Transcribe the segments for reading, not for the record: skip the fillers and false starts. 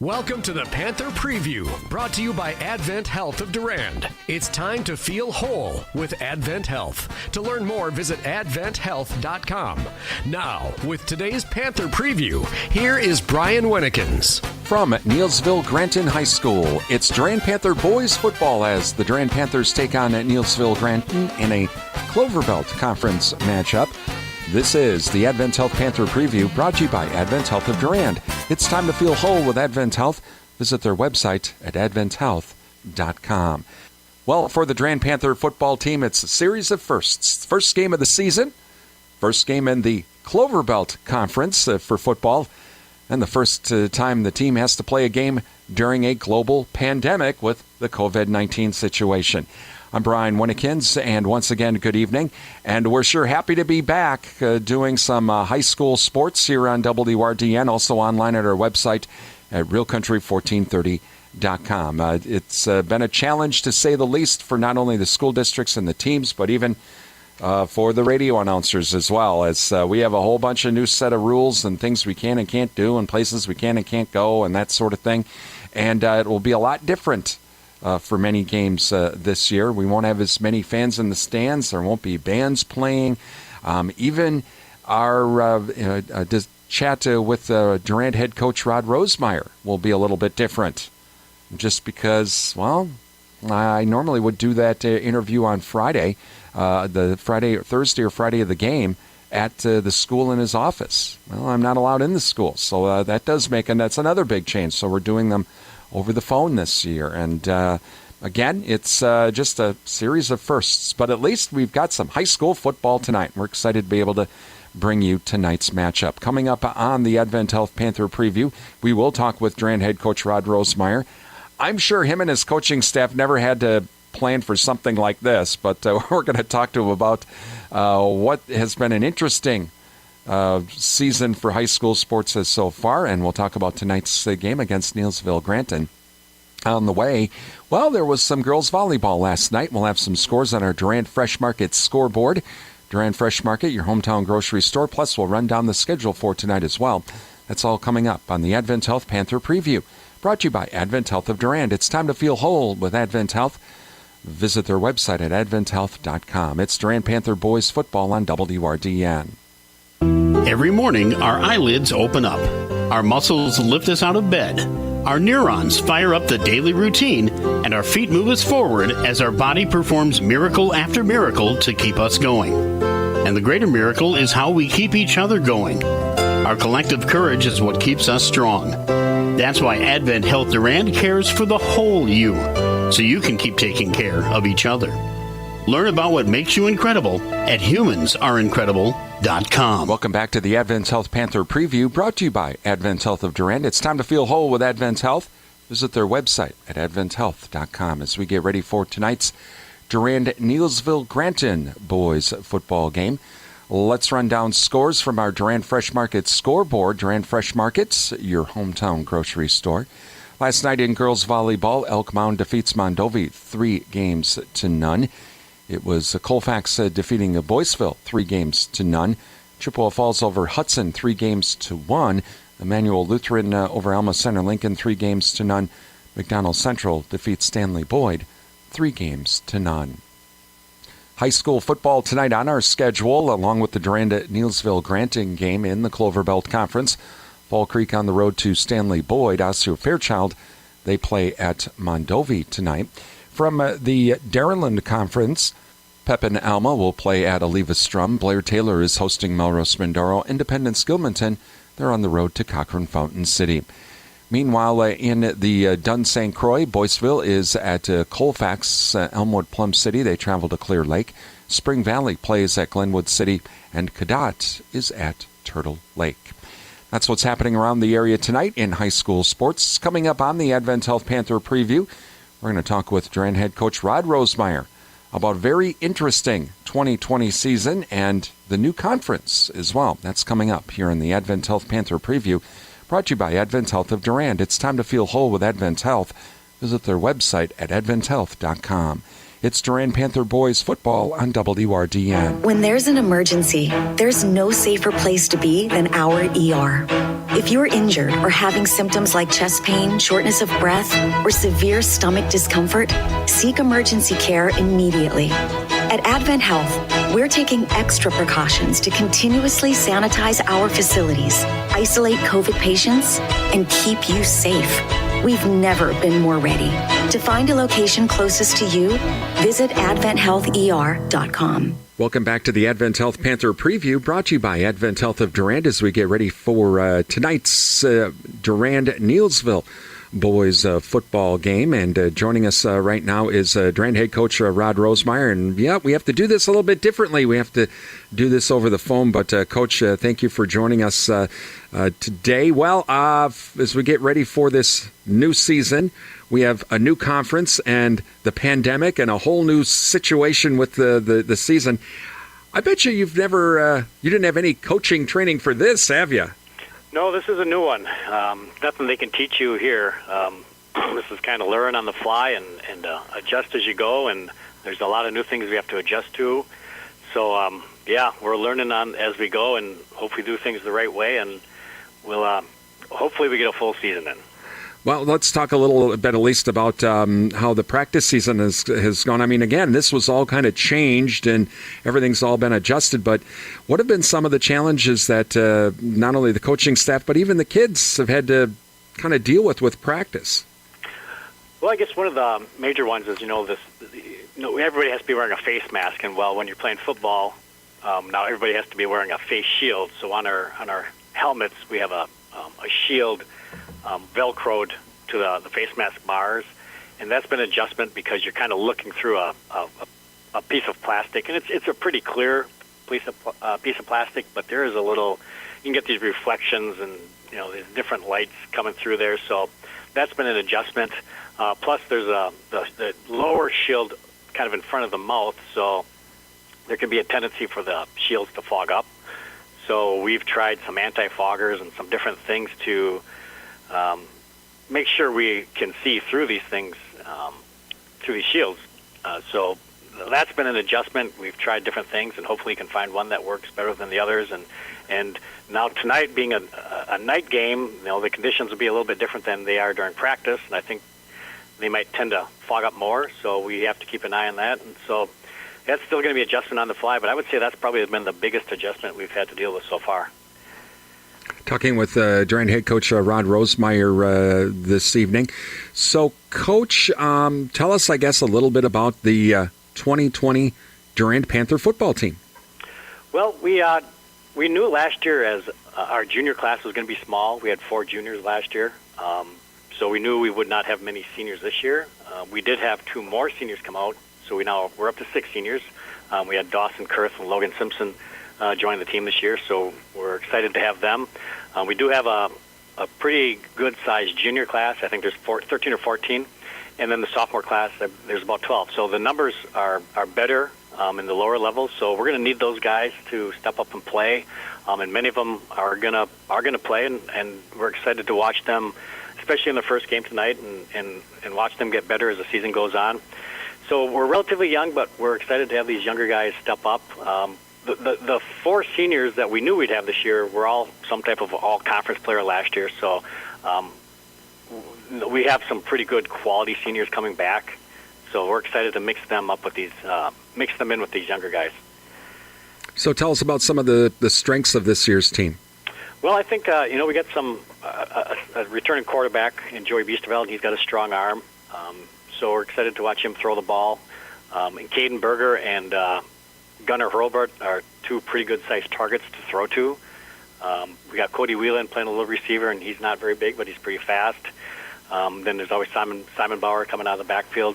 Welcome to the Panther Preview, brought to you by Advent Health of Durand. It's time to feel whole with Advent Health. To learn more, visit adventhealth.com. Now, with today's Panther Preview, here is Brian Winnekins. From Neillsville Granton High School, it's Durand Panther boys football as the Durand Panthers take on Neillsville Granton in a Cloverbelt Conference matchup. This is the Advent Health Panther Preview, brought to you by Advent Health of Durand. It's time to feel whole with Advent Health. Visit their website at adventhealth.com. Well, for the Durand Panther football team, it's a series of firsts. First game of the season, first game in the Cloverbelt Conference for football, and the first time the team has to play a game during a global pandemic with the COVID-19 situation. I'm Brian Winnekins, and once again, good evening. And we're sure happy to be back doing some high school sports here on WRDN, also online at our website at realcountry1430.com. It's been a challenge, to say the least, for not only the school districts and the teams, but even for the radio announcers as well, as we have a whole bunch of new set of rules and things we can and can't do and places we can and can't go and that sort of thing. And it will be a lot different for many games this year. We won't have as many fans in the stands. There won't be bands playing. Even our chat with Durand head coach Rod Rosemeyer will be a little bit different, just because, well, I normally would do that interview on Friday, Thursday or Friday of the game at the school in his office. Well, I'm not allowed in the school, so that does make, and that's another big change. So we're doing them over the phone this year. And again, it's just a series of firsts. But at least we've got some high school football tonight. We're excited to be able to bring you tonight's matchup. Coming up on the Advent Health Panther Preview, we will talk with Durand head coach Rod Rosemeyer. I'm sure him and his coaching staff never had to plan for something like this, but we're going to talk to him about what has been an interesting season for high school sports so far, and we'll talk about tonight's game against Neillsville Granton. On the way, well, there was some girls volleyball last night. We'll have some scores on our Durand Fresh Market scoreboard. Durand Fresh Market, your hometown grocery store, plus we'll run down the schedule for tonight as well. That's all coming up on the Advent Health Panther Preview, brought to you by Advent Health of Durand. It's time to feel whole with Advent Health. Visit their website at adventhealth.com. It's Durand Panther boys football on WRDN. Every morning, our eyelids open up. Our muscles lift us out of bed. Our neurons fire up the daily routine, and our feet move us forward as our body performs miracle after miracle to keep us going. And the greater miracle is how we keep each other going. Our collective courage is what keeps us strong. That's why Advent Health Durand cares for the whole you, so you can keep taking care of each other. Learn about what makes you incredible at humansareincredible.com. Welcome back to the Advent Health Panther Preview, brought to you by Advent Health of Durand. It's time to feel whole with Advent Health. Visit their website at adventhealth.com as we get ready for tonight's Durand Neillsville Granton boys football game. Let's run down scores from our Durand Fresh Market scoreboard. Durand Fresh Markets, your hometown grocery store. Last night in girls volleyball, Elk Mound defeats Mondovi 3-0. It was Colfax defeating Boyceville 3-0. Chippewa Falls over Hudson 3-1. Emmanuel Lutheran over Alma Center Lincoln 3-0. McDonald Central defeats Stanley Boyd 3-0. High school football tonight on our schedule, along with the Durand Neillsville Granton game in the Cloverbelt Conference. Fall Creek on the road to Stanley Boyd. Osseo Fairchild, they play at Mondovi tonight. From the Dairyland Conference, Pepin Alma will play at Oliva Strum. Blair Taylor is hosting Melrose Mindoro. Independence Gilmanton, they're on the road to Cochrane Fountain City. Meanwhile, in the Dunn St. Croix, Boyceville is at Colfax, Elmwood Plum City. They travel to Clear Lake. Spring Valley plays at Glenwood City, and Cadott is at Turtle Lake. That's what's happening around the area tonight in high school sports. Coming up on the Advent Health Panther Preview, we're going to talk with Durand head coach Rod Rosemeyer about a very interesting 2020 season and the new conference as well. That's coming up here in the Advent Health Panther Preview, brought to you by Advent Health of Durand. It's time to feel whole with Advent Health. Visit their website at adventhealth.com. It's Durand Panther Boys football on WRDN. When there's an emergency, there's no safer place to be than our ER. If you're injured or having symptoms like chest pain, shortness of breath, or severe stomach discomfort, seek emergency care immediately. At Advent Health, we're taking extra precautions to continuously sanitize our facilities, isolate COVID patients, and keep you safe. We've never been more ready. To find a location closest to you, visit adventhealther.com. Welcome back to the Advent Health Panther Preview, brought to you by Advent Health of Durand as we get ready for tonight's Durand-Neillsville boys football game. And joining us right now is Durand head coach Rod Rosemeyer. And yeah, we have to do this a little bit differently. We have to do this over the phone. But Coach, thank you for joining us today. Well, as we get ready for this new season, we have a new conference and the pandemic and a whole new situation with the season. I bet you you didn't have any coaching training for this, have you? No, this is a new one. Nothing they can teach you here. This is kind of learn on the fly and adjust as you go, and there's a lot of new things we have to adjust to. So, we're learning on as we go, and hopefully do things the right way, and we'll hopefully we get a full season in. Well, let's talk a little bit at least about how the practice season has gone. I mean, again, this was all kind of changed and everything's all been adjusted, but what have been some of the challenges that not only the coaching staff, but even the kids have had to kind of deal with practice? Well, I guess one of the major ones is, everybody has to be wearing a face mask, and when you're playing football, now everybody has to be wearing a face shield. So on our helmets, we have a shield velcroed to the face mask bars, and that's been an adjustment because you're kind of looking through a piece of plastic, and it's a pretty clear piece of plastic, but there is a little, you can get these reflections and these different lights coming through there, so that's been an adjustment. Plus there's the lower shield kind of in front of the mouth, so there can be a tendency for the shields to fog up. So we've tried some anti-foggers and some different things to make sure we can see through these things, through these shields. So that's been an adjustment. We've tried different things, and hopefully you can find one that works better than the others. And now tonight being a night game, the conditions will be a little bit different than they are during practice, and I think they might tend to fog up more, so we have to keep an eye on that. And so that's still going to be adjustment on the fly, but I would say that's probably been the biggest adjustment we've had to deal with so far. Talking with Durand head coach Rod Rosemeyer this evening. So, Coach, tell us, I guess, a little bit about the 2020 Durand Panther football team. Well, we knew last year as our junior class was going to be small. We had 4 juniors last year, so we knew we would not have many seniors this year. We did have 2 more seniors come out, so we're up to 6 seniors. We had Dawson Kurth and Logan Simpson join the team this year, so we're excited to have them. We do have a pretty good-sized junior class. I think there's 13 or 14, and then the sophomore class, there's about 12. So the numbers are better in the lower levels, so we're going to need those guys to step up and play, and many of them are gonna play, and we're excited to watch them, especially in the first game tonight, and watch them get better as the season goes on. So we're relatively young, but we're excited to have these younger guys step up. The 4 seniors that we knew we'd have this year were all some type of all-conference player last year, so we have some pretty good quality seniors coming back. So we're excited to mix them in with these younger guys. So tell us about some of the strengths of this year's team. Well, I think we got a returning quarterback in Joey Beesterveld. He's got a strong arm, so we're excited to watch him throw the ball. And Caden Berger and Gunnar Hurlbert are 2 pretty good-sized targets to throw to. We got Cody Whelan playing a little receiver, and he's not very big, but he's pretty fast. Then there's always Simon Bauer coming out of the backfield.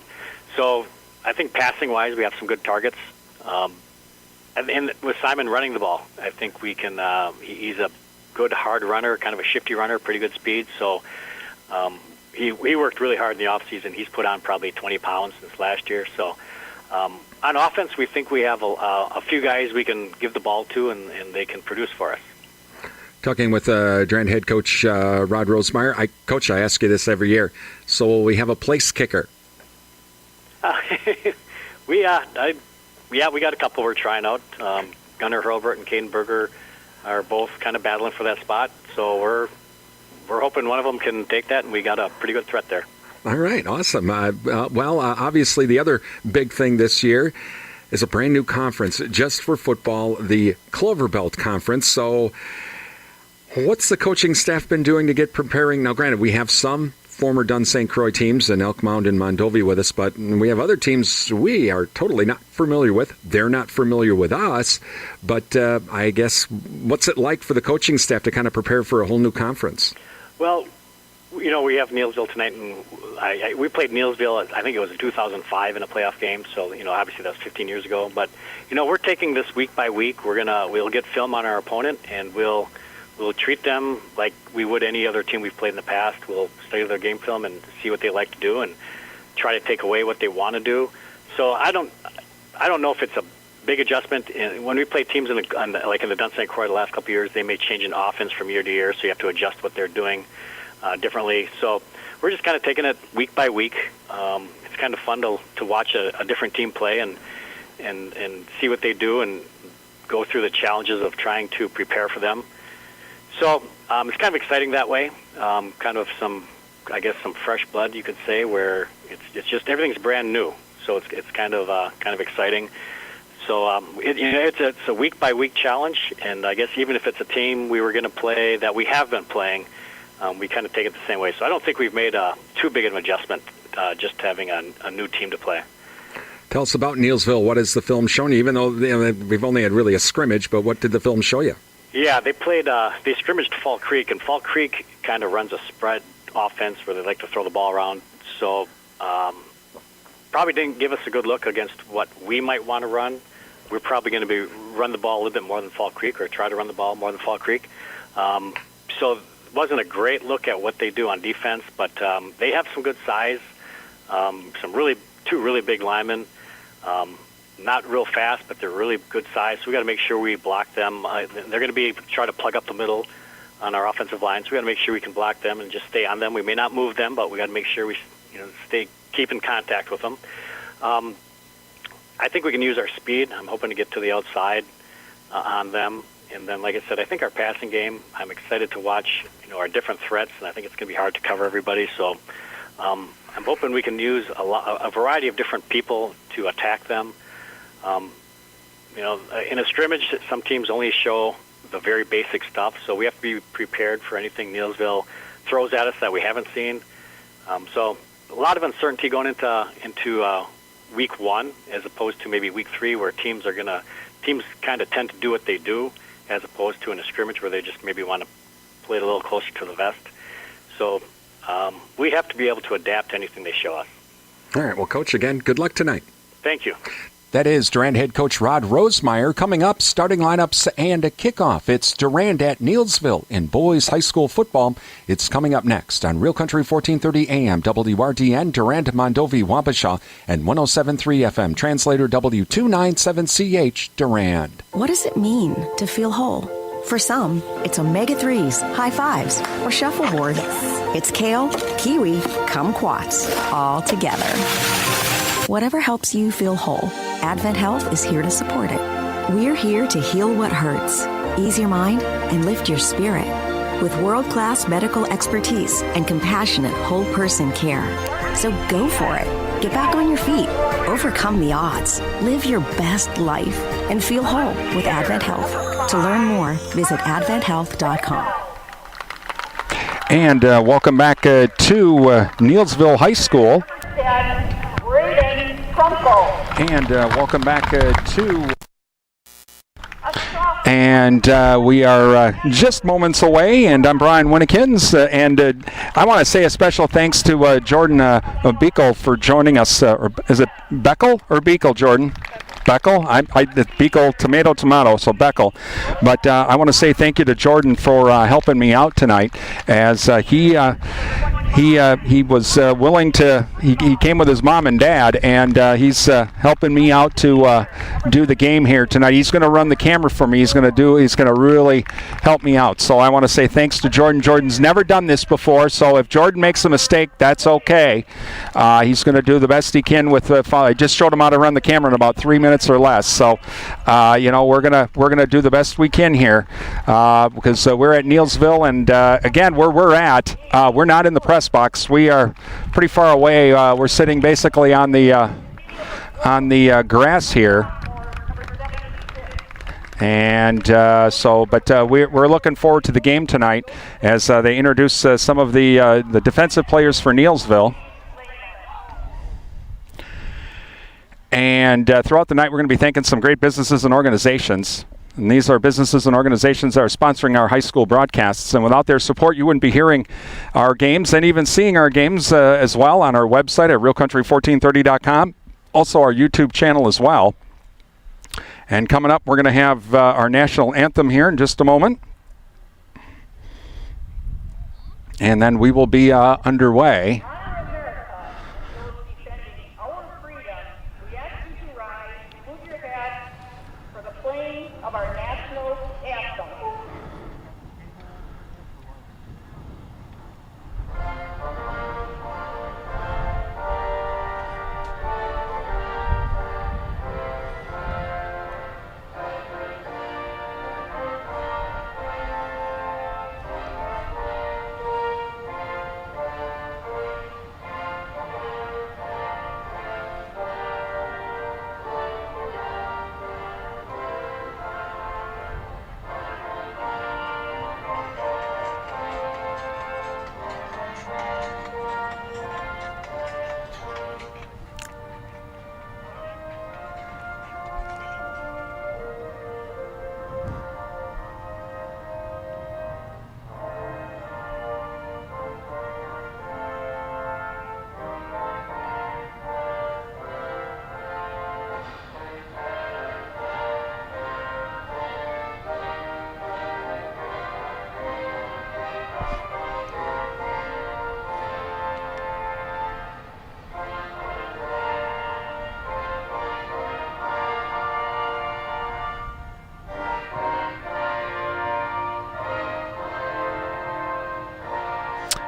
So I think passing-wise, we have some good targets. And with Simon running the ball, I think we can. He's a good, hard runner, kind of a shifty runner, pretty good speed. So he worked really hard in the offseason. He's put on probably 20 pounds since last year. So on offense, we think we have a few guys we can give the ball to, and they can produce for us. Talking with Durand head coach Rod Rosemeyer. Coach, I ask you this every year. So will we have a place kicker? We got a couple we're trying out. Gunnar Hurlbert and Caden Berger are both kind of battling for that spot. So we're hoping one of them can take that, and we got a pretty good threat there. All right, awesome. Obviously the other big thing this year is a brand new conference just for football, the Clover Belt Conference. So what's the coaching staff been doing to get preparing? Now, granted, we have some former Dunn St. Croix teams in Elk Mound and Mondovi with us, but we have other teams we are totally not familiar with. They're not familiar with us. But I guess, what's it like for the coaching staff to kind of prepare for a whole new conference? Well, we have Neillsville tonight, and we played Neillsville, I think it was in 2005 in a playoff game, so, obviously that was 15 years ago. But, we're taking this week by week. We'll get film on our opponent, and we'll treat them like we would any other team we've played in the past. We'll study their game film and see what they like to do and try to take away what they want to do. So I don't know if it's a big adjustment. When we play teams in the Dunn St. Croix the last couple of years, they may change an offense from year to year, so you have to adjust what they're doing differently. So we're just kind of taking it week by week. It's kind of fun to watch a different team play and see what they do and go through the challenges of trying to prepare for them. So it's kind of exciting that way. Kind of some fresh blood, you could say, where it's just everything's brand new. So it's kind of exciting. So it's a week by week challenge, and I guess even if it's a team we were going to play that we have been playing, we kind of take it the same way. So I don't think we've made too big of an adjustment just having a new team to play. Tell us about Neillsville. What has the film shown you? Even though we've only had really a scrimmage, but what did the film show you? Yeah, they scrimmaged Fall Creek, and Fall Creek kind of runs a spread offense where they like to throw the ball around. So probably didn't give us a good look against what we might want to run. We're probably going to run the ball a little bit more than Fall Creek, or try to run the ball more than Fall Creek. So it wasn't a great look at what they do on defense, but they have some good size, two really big linemen. Not real fast, but they're really good size. So we got to make sure we block them. They're going to try to plug up the middle on our offensive line. So we got to make sure we can block them and just stay on them. We may not move them, but we got to make sure we keep in contact with them. I think we can use our speed. I'm hoping to get to the outside on them. And then, like I said, I think our passing game, I'm excited to watch our different threats, and I think it's going to be hard to cover everybody. So I'm hoping we can use a variety of different people to attack them. In a scrimmage, some teams only show the very basic stuff, so we have to be prepared for anything Neillsville throws at us that we haven't seen. So a lot of uncertainty going into week one, as opposed to maybe week three, where teams kind of tend to do what they do, as opposed to in a scrimmage where they just maybe want to play it a little closer to the vest. So we have to be able to adapt to anything they show us. All right. Well, Coach, again, good luck tonight. Thank you. That is Durand head coach Rod Rosemeyer. Coming up, starting lineups and a kickoff. It's Durand at Neillsville in boys high school football. It's coming up next on Real Country 1430 AM, WRDN, Durand, Mondovi, Wabasha, and 107.3 FM. Translator W297CH, Durand. What does it mean to feel whole? For some, it's omega-3s, high fives, or shuffleboard. It's kale, kiwi, kumquats, all together. Whatever helps you feel whole, Advent Health is here to support it. We're here to heal what hurts, ease your mind, and lift your spirit with world-class medical expertise and compassionate whole-person care. So go for it. Get back on your feet. Overcome the odds. Live your best life and feel whole with Advent Health. To learn more, visit adventhealth.com. And welcome back to Neillsville High School. And welcome back to... And we are just moments away, and I'm Brian Winnikins, and I want to say a special thanks to Jordan Beekle for joining us. Is it Beckel or Beekle, Jordan? Beckel? Beekle, tomato, so Beckel. But I want to say thank you to Jordan for helping me out tonight, as he he was willing to. He came with his mom and dad, and he's helping me out to do the game here tonight. He's going to run the camera for me. He's going to really help me out. So I want to say thanks to Jordan. Jordan's never done this before, so if Jordan makes a mistake, that's okay. He's going to do the best he can with. I just showed him how to run the camera in about 3 minutes or less. So we're gonna do the best we can here because we're at Neillsville, and again, where we're at, we're not in the press box. We are pretty far away. We're sitting basically on the grass here, and we're looking forward to the game tonight as they introduce some of the defensive players for Neillsville. And throughout the night, we're going to be thanking some great businesses and organizations. And these are businesses and organizations that are sponsoring our high school broadcasts. And without their support, you wouldn't be hearing our games and even seeing our games as well on our website at realcountry1430.com. Also our YouTube channel as well. And coming up, we're going to have our national anthem here in just a moment. And then we will be underway.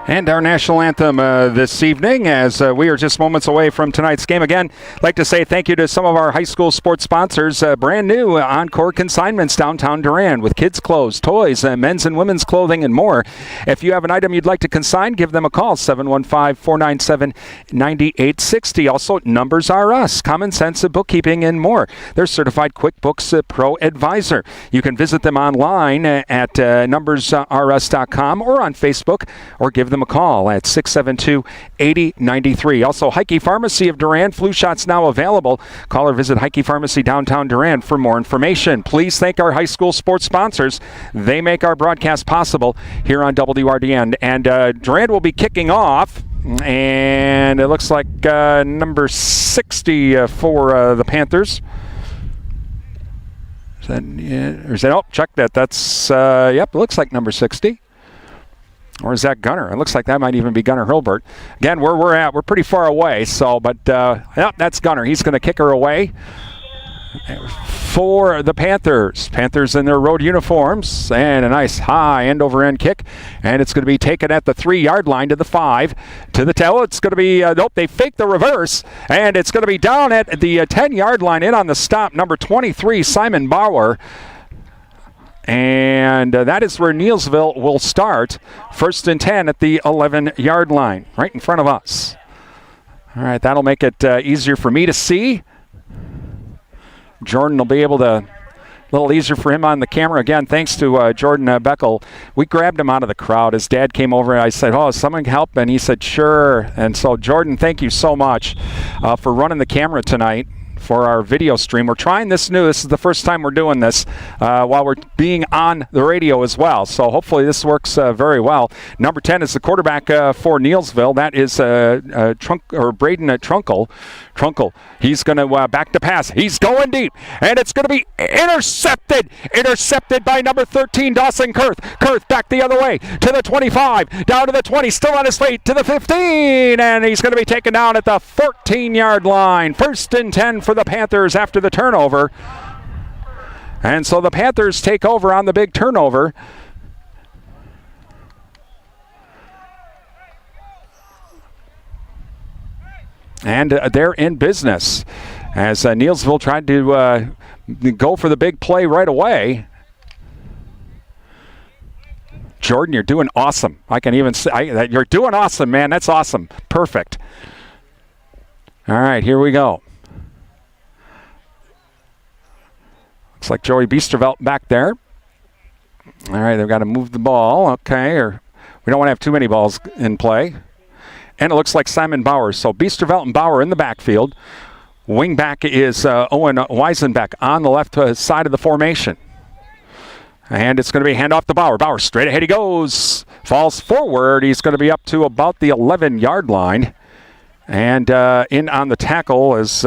And our national anthem this evening as we are just moments away from tonight's game. Again, I'd like to say thank you to some of our high school sports sponsors. Brand new Encore Consignments downtown Durand with kids' clothes, toys, men's and women's clothing, and more. If you have an item you'd like to consign, give them a call, 715-497-9860. Also, Numbers R Us, Common Sense Bookkeeping, and more. They're certified QuickBooks Pro Advisor. You can visit them online at numbersrus.com or on Facebook, or give them a call at 672-8093. Also, Heike Pharmacy of Durand, flu shots now available. Call or visit Heike Pharmacy downtown Durand for more information. Please thank our high school sports sponsors. They make our broadcast possible here on WRDN. And Durand will be kicking off. And it looks like number 60 for the Panthers. Check that. That's, it looks like number 60. Or is that Gunner? It looks like that might even be Gunner Hilbert. Again, where we're at, we're pretty far away. So, but that's Gunner. He's going to kick her away for the Panthers. Panthers in their road uniforms, and a nice high end-over-end kick, and it's going to be taken at the 3-yard line to the 5, to the 10. It's going to be they fake the reverse, and it's going to be down at the 10-yard line. In on the stop, number 23, Simon Bauer. And that is where Neillsville will start. 1st and 10 at the 11-yard line, right in front of us. All right, that'll make it easier for me to see. Jordan will be able to, a little easier for him on the camera. Again, thanks to Jordan Beckel. We grabbed him out of the crowd. His dad came over and I said, someone help? And he said, sure. And so, Jordan, thank you so much for running the camera tonight. for our video stream. We're trying this new. This is the first time we're doing this while we're being on the radio as well. So hopefully this works very well. Number 10 is the quarterback for Neillsville. That is Braden Trunkle. Trunkle. He's going to back to pass. He's going deep, and it's going to be intercepted. Intercepted by number 13, Dawson Kurth. Kurth back the other way to the 25, down to the 20, still on his feet to the 15, and he's going to be taken down at the 14-yard line. First and 10 for the Panthers after the turnover. And so the Panthers take over on the big turnover. And they're in business as Neillsville tried to go for the big play right away. Jordan, you're doing awesome. I can even say you're doing awesome, man. That's awesome. Perfect. All right, here we go. Looks like Joey Biestervelt back there. All right, they've got to move the ball. Okay, or we don't want to have too many balls in play. And it looks like Simon Bauer. So Biestervelt and Bauer in the backfield. Wing back is Owen Weisenbeck on the left side of the formation. And it's going to be handoff to Bauer. Bauer straight ahead he goes. Falls forward. He's going to be up to about the 11-yard line. And in on the tackle is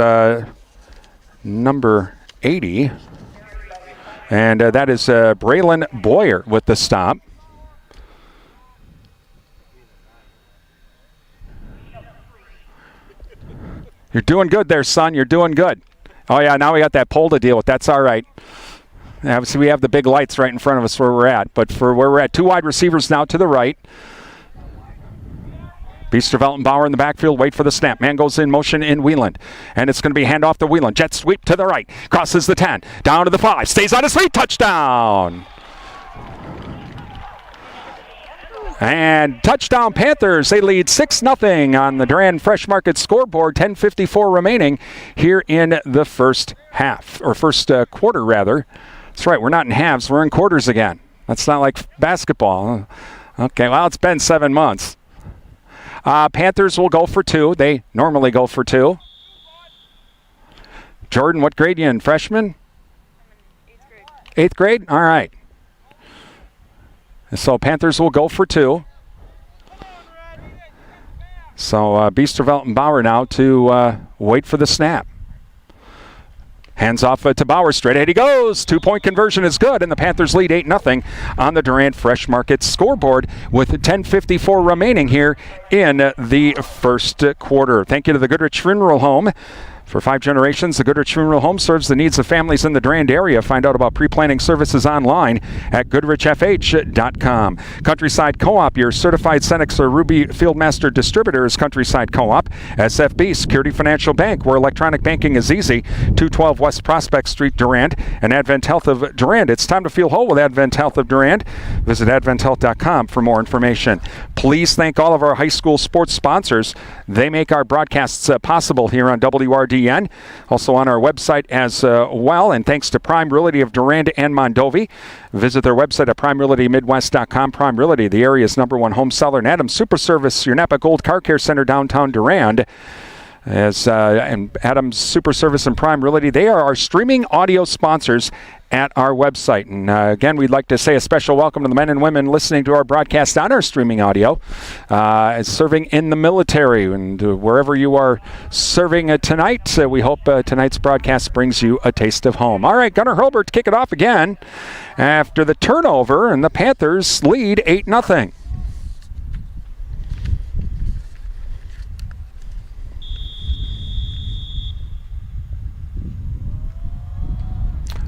number 80. And that is Braylon Boyer with the stop. You're doing good there, son. You're doing good. Oh, yeah, now we got that pole to deal with. That's all right. Obviously, we have the big lights right in front of us where we're at. But for where we're at, two wide receivers now to the right. Biestervelt and Bauer in the backfield. Wait for the snap. Man goes in motion in Wieland. And it's going to be handoff to Wieland. Jet sweep to the right. Crosses the 10. Down to the 5. Stays on his feet. Touchdown. And touchdown Panthers. They lead 6-0 on the Durand Fresh Market scoreboard. 10:54 remaining here in the first half, or first quarter rather. That's right, we're not in halves, we're in quarters again. That's not like basketball. Okay, well, it's been 7 months. Panthers will go for 2. They normally go for 2. Jordan, what grade are you in? Freshman? 8th grade? All right. So Panthers will go for 2. So Biestervelt and Bauer now to wait for the snap. Hands off to Bauer. Straight ahead he goes. 2-point conversion is good, and the Panthers lead 8-0 on the Durand Fresh Market scoreboard with 10:54 remaining here in the first quarter. Thank you to the Goodrich Funeral Home. For 5 generations, the Goodrich Funeral Home serves the needs of families in the Durand area. Find out about pre-planning services online at goodrichfh.com. Countryside Co-op, your certified Cenex or Ruby Fieldmaster distributor is Countryside Co-op. SFB, Security Financial Bank, where electronic banking is easy. 212 West Prospect Street, Durand. And Advent Health of Durand. It's time to feel whole with Advent Health of Durand. Visit adventhealth.com for more information. Please thank all of our high school sports sponsors. They make our broadcasts possible here on WRDN. Also on our website as well. And thanks to Prime Realty of Durand and Mondovi. Visit their website at primerealitymidwest.com. Prime Realty, the area's #1 home seller. And Adams Super Service, your Napa Gold Car Care Center downtown Durand. And Adams Super Service and Prime Realty, they are our streaming audio sponsors at our website. And again, we'd like to say a special welcome to the men and women listening to our broadcast on our streaming audio, serving in the military. And wherever you are serving tonight, we hope tonight's broadcast brings you a taste of home. All right, Gunnar Hurlbert to kick it off again after the turnover, and the Panthers lead 8-0.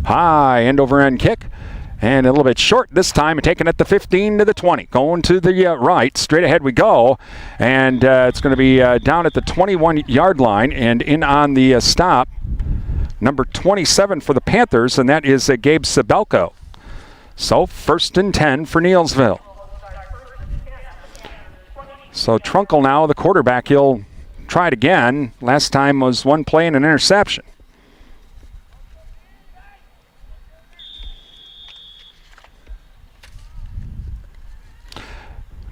High end over end kick, and a little bit short this time, taking it the 15 to the 20. Going to the right, straight ahead we go, and it's going to be down at the 21-yard line, and in on the stop, number 27 for the Panthers, and that is Gabe Sabelko. So 1st and 10 for Neillsville. So Trunkle now, the quarterback, he'll try it again. Last time was one play and an interception.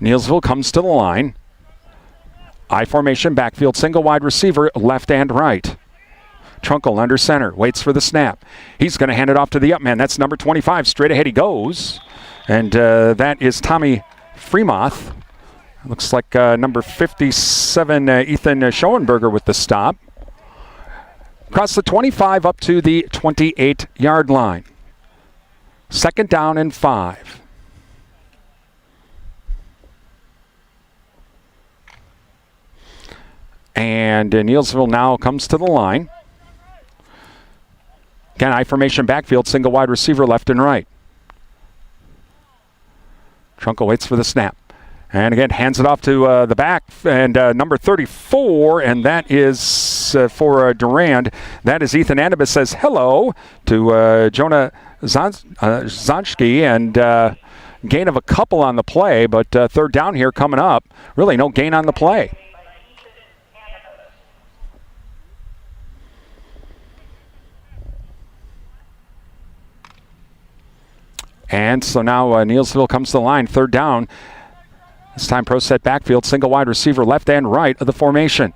Neillsville comes to the line. I formation, backfield, single wide receiver, left and right. Trunkel under center, waits for the snap. He's going to hand it off to the up man. That's number 25. Straight ahead he goes. And that is Tommy Fremoth. Looks like number 57, Ethan Schoenberger with the stop. Across the 25 up to the 28-yard line. 2nd down and 5. And Neillsville now comes to the line. Again, I formation backfield, single wide receiver left and right. Trunkel waits for the snap. And again, hands it off to the back, and number 34, and that is for Durand. That is Ethan Annabis says hello to Jonah Zanschke, and gain of a couple on the play, but 3rd down here coming up. Really no gain on the play. And so now Neillsville comes to the line, 3rd down. This time pro set backfield, single wide receiver left and right of the formation.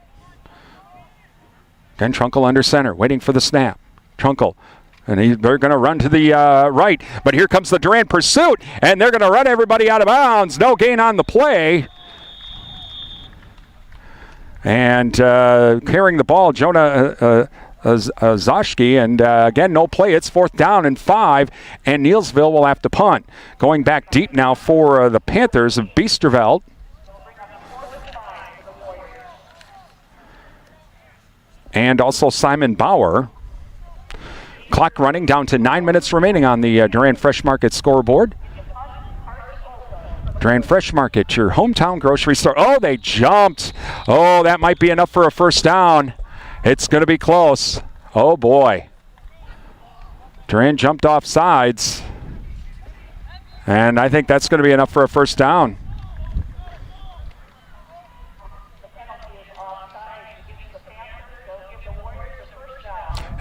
Again, Trunkel under center, waiting for the snap. Trunkel, and they're going to run to the right, but here comes the Durand pursuit, and they're going to run everybody out of bounds. No gain on the play. And carrying the ball, Jonah Zashki, and again, no play. It's 4th down and 5, and Neillsville will have to punt. Going back deep now for the Panthers of Biesterveld. And also Simon Bauer. Clock running down to 9 minutes remaining on the Durand Fresh Market scoreboard. Durand Fresh Market, your hometown grocery store. Oh, they jumped. Oh, that might be enough for a 1st down. It's going to be close. Oh, boy. Durand jumped off sides. And I think that's going to be enough for a 1st down.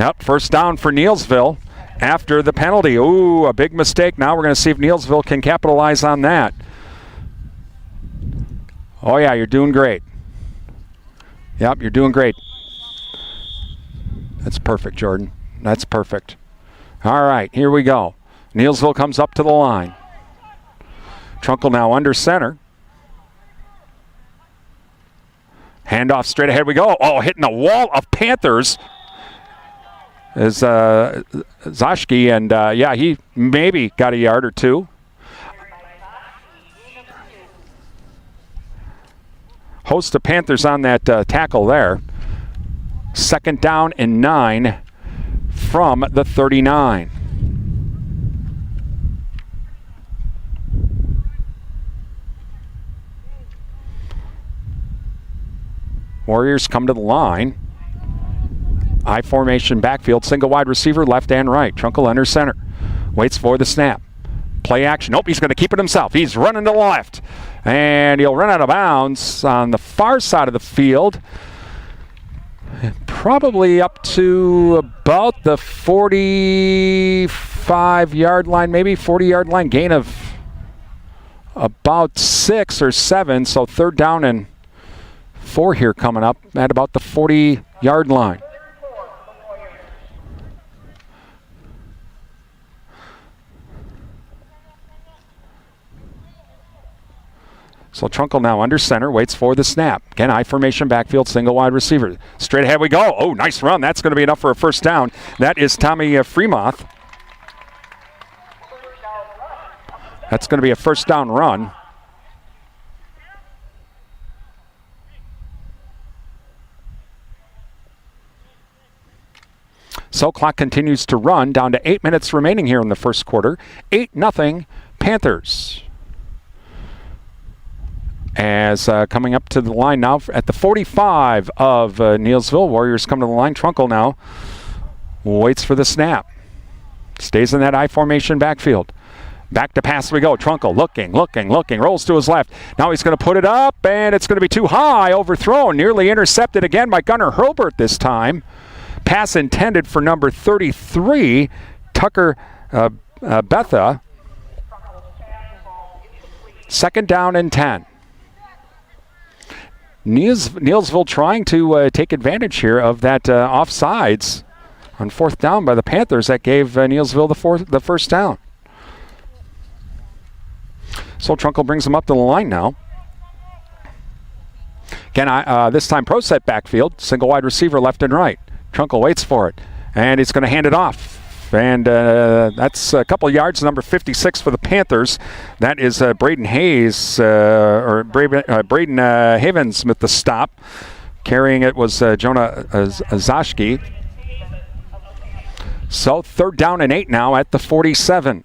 Yep, 1st down for Neillsville after the penalty. Ooh, a big mistake. Now we're going to see if Neillsville can capitalize on that. Oh, yeah, you're doing great. Yep, you're doing great. That's perfect, Jordan. That's perfect. All right, here we go. Neillsville comes up to the line. Trunkel now under center. Handoff straight ahead we go. Oh, hitting a wall of Panthers is Zashki, and yeah, he maybe got a yard or two. Host of Panthers on that tackle there. 2nd down and 9 from the 39. Warriors come to the line. I formation backfield, single wide receiver left and right. Trunkel under center. Waits for the snap. Play action. Nope, he's going to keep it himself. He's running to the left. And he'll run out of bounds on the far side of the field. Probably up to about the 45-yard line, maybe 40-yard line, gain of about 6 or 7. So 3rd down and 4 here coming up at about the 40-yard line. So Trunkel now under center, waits for the snap. Again, I formation backfield, single wide receiver. Straight ahead we go. Oh, nice run. That's going to be enough for a 1st down. That is Tommy Fremoth. That's going to be a 1st down run. So clock continues to run down to 8 minutes remaining here in the 1st quarter. 8-0 Panthers. As coming up to the line now at the 45 of Neillsville. Warriors come to the line. Trunkel now waits for the snap. Stays in that I formation backfield. Back to pass we go. Trunkel looking. Rolls to his left. Now he's going to put it up, and it's going to be too high. Overthrown. Nearly intercepted again by Gunnar Hurlbert this time. Pass intended for number 33, Tucker Betha. 2nd down and 10. Neillsville trying to take advantage here of that offsides. on fourth down by the Panthers. That gave Neillsville the first down. So Trunkle brings them up to the line now. Again, this time pro set backfield, single wide receiver left and right. Trunkle waits for it, and he's going to hand it off. And that's a couple yards, number 56 for the Panthers. That is Braden Hayes, Braden Havens with the stop. Carrying it was Jonah Zashki. So 3rd down and 8 now at the 47.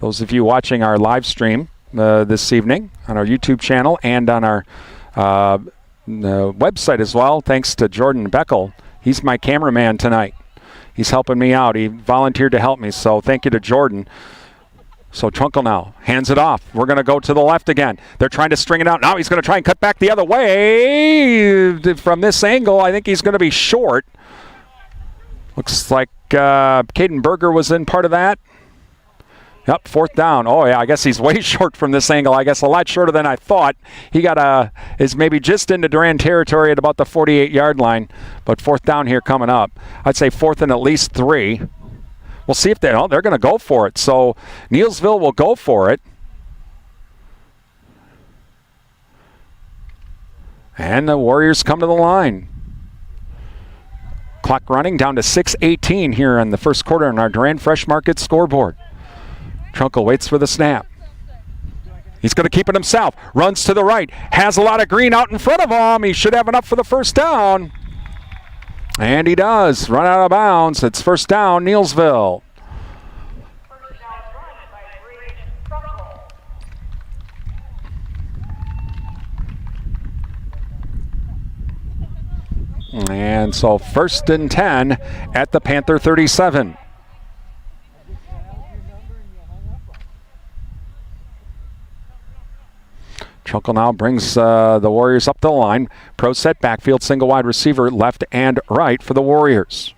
Those of you watching our live stream this evening on our YouTube channel and on our website as well, thanks to Jordan Beckel. He's my cameraman tonight. He's helping me out. He volunteered to help me, so thank you to Jordan. So Trunkle now hands it off. We're going to go to the left again. They're trying to string it out. Now he's going to try and cut back the other way. From this angle, I think he's going to be short. Looks like Caden Berger was in part of that. Yep, 4th down. Oh, yeah, I guess he's way short from this angle. I guess a lot shorter than I thought. He is maybe just into Durand territory at about the 48-yard line. But 4th down here coming up. I'd say 4th and at least 3. We'll see if they're going to go for it. So Neillsville will go for it. And the Warriors come to the line. Clock running down to 6:18 here in the first quarter on our Durand Fresh Market scoreboard. Trunkle waits for the snap. He's going to keep it himself. Runs to the right. Has a lot of green out in front of him. He should have enough for the first down. And he does. Run out of bounds. It's first down, Neillsville. And so 1st and 10 at the Panther 37. Trunkle now brings the Warriors up the line. Pro set backfield, single wide receiver left and right for the Warriors.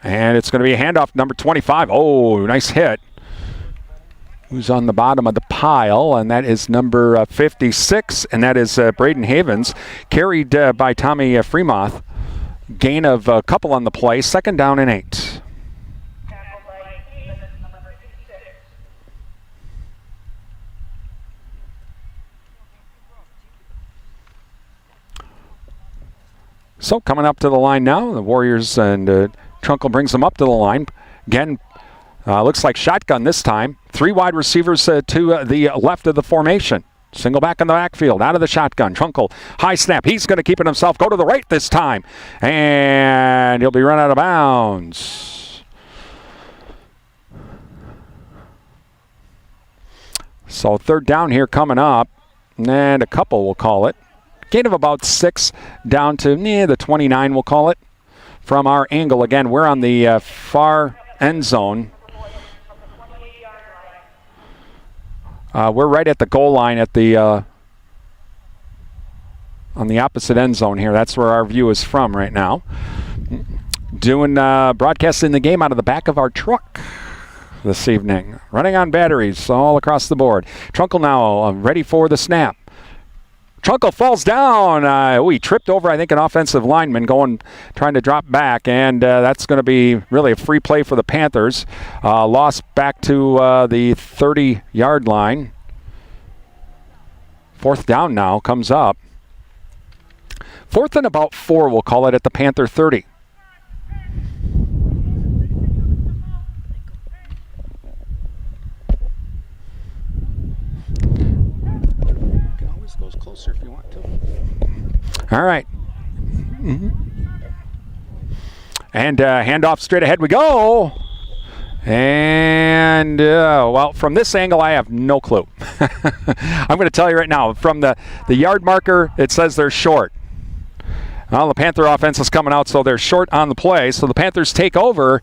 And it's going to be a handoff, number 25. Oh, nice hit. Who's on the bottom of the pile, and that is number 56, and that is Braden Havens, carried by Tommy Fremoth. Gain of a couple on the play, 2nd down and 8. So coming up to the line now, the Warriors, and Trunkle brings them up to the line. Again, looks like shotgun this time. 3 wide receivers to the left of the formation. Single back in the backfield, out of the shotgun. Trunkle, high snap. He's going to keep it himself. Go to the right this time. And he'll be run out of bounds. So 3rd down here coming up. And a couple, we'll call it. Gain of about 6 down to the 29, we'll call it. From our angle, again, we're on the far end zone. We're right at the goal line at the on the opposite end zone here. That's where our view is from right now. Broadcasting the game out of the back of our truck this evening. Running on batteries all across the board. Trunkle now ready for the snap. Trunkle falls down. He tripped over, I think, an offensive lineman trying to drop back, and that's going to be really a free play for the Panthers. Lost back to the 30-yard line. 4th down now comes up. 4th and about 4, we'll call it, at the Panther 30. Closer if you want to. All right. Mm-hmm. And handoff straight ahead we go. And, from this angle, I have no clue. I'm going to tell you right now, from the yard marker, it says they're short. Well, the Panther offense is coming out, so they're short on the play. So the Panthers take over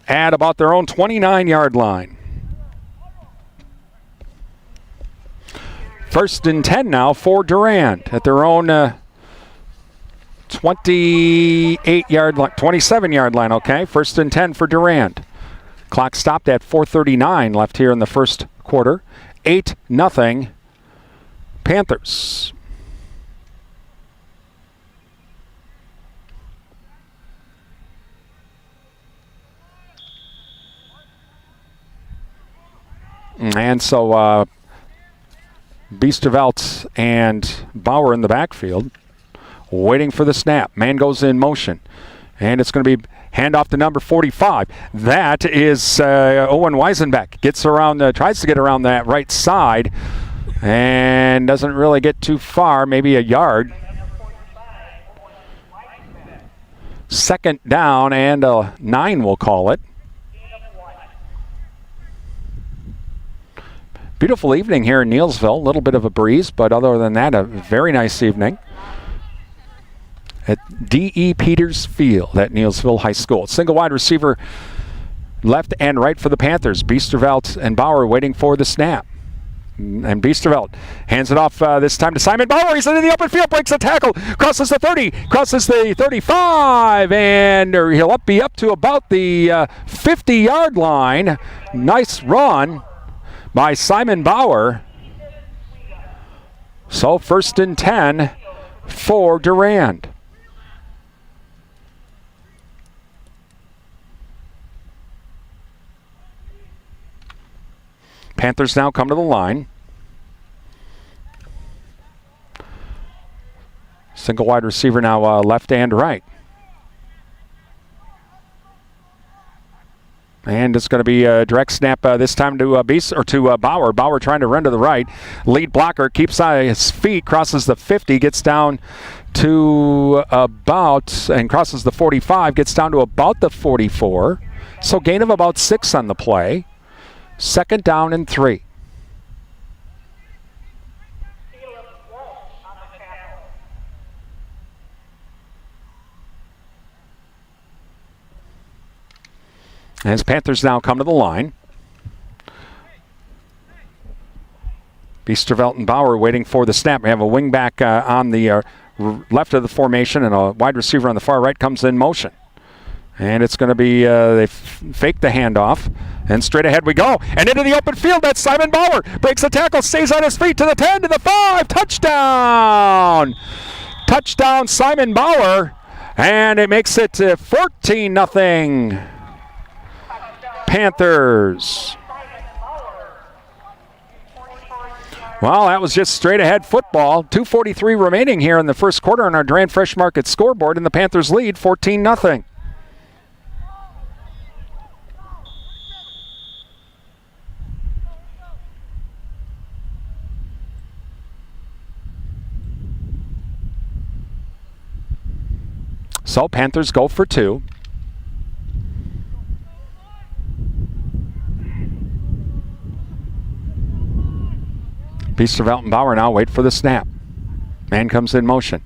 at about their own 29-yard line. 1st and 10 now for Durand at their own 28-yard line, 27-yard line, okay? 1st and 10 for Durand. Clock stopped at 4:39 left here in the first quarter. 8-0 Panthers. And so Biesterveld and Bauer in the backfield waiting for the snap. Man goes in motion. And it's going to be handoff to number 45. That is Owen Weisenbeck. Gets around, tries to get around that right side and doesn't really get too far, maybe a yard. Second down and 9, we'll call it. Beautiful evening here in Neillsville. A little bit of a breeze, but other than that, a very nice evening at D.E. Peters Field at Neillsville High School. Single wide receiver left and right for the Panthers. Biesterveld and Bauer waiting for the snap. And Biesterveld hands it off this time to Simon Bauer. He's in the open field, breaks a tackle, crosses the 30, crosses the 35, and he'll be up to about the 50-yard line. Nice run by Simon Bauer. So 1st and 10 for Durand. Panthers now come to the line. Single wide receiver now left and right. And it's going to be a direct snap this time to Bauer. Bauer trying to run to the right. Lead blocker keeps on his feet, crosses the 50, gets down to about, and crosses the 45, gets down to about the 44. So gain of about 6 on the play. 2nd down and 3. As Panthers now come to the line. Biesterveld and Bauer waiting for the snap. We have a wingback on the left of the formation, and a wide receiver on the far right comes in motion. And it's going to be, they fake the handoff, and straight ahead we go. And into the open field, that's Simon Bauer. Breaks the tackle, stays on his feet to the 10, to the 5. Touchdown! Touchdown, Simon Bauer. And it makes it 14-0 Panthers. Well, that was just straight ahead football. 2:43 remaining here in the first quarter on our Durand Fresh Market scoreboard, and the Panthers lead 14-0. So Panthers go for 2. Biesterveld and Bauer now wait for the snap. Man comes in motion.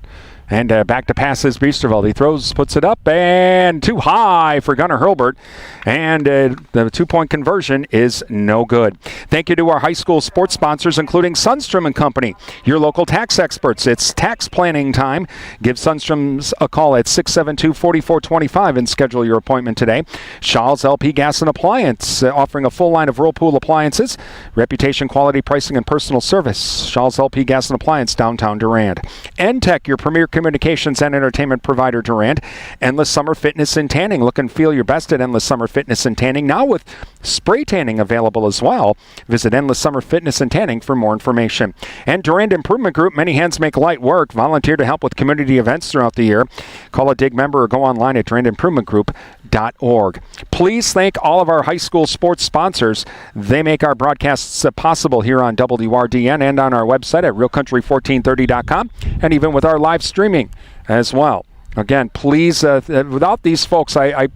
And back to pass is Biesterveld. He throws, puts it up, and too high for Gunnar Hurlbert. And the 2-point conversion is no good. Thank you to our high school sports sponsors, including Sundstrom & Company, your local tax experts. It's tax planning time. Give Sundstrom's a call at 672-4425 and schedule your appointment today. Shaw's LP Gas and Appliance, offering a full line of Whirlpool appliances, reputation, quality, pricing, and personal service. Shaw's LP Gas and Appliance, downtown Durand. N-Tech, your premier communications and entertainment provider, Durand. Endless Summer Fitness and Tanning. Look and feel your best at Endless Summer Fitness and Tanning, now with spray tanning available as well. Visit Endless Summer Fitness and Tanning for more information. And Durand Improvement Group, many hands make light work. Volunteer to help with community events throughout the year. Call a DIG member or go online at durandimprovementgroup.org. Please thank all of our high school sports sponsors. They make our broadcasts possible here on WRDN and on our website at realcountry1430.com, and even with our live streaming as well. Again, please, without these folks, I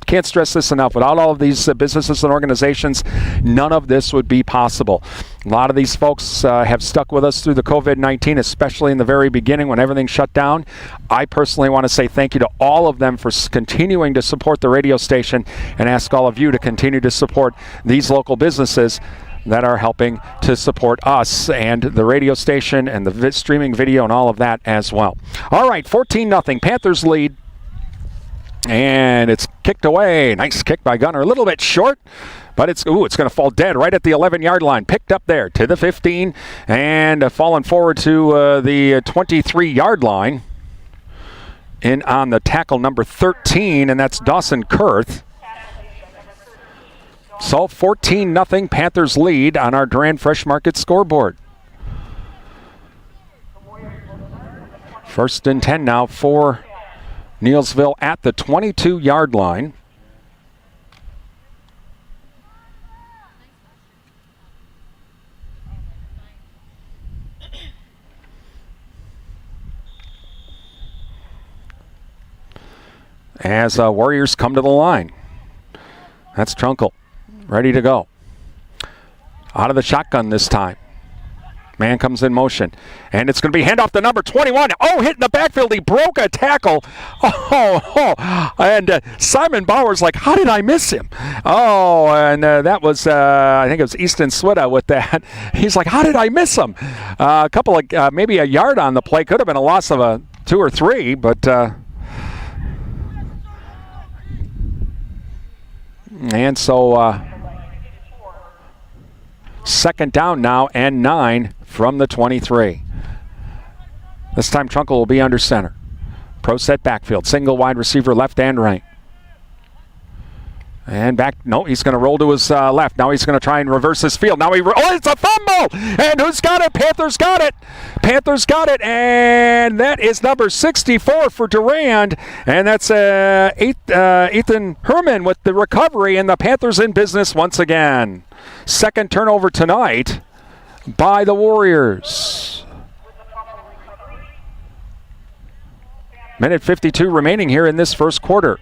can't stress this enough. Without all of these businesses and organizations, none of this would be possible. A lot of these folks have stuck with us through the COVID-19, especially in the very beginning when everything shut down. I personally want to say thank you to all of them for continuing to support the radio station, and ask all of you to continue to support these local businesses that are helping to support us and the radio station and the streaming video and all of that as well. All right, 14-0. Panthers lead. And it's kicked away. Nice kick by Gunner. A little bit short, but it's going to fall dead right at the 11-yard line. Picked up there to the 15 and falling forward to the 23-yard line. In on the tackle number 13, and that's Dawson Kurth. So 14-0 Panthers lead on our Durand Fresh Market scoreboard. 1st and 10 now for Neillsville at the 22-yard line. As Warriors come to the line. That's Trunkle, ready to go. Out of the shotgun this time. Man comes in motion, and it's going to be handoff to number 21. Oh, hit in the backfield. He broke a tackle. And Simon Bauer's like, how did I miss him? Oh, and that was, I think it was Easton Swida with that. He's like, how did I miss him? A couple of, maybe a yard on the play. Could have been a loss of a 2 or 3, but... and so, 2nd down now and 9 from the 23. This time Trunkle will be under center. Pro set backfield. Single wide receiver left and right. And back. No, he's going to roll to his left. Now he's going to try and reverse his field. Now it's a fumble! And who's got it? Panthers got it! Panthers got it, and that is number 64 for Durand. And that's Ethan Herman with the recovery, and the Panthers in business once again. 2nd turnover tonight by the Warriors. Minute 52 remaining here in this first quarter.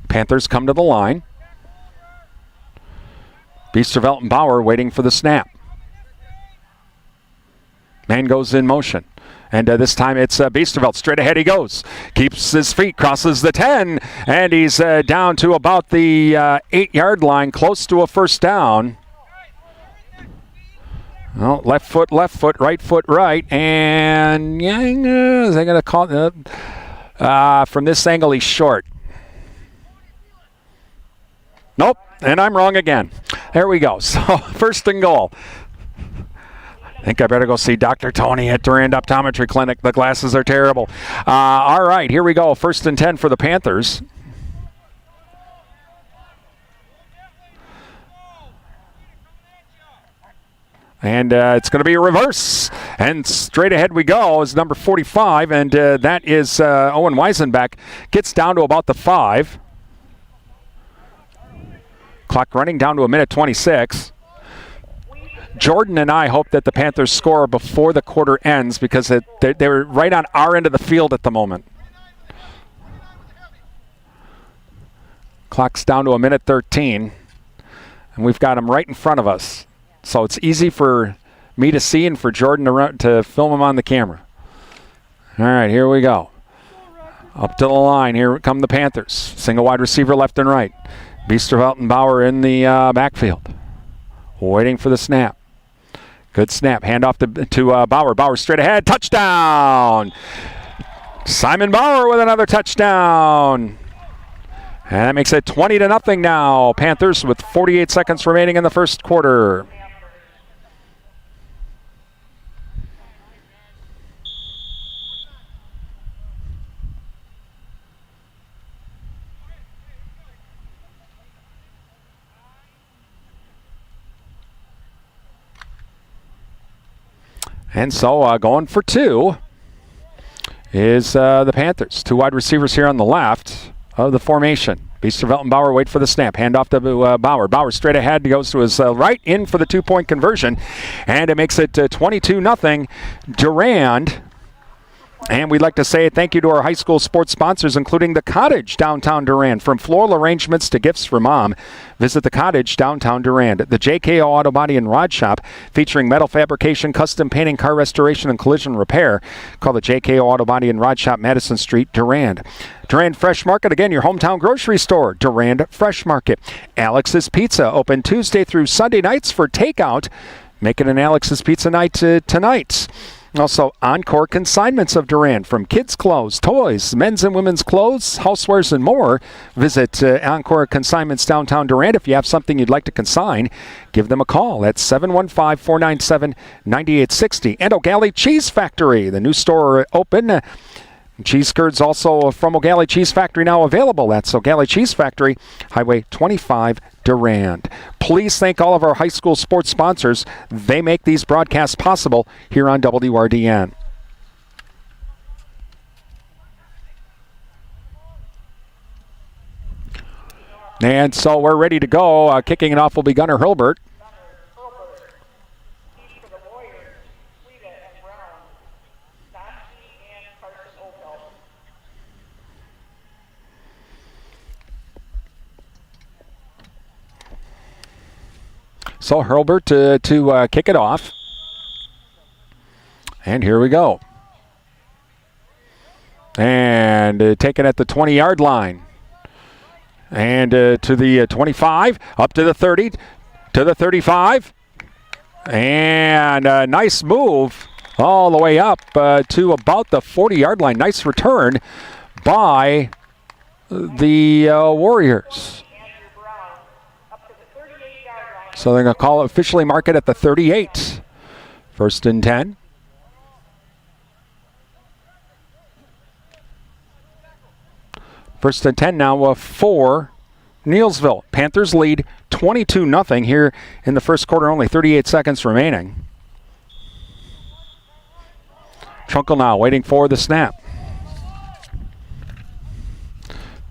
Panthers come to the line. Biesterveld and Bauer waiting for the snap. Man goes in motion. And this time it's Biesterveld. Straight ahead he goes. Keeps his feet, crosses the 10, and he's down to about the 8-yard line, close to a first down. Well, left foot, right foot, right. And is they going to call it? From this angle, he's short. Nope, and I'm wrong again. There we go. So 1st and goal. I think I better go see Dr. Tony at Durand Optometry Clinic. The glasses are terrible. All right, here we go. 1st and 10 for the Panthers. And it's going to be a reverse. And straight ahead we go is number 45, and that is Owen Weisenbeck. Gets down to about the 5. Clock running down to a minute 26. Jordan and I hope that the Panthers score before the quarter ends because they were right on our end of the field at the moment. Clock's down to a minute 13, and we've got them right in front of us. So it's easy for me to see and for Jordan to film him on the camera. All right, here we go. Up to the line. Here come the Panthers. Single wide receiver left and right. Biesterveld and Bauer in the backfield. Waiting for the snap. Good snap. Hand off to Bauer. Bauer straight ahead. Touchdown! Simon Bauer with another touchdown. And that makes it 20-0 now. Panthers with 48 seconds remaining in the first quarter. And so going for 2 is the Panthers. 2 wide receivers here on the left of the formation. Biesterveld and Bauer wait for the snap. Hand off to Bauer. Bauer straight ahead goes to his right, in for the 2-point conversion. And it makes it 22-0. Durand And we'd like to say thank you to our high school sports sponsors, including The Cottage, downtown Durand. From floral arrangements to gifts for mom, visit The Cottage, downtown Durand. The JKO Auto Body and Rod Shop, featuring metal fabrication, custom painting, car restoration, and collision repair. Call the JKO Auto Body and Rod Shop, Madison Street, Durand. Durand Fresh Market, again, your hometown grocery store. Durand Fresh Market. Alex's Pizza, open Tuesday through Sunday nights for takeout. Make it an Alex's Pizza night tonight. Also, Encore Consignments of Durand, from kids' clothes, toys, men's and women's clothes, housewares, and more. Visit Encore Consignments downtown Durand. If you have something you'd like to consign, give them a call at 715-497-9860. And O'Galley Cheese Factory, the new store open. Cheese curds also from O'Galley Cheese Factory now available. That's O'Galley Cheese Factory, Highway 25, Durand. Please thank all of our high school sports sponsors. They make these broadcasts possible here on WRDN. And so we're ready to go. Kicking it off will be Gunnar Hilbert. So Hurlbert to kick it off. And here we go. And taken at the 20-yard line. And to the 25, up to the 30, to the 35. And a nice move all the way up to about the 40-yard line. Nice return by the Warriors. So they're going to call it, officially mark it at the 38. 1st and 10. First and 10 now for Neillsville. Panthers lead 22-0 here in the first quarter, only 38 seconds remaining. Trunkel now waiting for the snap.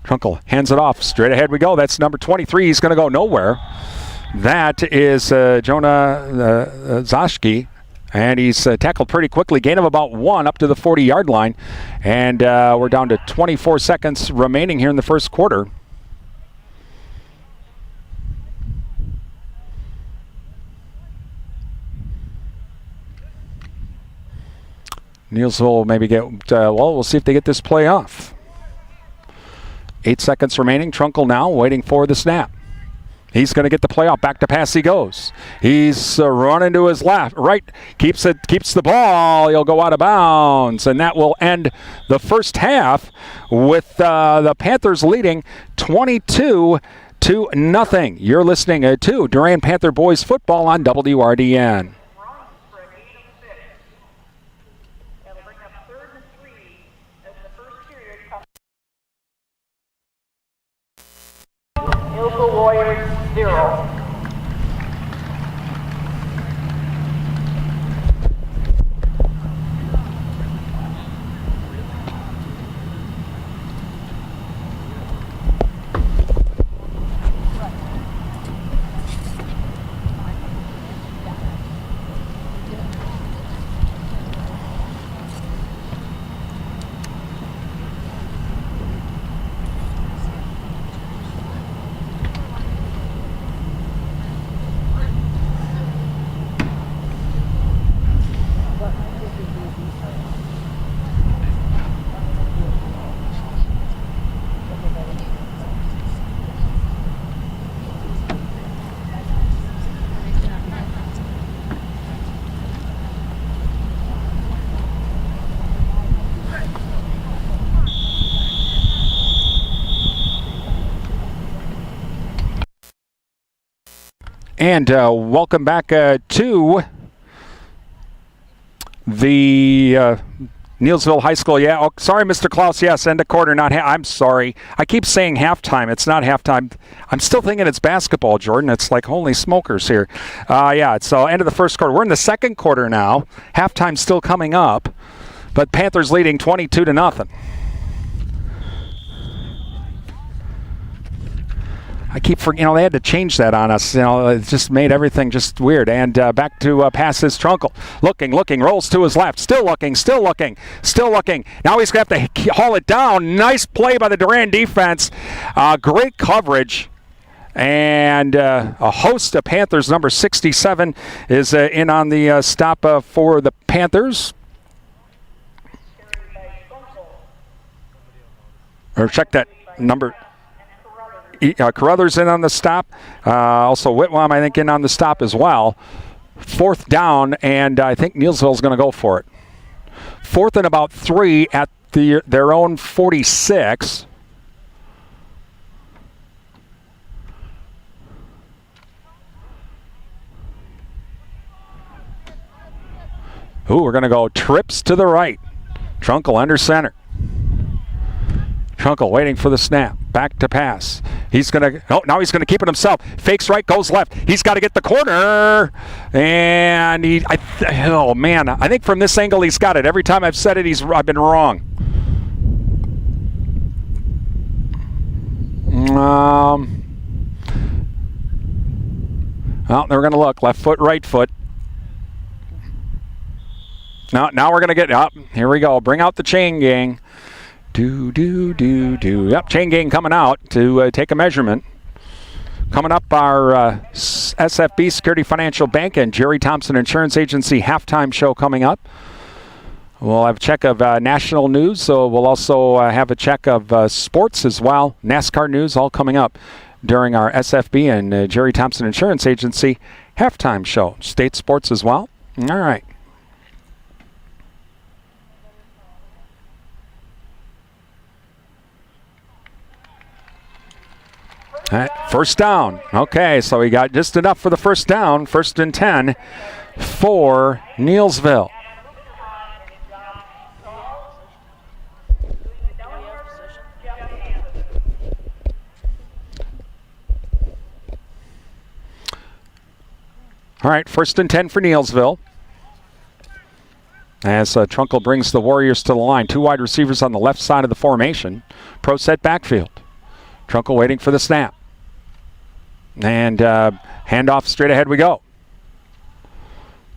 Trunkel hands it off. Straight ahead we go. That's number 23. He's going to go nowhere. That is Jonah Zashki, and he's tackled pretty quickly. Gain of about 1 up to the 40-yard line, and we're down to 24 seconds remaining here in the first quarter. Neillsville will maybe get, we'll see if they get this play off. 8 seconds remaining. Trunkel now waiting for the snap. He's going to get the play off. Back to pass he goes. He's running to his left. Right. Keeps the ball. He'll go out of bounds. And that will end the first half with the Panthers leading 22-0. You're listening to Durand Panther Boys Football on WRDN. Neillsville Warriors 0. And welcome back to the Neillsville High School. Yeah, oh, sorry, Mr. Klaus. Yes, end of quarter, not I'm sorry. I keep saying halftime. It's not halftime. I'm still thinking it's basketball, Jordan. It's like, holy smokers here. Yeah, it's end of the first quarter. We're in the second quarter now. Halftime's still coming up, but Panthers leading 22-0. I keep forgetting, they had to change that on us. It just made everything just weird. And back to passes Trunkel. Looking, rolls to his left. Still looking. Now he's going to have to haul it down. Nice play by the Durand defense. Great coverage. And a host of Panthers, number 67, is in on the stop for the Panthers. Or check that number. Carruthers in on the stop. Also Whitwam, I think, in on the stop as well. 4th down, and I think Neillsville's going to go for it. 4th and about 3 at their own 46. We're going to go trips to the right. Trunkel under center. Trunkel waiting for the snap. Back to pass. Now he's going to keep it himself. Fakes right, goes left. He's got to get the corner. And I think from this angle he's got it. Every time I've said it, I've been wrong. Well, they're going to look. Left foot, right foot. Now we're going to get up. Here we go. Bring out the chain gang. Yep, chain gang coming out to take a measurement. Coming up, our SFB Security Financial Bank and Jerry Thompson Insurance Agency halftime show coming up. We'll have a check of national news, so we'll also have a check of sports as well. NASCAR news all coming up during our SFB and Jerry Thompson Insurance Agency halftime show. State sports as well. All right. All right, first down. Okay, so we got just enough for the first down. 1st and 10 for Neillsville. All right, 1st and 10 for Neillsville. As Trunkel brings the Warriors to the line. 2 wide receivers on the left side of the formation. Pro set backfield. Trunkel waiting for the snap. And handoff straight ahead we go.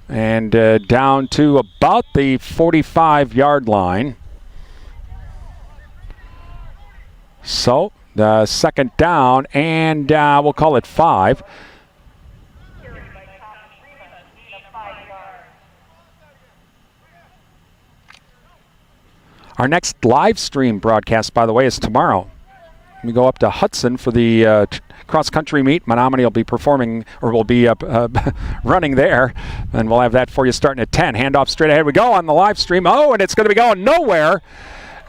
And down to about the 45-yard line. So the 2nd down, and we'll call it 5. Our next live stream broadcast, by the way, is tomorrow. We go up to Hudson for the cross-country meet. Menominee will be performing, or will be running there, and we'll have that for you starting at 10. Handoff straight ahead we go on the live stream. And it's going to be going nowhere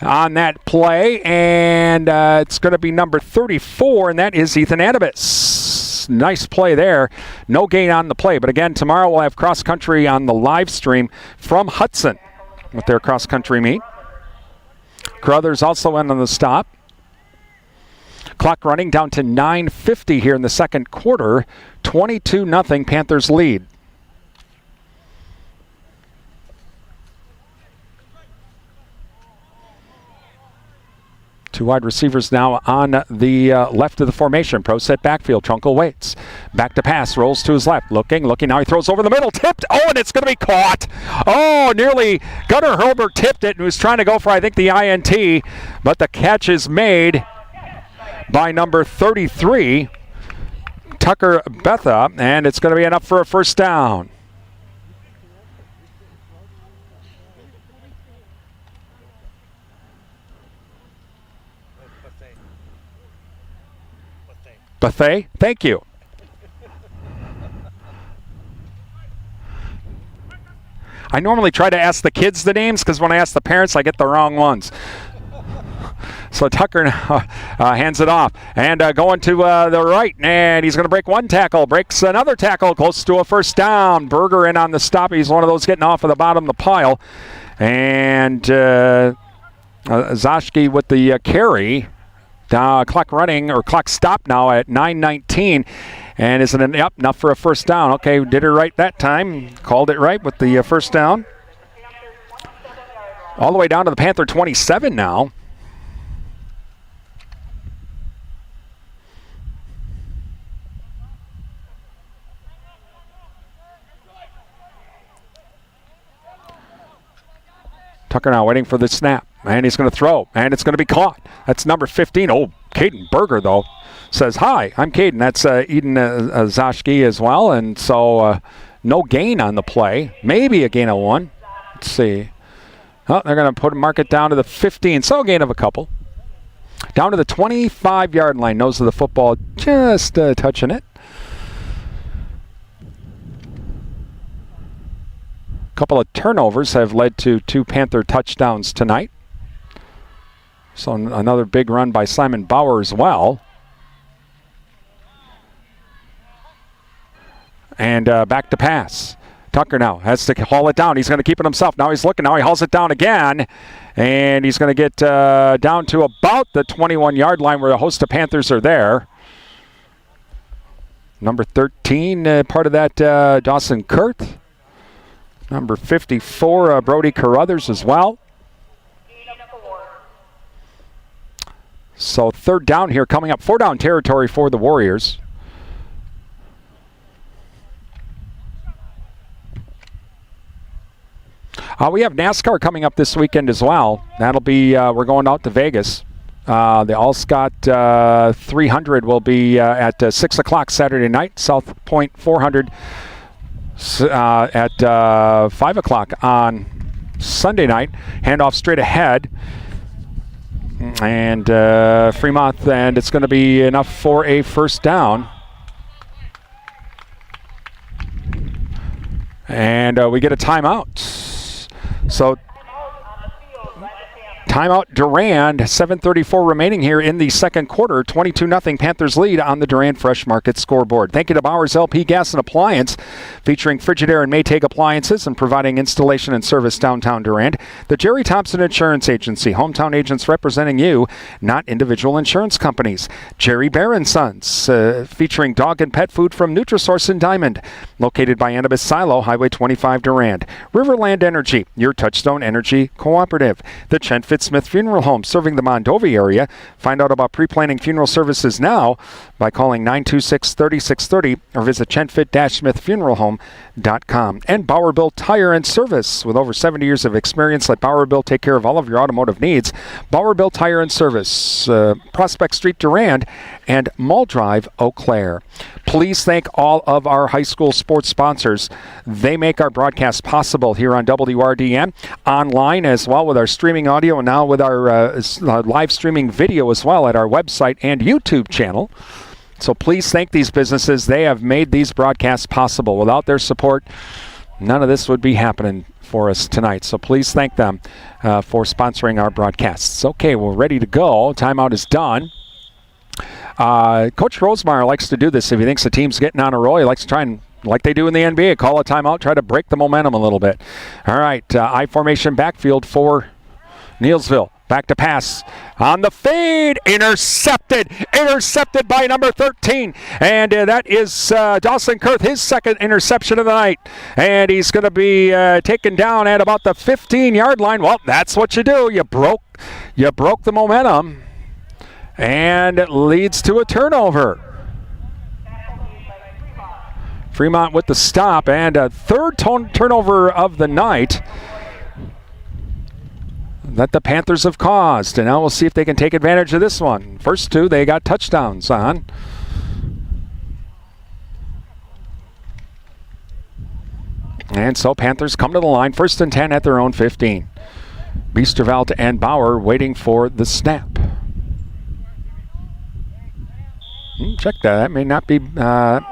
on that play, and it's going to be number 34, and that is Ethan Adibus. Nice play there. No gain on the play, but again, tomorrow we'll have cross-country on the live stream from Hudson with their cross-country meet. Carruthers also in on the stop. Clock running down to 9:50 here in the second quarter. 22-0 Panthers lead. Two wide receivers now on the left of the formation. Pro set backfield. Trunkel waits. Back to pass. Rolls to his left. Looking. Now he throws over the middle. Tipped. And it's going to be caught. Nearly. Gunnar Herbert tipped it and was trying to go for, I think, the INT. But the catch is made by number 33, Tucker Betha. And it's going to be enough for a first down. Bethay, thank you. I normally try to ask the kids the names because when I ask the parents, I get the wrong ones. So Tucker hands it off. And going to the right. And he's going to break one tackle. Breaks another tackle. Close to a first down. Berger in on the stop. He's one of those getting off of the bottom of the pile. And Zashki with the carry. Clock running, or clock stop now at 9:19. And is it enough for a first down? Okay, did it right that time. Called it right with the first down. All the way down to the Panther 27 now. Tucker now waiting for the snap. And he's going to throw. And it's going to be caught. That's number 15. Oh, Caden Berger, though, says, hi, I'm Caden. That's Eden Zashki as well. And so no gain on the play. Maybe a gain of 1. Let's see. Oh, they're going to mark it down to the 15. So a gain of a couple. Down to the 25-yard line. Nose of the football just touching it. A couple of turnovers have led to 2 Panther touchdowns tonight. So another big run by Simon Bauer as well. And back to pass. Tucker now has to haul it down. He's going to keep it himself. Now he's looking. Now he hauls it down again. And he's going to get down to about the 21-yard line where a host of Panthers are there. Number 13, part of that, Dawson Kurth. Number 54, Brody Carruthers as well. So 3rd down here coming up. 4-down territory for the Warriors. We have NASCAR coming up this weekend as well. That'll be, we're going out to Vegas. The All Scott 300 will be at 6 o'clock Saturday night. South Point 400 at 5 o'clock on Sunday night. Handoff straight ahead. And Fremont, and it's going to be enough for a 1st down. And we get a timeout. So, timeout Durand, 7:34 remaining here in the second quarter. 22-0 Panthers lead on the Durand Fresh Market scoreboard. Thank you to Bowers LP Gas and Appliance, featuring Frigidaire and Maytag appliances and providing installation and service downtown Durand. The Jerry Thompson Insurance Agency, hometown agents representing you, not individual insurance companies. Jerry Bear & Sons, featuring dog and pet food from Nutrisource and Diamond, located by Annabis Silo, Highway 25 Durand. Riverland Energy, your Touchstone Energy Cooperative. The Chen Smith Funeral Home, serving the Mondovi area. Find out about pre-planning funeral services now by calling 926-3630 or visit chenfit-smithfuneralhome.com. And Bowerbilt Tire and Service. With over 70 years of experience, let Bowerbilt take care of all of your automotive needs. Bowerbilt Tire and Service, Prospect Street, Durand, and Mall Drive, Eau Claire. Please thank all of our high school sports sponsors. They make our broadcast possible here on WRDN, online as well with our streaming audio, and now with our live streaming video as well at our website and YouTube channel. So please thank these businesses. They have made these broadcasts possible. Without their support, none of this would be happening for us tonight. So please thank them for sponsoring our broadcasts. Okay, we're ready to go. Timeout is done. Coach Rosemeyer likes to do this. If he thinks the team's getting on a roll, he likes to try and, like they do in the NBA, call a timeout, try to break the momentum a little bit. All right, I-formation backfield for Neillsville. Back to pass on the fade. Intercepted by number 13. And that is Dawson Kurth, his 2nd interception of the night. And he's going to be taken down at about the 15-yard line. Well, that's what you do. You broke the momentum. And it leads to a turnover. Fremont with the stop, and a 3rd turnover of the night that the Panthers have caused. And now we'll see if they can take advantage of this one. First 2 they got touchdowns on. And so Panthers come to the line, 1st and 10 at their own 15. Biesterveld and Bauer waiting for the snap. Check that. That may not be. As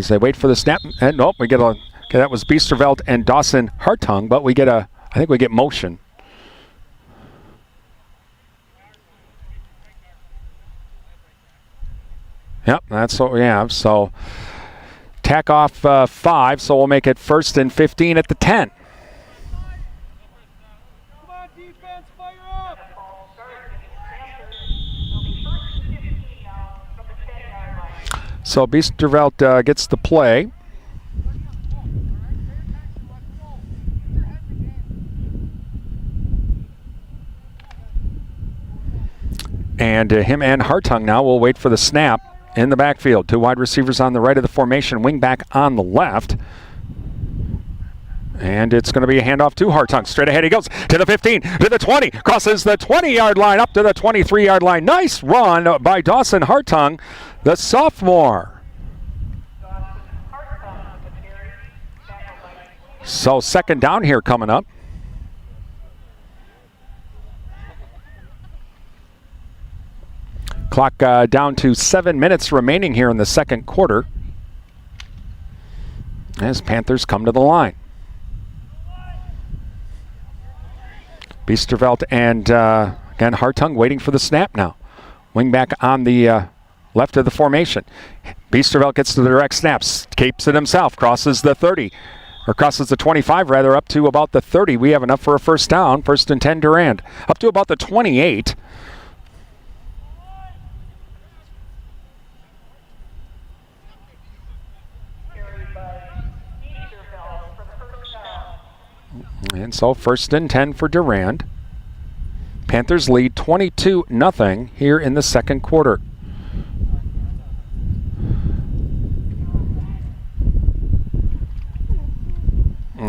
they wait for the snap, and nope, we get a. Okay, that was Biesterveld and Dawson Hartung, but we get a. I think we get motion. Yep, that's what we have. So tack off 5, so we'll make it 1st and 15 at the 10. So Biesterveld gets the play. And him and Hartung now will wait for the snap in the backfield. 2 wide receivers on the right of the formation, wing back on the left. And it's going to be a handoff to Hartung. Straight ahead he goes to the 15, to the 20, crosses the 20-yard line up to the 23-yard line. Nice run by Dawson Hartung, the sophomore. So second down here coming up. Clock down to 7 minutes remaining here in the second quarter as Panthers come to the line. Biesterveld and again Hartung waiting for the snap now. Wingback on the left of the formation. Biesterveld gets to the direct snaps, keeps it himself, crosses the 30, or crosses the 25 rather, up to about the 30. We have enough for a first down. First and 10 Durand. Up to about the 28. And so first and 10 for Durand. Panthers lead 22-0 here in the second quarter.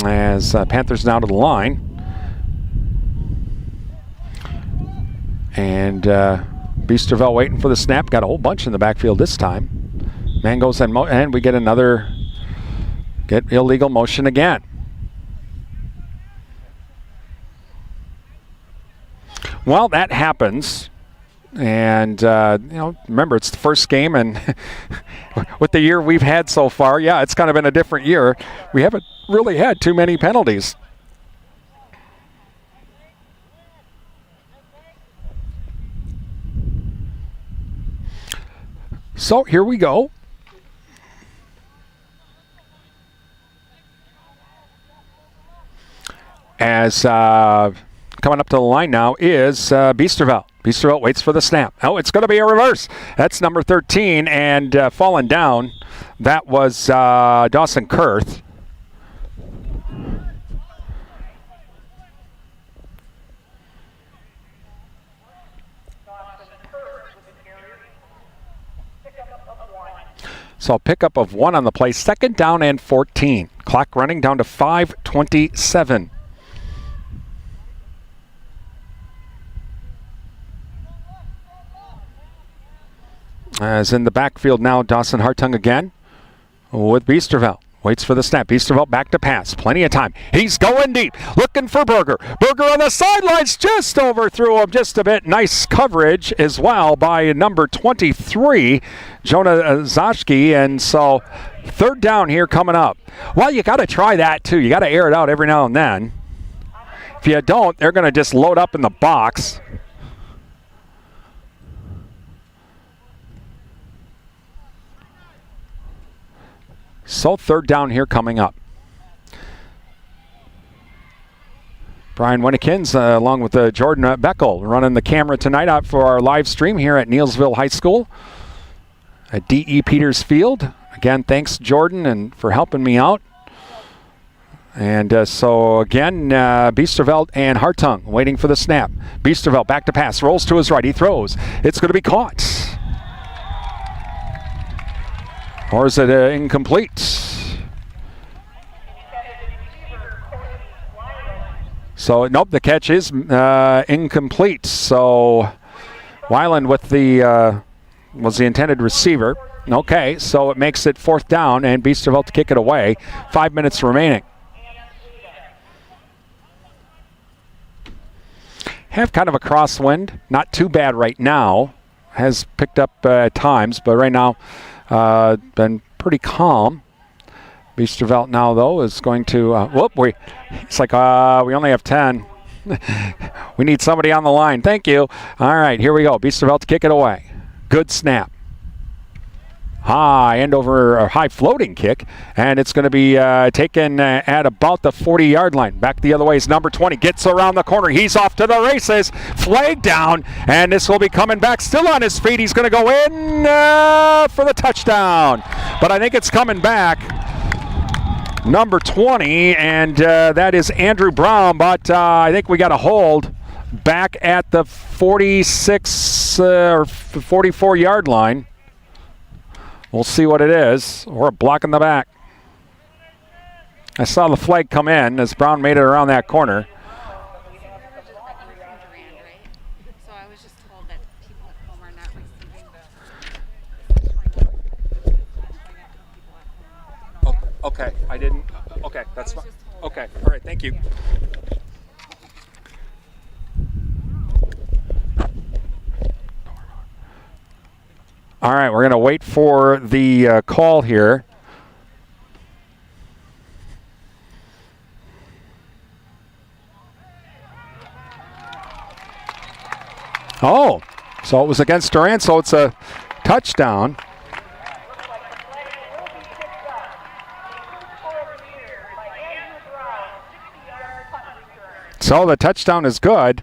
As Panthers now to the line. And Biesterveld waiting for the snap. Got a whole bunch in the backfield this time. Man goes and we get illegal motion again. Well, that happens, and remember, it's the first game, and with the year we've had so far, yeah, it's kind of been a different year. We haven't really had too many penalties. So here we go. As coming up to the line now is Biesterveld. Biesterveld waits for the snap. Oh, it's going to be a reverse. That's number 13, and falling down, that was Dawson Kurth. So pickup of 1 on the play. Second down and 14. Clock running down to 5:27. As in the backfield now, Dawson Hartung again with Biesterveld. Waits for the snap. Biesterveld back to pass. Plenty of time. He's going deep. Looking for Berger. Berger on the sidelines. Just overthrew him just a bit. Nice coverage as well by number 23, Jonah Zashki. And so third down here coming up. Well, you got to try that too. You got to air it out every now and then. If you don't, they're going to just load up in the box. So third down here coming up. Brian Winnikins along with Jordan Beckel running the camera tonight out for our live stream here at Neillsville High School at D.E. Peters Field. Again, thanks Jordan and for helping me out. And so again, Biesterveld and Hartung waiting for the snap. Biesterveld back to pass, rolls to his right, he throws. It's going to be caught. Or is it incomplete? So, nope, the catch is incomplete. So, Weiland with was the intended receiver. Okay, so it makes it fourth down and Biesterveld to kick it away. 5 minutes remaining. Have kind of a crosswind. Not too bad right now. Has picked up at times, but right now been pretty calm. Biesterveld now, though, is going to... it's like we only have 10. We need somebody on the line. Thank you. All right, here we go. Biesterveld to kick it away. Good snap. High floating kick, and it's going to be taken at about the 40-yard line. Back the other way is number 20. Gets around the corner. He's off to the races. Flag down, and this will be coming back. Still on his feet. He's going to go in for the touchdown, but I think it's coming back. Number 20, and that is Andrew Brown, but I think we got a hold back at the 46 or 44-yard line. We'll see what it is. Or a block in the back. I saw the flag come in as Brown made it around that corner. So I was just told that people at home are not receiving the. Okay, I didn't. Okay, that's fine. Okay, all right, thank you. All right, we're going to wait for the call here. Oh, so it was against Durand, so it's a touchdown. So the touchdown is good.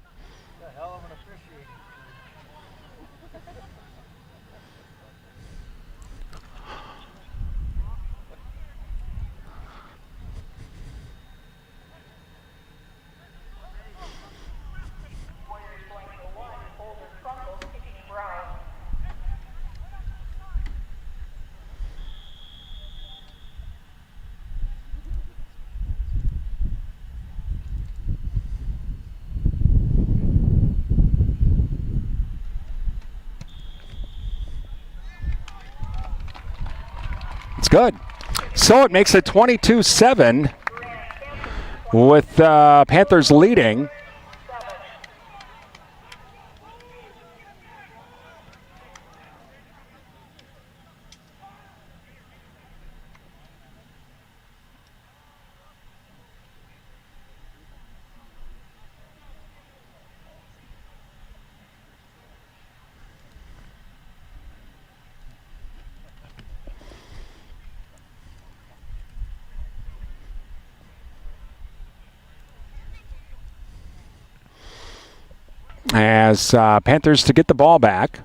It's good. So it makes it 22-7 with Panthers leading. As Panthers to get the ball back.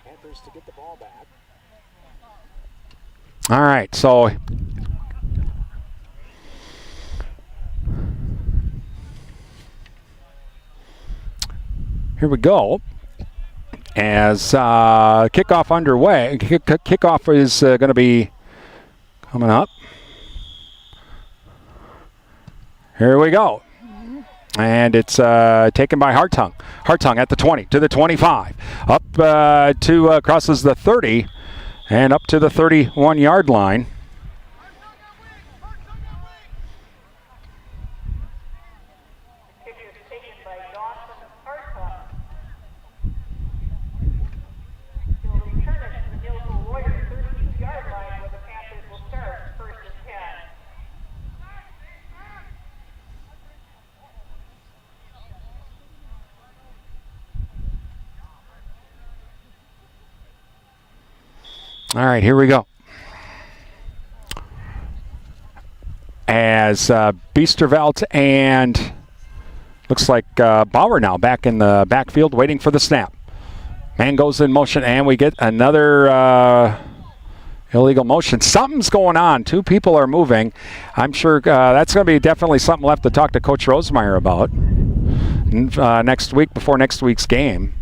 Panthers to get the ball back. All right, so here we go. As kickoff underway, kickoff is going to be coming up. Here we go. And it's taken by Hartung. Hartung at the 20, to the 25. Up to crosses the 30 and up to the 31-yard line. All right, here we go. As Biesterveld and looks like Bauer now back in the backfield waiting for the snap. Man goes in motion, and we get another illegal motion. Something's going on. Two people are moving. I'm sure that's going to be definitely something left to talk to Coach Rosemeyer about next week before next week's game.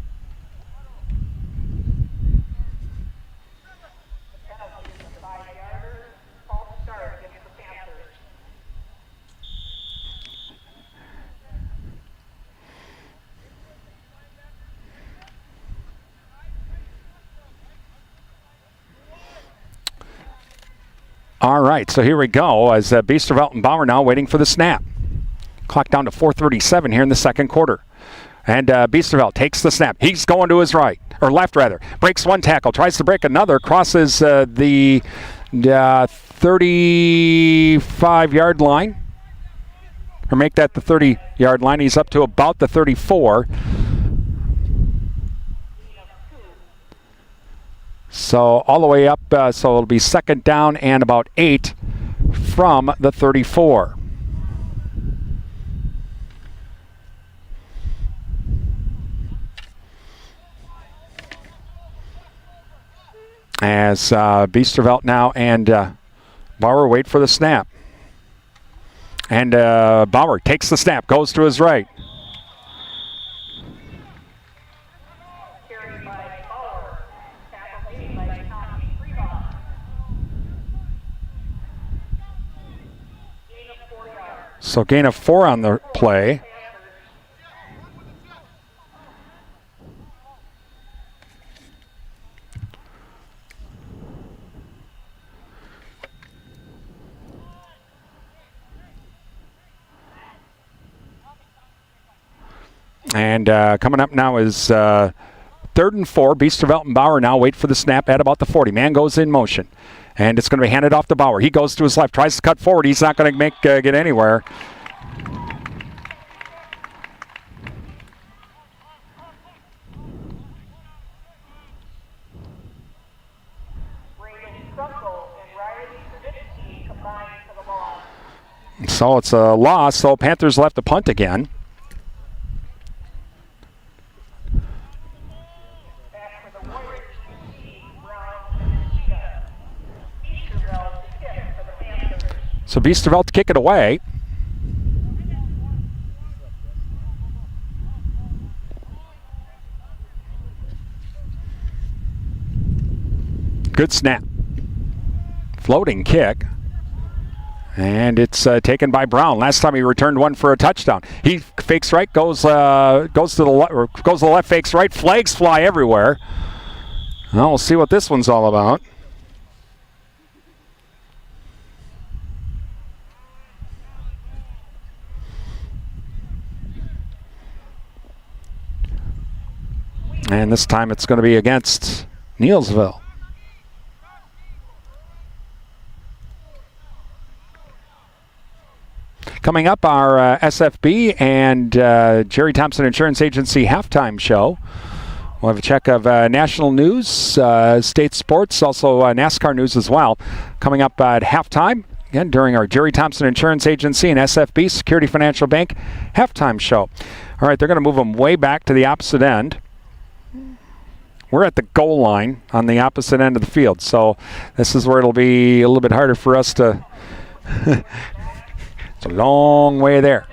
All right, so here we go as Biesterveld and Bauer now waiting for the snap. Clock down to 4:37 here in the second quarter. And Biesterveld takes the snap. He's going to his right, or left rather. Breaks one tackle, tries to break another, crosses the 35-yard line. Or make that the 30-yard line. He's up to about the 34. So all the way up, so it'll be second down and about 8 from the 34. As Biesterveld now and Bauer wait for the snap. And Bauer takes the snap, goes to his right. So gain of 4 on the play. And coming up now is 3rd and 4. Biesterveld and Bauer now wait for the snap at about the 40. Man goes in motion. And it's going to be handed off to Bauer. He goes to his left, tries to cut forward. He's not going to get anywhere. So it's a loss. So Panthers left to punt again. So Biesterveld to kick it away. Good snap. Floating kick. And it's taken by Brown. Last time he returned one for a touchdown. He fakes right, goes to the left, fakes right. Flags fly everywhere. Well, we'll see what this one's all about. And this time it's going to be against Neillsville. Coming up, our SFB and Jerry Thompson Insurance Agency halftime show. We'll have a check of national news, state sports, also NASCAR news as well. Coming up at halftime, again, during our Jerry Thompson Insurance Agency and SFB Security Financial Bank halftime show. All right, they're going to move them way back to the opposite end. We're at the goal line on the opposite end of the field, so this is where it'll be a little bit harder for us to... It's a long way there.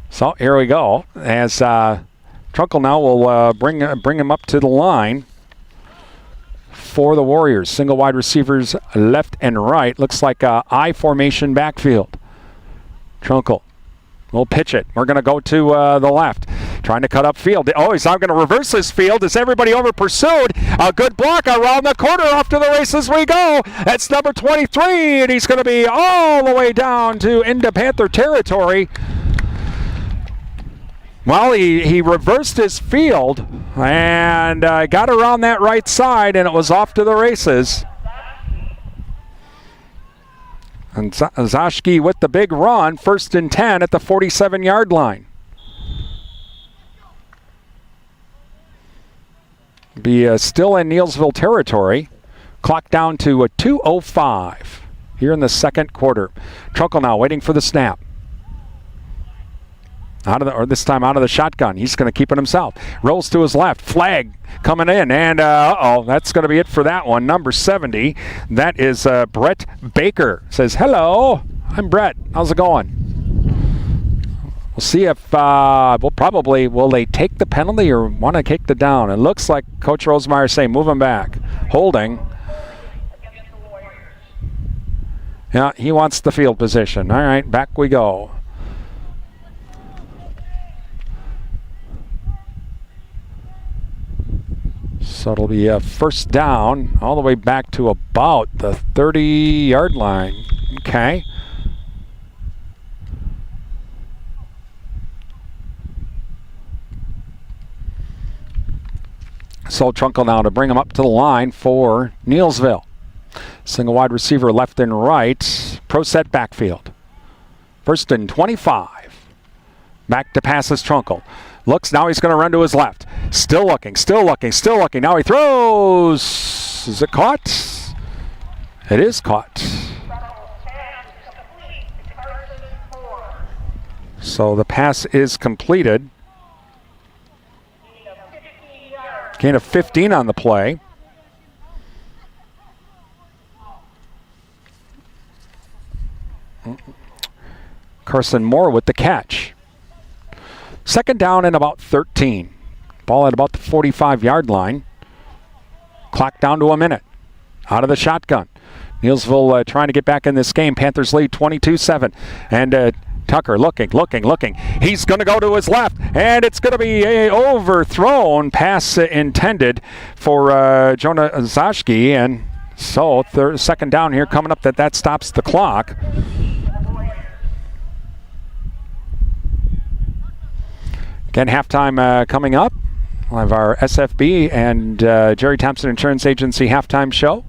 So here we go. As Trunkle now will bring him up to the line for the Warriors. Single wide receivers left and right. Looks like a I formation backfield. Trunkle will pitch it. We're going to go to the left. Trying to cut up field. Oh, he's now going to reverse this field. Is everybody over pursued? A good block around the corner. Off to the races we go. That's number 23, and he's going to be all the way down to into Panther territory. Well, he reversed his field and got around that right side, and it was off to the races. And Zashki with the big run, 1st and 10 at the 47-yard line. Be still in Neillsville territory. Clock down to a 2:05 here in the second quarter. Trunkle now waiting for the snap. This time out of the shotgun. He's going to keep it himself. Rolls to his left. Flag coming in. And, that's going to be it for that one. Number 70. That is Brett Baker. Says, hello, I'm Brett. How's it going? We'll see if will they take the penalty or want to kick the down? It looks like Coach Rosemeyer is saying move him back. Holding. Yeah, he wants the field position. All right, back we go. So it'll be a first down all the way back to about the 30-yard line. Okay. So Trunkle now to bring him up to the line for Neillsville. Single wide receiver left and right. Pro set backfield. 1st and 25. Back to passes Trunkle. Looks, now he's going to run to his left. Still looking. Now he throws. Is it caught? It is caught. So the pass is completed. Gain of 15 on the play. Carson Moore with the catch. Second down and about 13. Ball at about the 45-yard line. Clock down to a minute. Out of the shotgun. Neillsville trying to get back in this game. Panthers lead 22-7. And Tucker looking. He's going to go to his left, and it's going to be a overthrown pass intended for Jonah Zashki. And so second down here coming up that stops the clock. Again, halftime coming up. We'll have our SFB and Jerry Thompson Insurance Agency halftime show.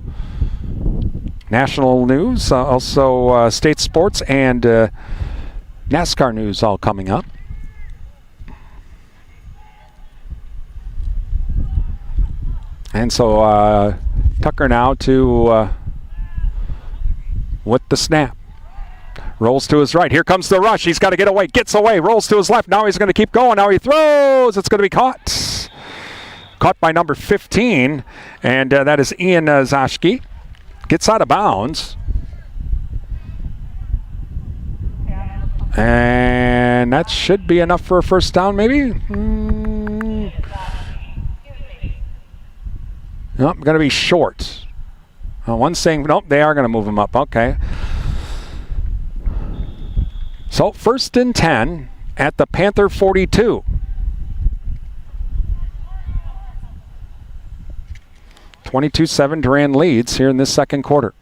National news, also state sports and NASCAR news all coming up. And so Tucker now with the snap. Rolls to his right. Here comes the rush. He's got to get away. Gets away. Rolls to his left. Now he's going to keep going. Now he throws. It's going to be caught. Caught by number 15. And that is Ian Zashki. Gets out of bounds. And that should be enough for a first down, maybe? Nope, going to be short. One's saying, nope, they are going to move him up. Okay. So, 1st and 10 at the Panther 42. 22-7, Durand leads here in this second quarter.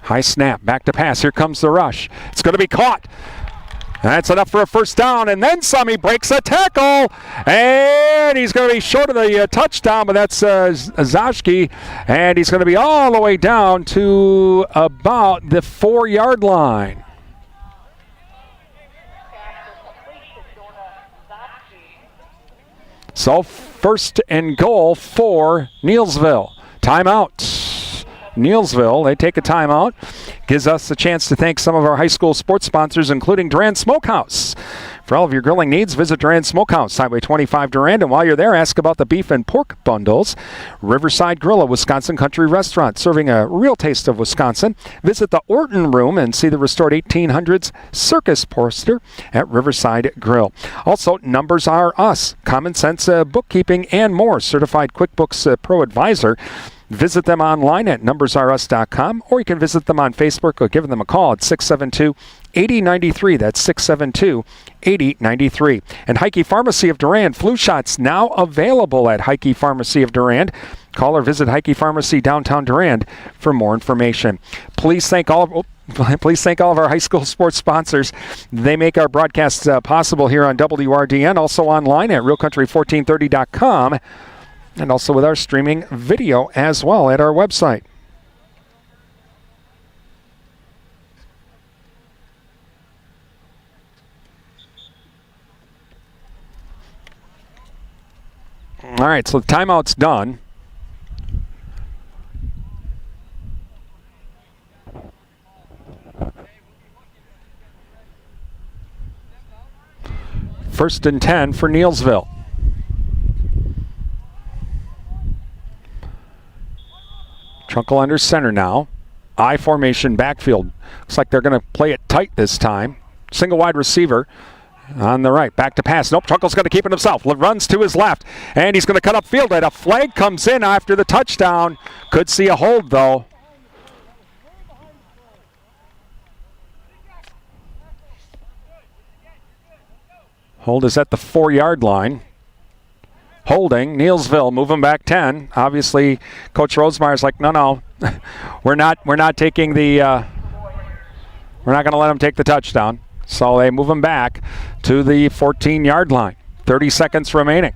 High snap, back to pass. Here comes the rush. It's going to be caught. That's enough for a first down, and then some. He breaks a tackle, and he's going to be short of the touchdown, but that's Zashki, and he's going to be all the way down to about the 4-yard line. So 1st and goal for Neillsville. Timeout. Neillsville, they take a timeout. Gives us a chance to thank some of our high school sports sponsors, including Durand Smokehouse. For all of your grilling needs, visit Durand Smokehouse, Highway 25 Durand. And while you're there, ask about the beef and pork bundles. Riverside Grill, a Wisconsin country restaurant serving a real taste of Wisconsin. Visit the Orton Room and see the restored 1800s circus poster at Riverside Grill. Also, Numbers Are Us, Common Sense Bookkeeping, and more. Certified QuickBooks Pro Advisor. Visit them online at numbersrus.com, or you can visit them on Facebook or give them a call at 672-8093. That's 672-8093. And Heike Pharmacy of Durand, flu shots now available at Heike Pharmacy of Durand. Call or visit Heike Pharmacy downtown Durand for more information. Please thank all of our high school sports sponsors. They make our broadcasts possible here on WRDN, also online at realcountry1430.com. And also with our streaming video as well at our website. All right, so the timeout's done. First and 10 for Neillsville. Trunkle under center now. I formation backfield. Looks like they're going to play it tight this time. Single wide receiver on the right. Back to pass. Nope, Trunkle's going to keep it himself. Runs to his left, and he's going to cut upfield. And a flag comes in after the touchdown. Could see a hold, though. Hold is at the 4-yard line. Holding, Neillsville moving back 10. Obviously, Coach Rosemeyer's like, no, we're not taking the, we're not going to let them take the touchdown. So they move him back to the 14-yard line. 30 seconds remaining.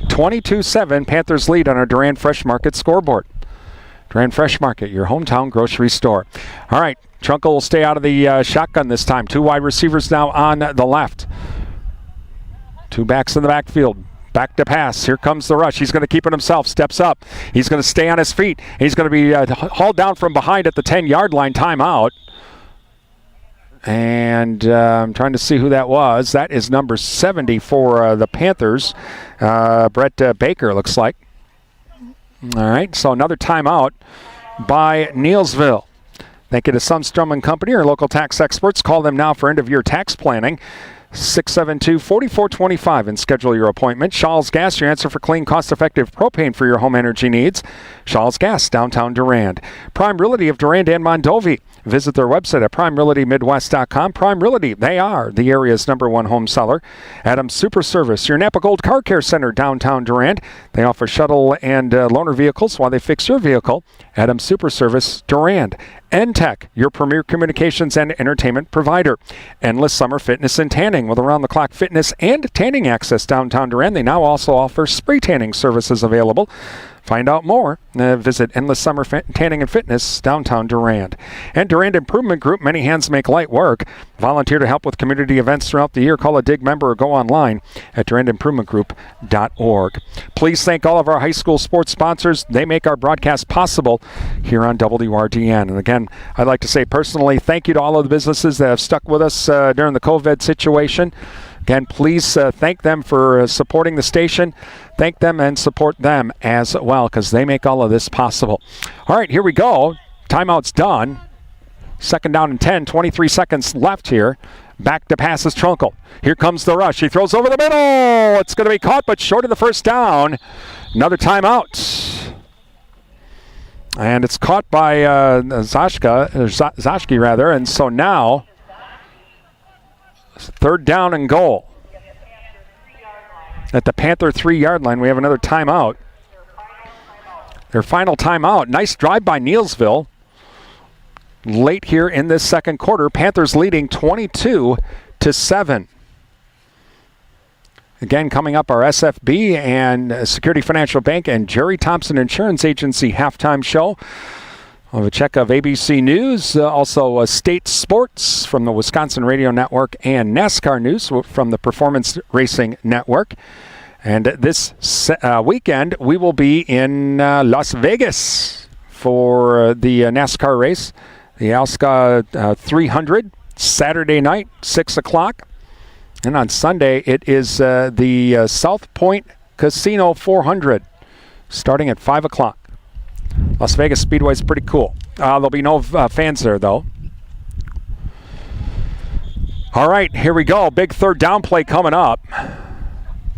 (22-7) Panthers lead on our Durand Fresh Market scoreboard. Durand Fresh Market, your hometown grocery store. All right, Trunkle will stay out of the shotgun this time. 2 wide receivers now on the left. 2 backs in the backfield. Back to pass. Here comes the rush. He's going to keep it himself. Steps up. He's going to stay on his feet. He's going to be hauled down from behind at the 10-yard line. Timeout. And I'm trying to see who that was. That is number 70 for the Panthers. Brett Baker, looks like. All right, so another timeout by Neillsville. Thank you to Sunstrom and Company, our local tax experts. Call them now for end-of-year tax planning. 672-4425 and schedule your appointment. Shaw's Gas, your answer for clean, cost-effective propane for your home energy needs. Shaw's Gas, downtown Durand. Prime Realty of Durand and Mondovi. Visit their website at primerealtymidwest.com. Prime Realty, they are the area's #1 home seller. Adams Super Service, your Napa Gold Car Care Center, downtown Durand. They offer shuttle and loaner vehicles while they fix your vehicle. Adams Super Service, Durand. N-Tech, your premier communications and entertainment provider. Endless Summer Fitness and Tanning with around-the-clock fitness and tanning access downtown Durand. They now also offer spray tanning services available. Find out more. Visit Endless Summer Tanning and Fitness, downtown Durand. And Durand Improvement Group, many hands make light work. Volunteer to help with community events throughout the year. Call a DIG member or go online at durandimprovementgroup.org. Please thank all of our high school sports sponsors. They make our broadcast possible here on WRDN. And again, I'd like to say personally thank you to all of the businesses that have stuck with us during the COVID situation. Again, please thank them for supporting the station. Thank them and support them as well because they make all of this possible. All right, here we go. Timeout's done. Second down and 10, 23 seconds left here. Back to pass is Trunkel. Here comes the rush. He throws over the middle. It's going to be caught, but short of the first down. Another timeout. And it's caught by Zashki rather. And so now, third down and goal. At the Panther 3-yard line, we have another timeout. Their final timeout. Nice drive by Neillsville. Late here in this second quarter, Panthers leading 22-7. Again, coming up, our SFB and Security Financial Bank and Jerry Thompson Insurance Agency halftime show. We'll have a check of ABC News, also state sports from the Wisconsin Radio Network and NASCAR news from the Performance Racing Network. And this weekend, we will be in Las Vegas for the NASCAR race, the Alska 300, Saturday night, 6 o'clock. And on Sunday, it is the South Point Casino 400, starting at 5 o'clock. Las Vegas Speedway is pretty cool. There'll be no fans there, though. All right, here we go. Big third down play coming up.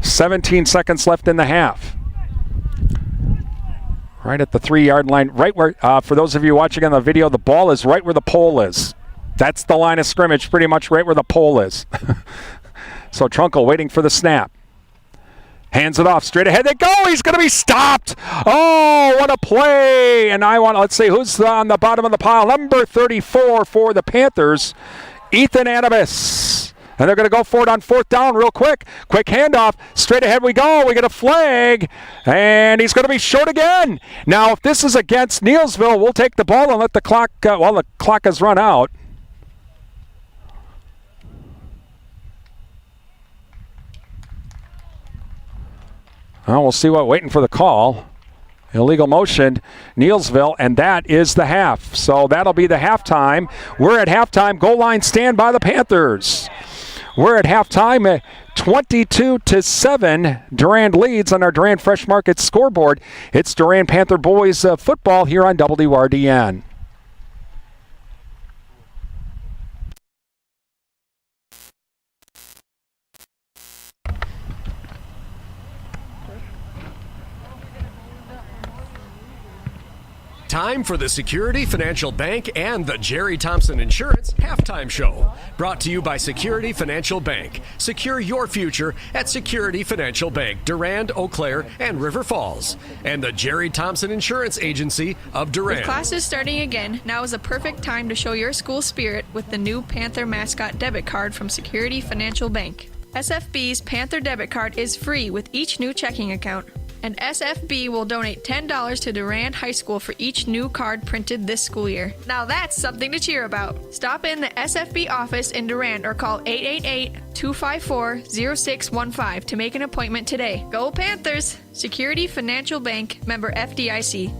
17 seconds left in the half. Right at the 3-yard line. Right where, for those of you watching on the video, the ball is right where the pole is. That's the line of scrimmage, pretty much right where the pole is. So Trunkel waiting for the snap. Hands it off, straight ahead they go. He's going to be stopped. Oh, what a play. And let's see, who's on the bottom of the pile? Number 34 for the Panthers, Ethan Anibis. And they're going to go for it on fourth down real quick. Quick handoff. Straight ahead we go. We get a flag. And he's going to be short again. Now, if this is against Neillsville, we'll take the ball and let the clock, the clock has run out. Well, we'll see waiting for the call. Illegal motion, Neillsville, and that is the half. So that'll be the halftime. We're at halftime. Goal line stand by the Panthers. We're at halftime, 22-7. Durand leads on our Durand Fresh Market scoreboard. It's Durand Panther boys football here on WRDN. Time for the Security Financial Bank and the Jerry Thompson Insurance Halftime Show. Brought to you by Security Financial Bank. Secure your future at Security Financial Bank, Durand, Eau Claire, and River Falls. And the Jerry Thompson Insurance Agency of Durand. With classes starting again, now is a perfect time to show your school spirit with the new Panther mascot debit card from Security Financial Bank. SFB's Panther debit card is free with each new checking account. And SFB will donate $10 to Durand High School for each new card printed this school year. Now that's something to cheer about. Stop in the SFB office in Durand or call 888-254-0615 to make an appointment today. Go Panthers! Security Financial Bank, member FDIC.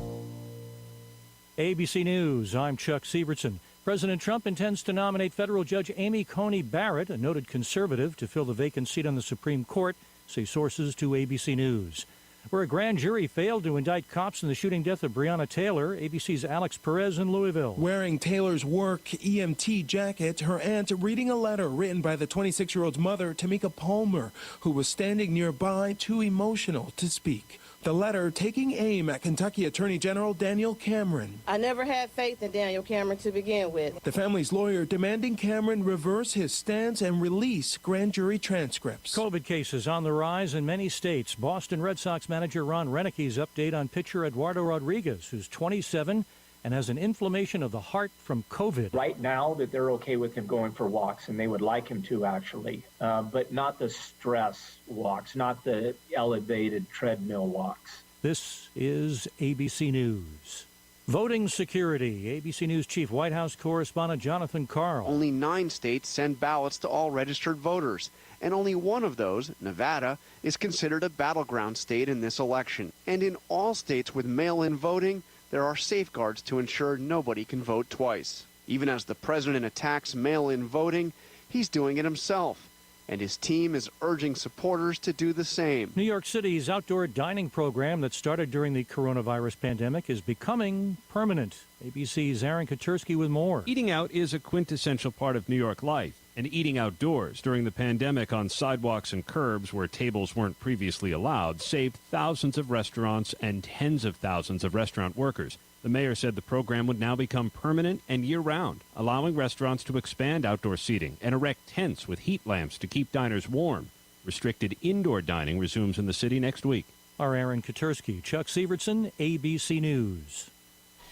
ABC News, I'm Chuck Sievertson. President Trump intends to nominate federal judge Amy Coney Barrett, a noted conservative, to fill the vacant seat on the Supreme Court, say sources to ABC News. Where a grand jury failed to indict cops in the shooting death of Breonna Taylor, ABC's Alex Perez in Louisville. Wearing Taylor's work EMT jacket, her aunt reading a letter written by the 26-year-old's mother, Tamika Palmer, who was standing nearby, too emotional to speak. The letter taking aim at Kentucky Attorney General Daniel Cameron. I never had faith in Daniel Cameron to begin with. The family's lawyer demanding Cameron reverse his stance and release grand jury transcripts. COVID cases on the rise in many states. Boston Red Sox manager Ron Renicke's update on pitcher Eduardo Rodriguez, who's 27 and has an inflammation of the heart from COVID. Right now that they're okay with him going for walks, and they would like him to actually, but not the stress walks, not the elevated treadmill walks. This is ABC News. Voting security. ABC News Chief White House correspondent Jonathan Karl. Only 9 states send ballots to all registered voters, and only one of those, Nevada, is considered a battleground state in this election. And in all states with mail-in voting, there are safeguards to ensure nobody can vote twice. Even as the president attacks mail-in voting, he's doing it himself, and his team is urging supporters to do the same. New York City's outdoor dining program that started during the coronavirus pandemic is becoming permanent. ABC's Aaron Katursky with more. Eating out is a quintessential part of New York life, and eating outdoors during the pandemic on sidewalks and curbs where tables weren't previously allowed saved thousands of restaurants and tens of thousands of restaurant workers. The mayor said the program would now become permanent and year-round, allowing restaurants to expand outdoor seating and erect tents with heat lamps to keep diners warm. Restricted indoor dining resumes in the city next week. Our Aaron Katursky, Chuck Sievertson, ABC News.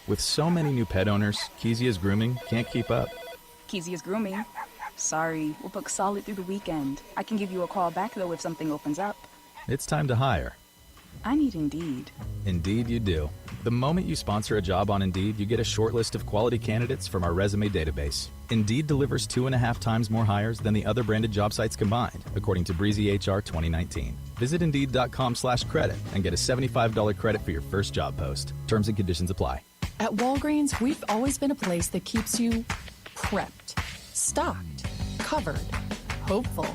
With so many new pet owners, Kezia's Grooming can't keep up. Kezia's Grooming? Sorry, we'll book solid through the weekend. I can give you a call back, though, if something opens up. It's time to hire. I need Indeed. Indeed you do. The moment you sponsor a job on Indeed, you get a short list of quality candidates from our resume database. Indeed delivers 2.5 times more hires than the other branded job sites combined, according to Breezy HR 2019. Visit Indeed.com/credit and get a $75 credit for your first job post. Terms and conditions apply. At Walgreens, we've always been a place that keeps you prepped, stocked, covered, hopeful,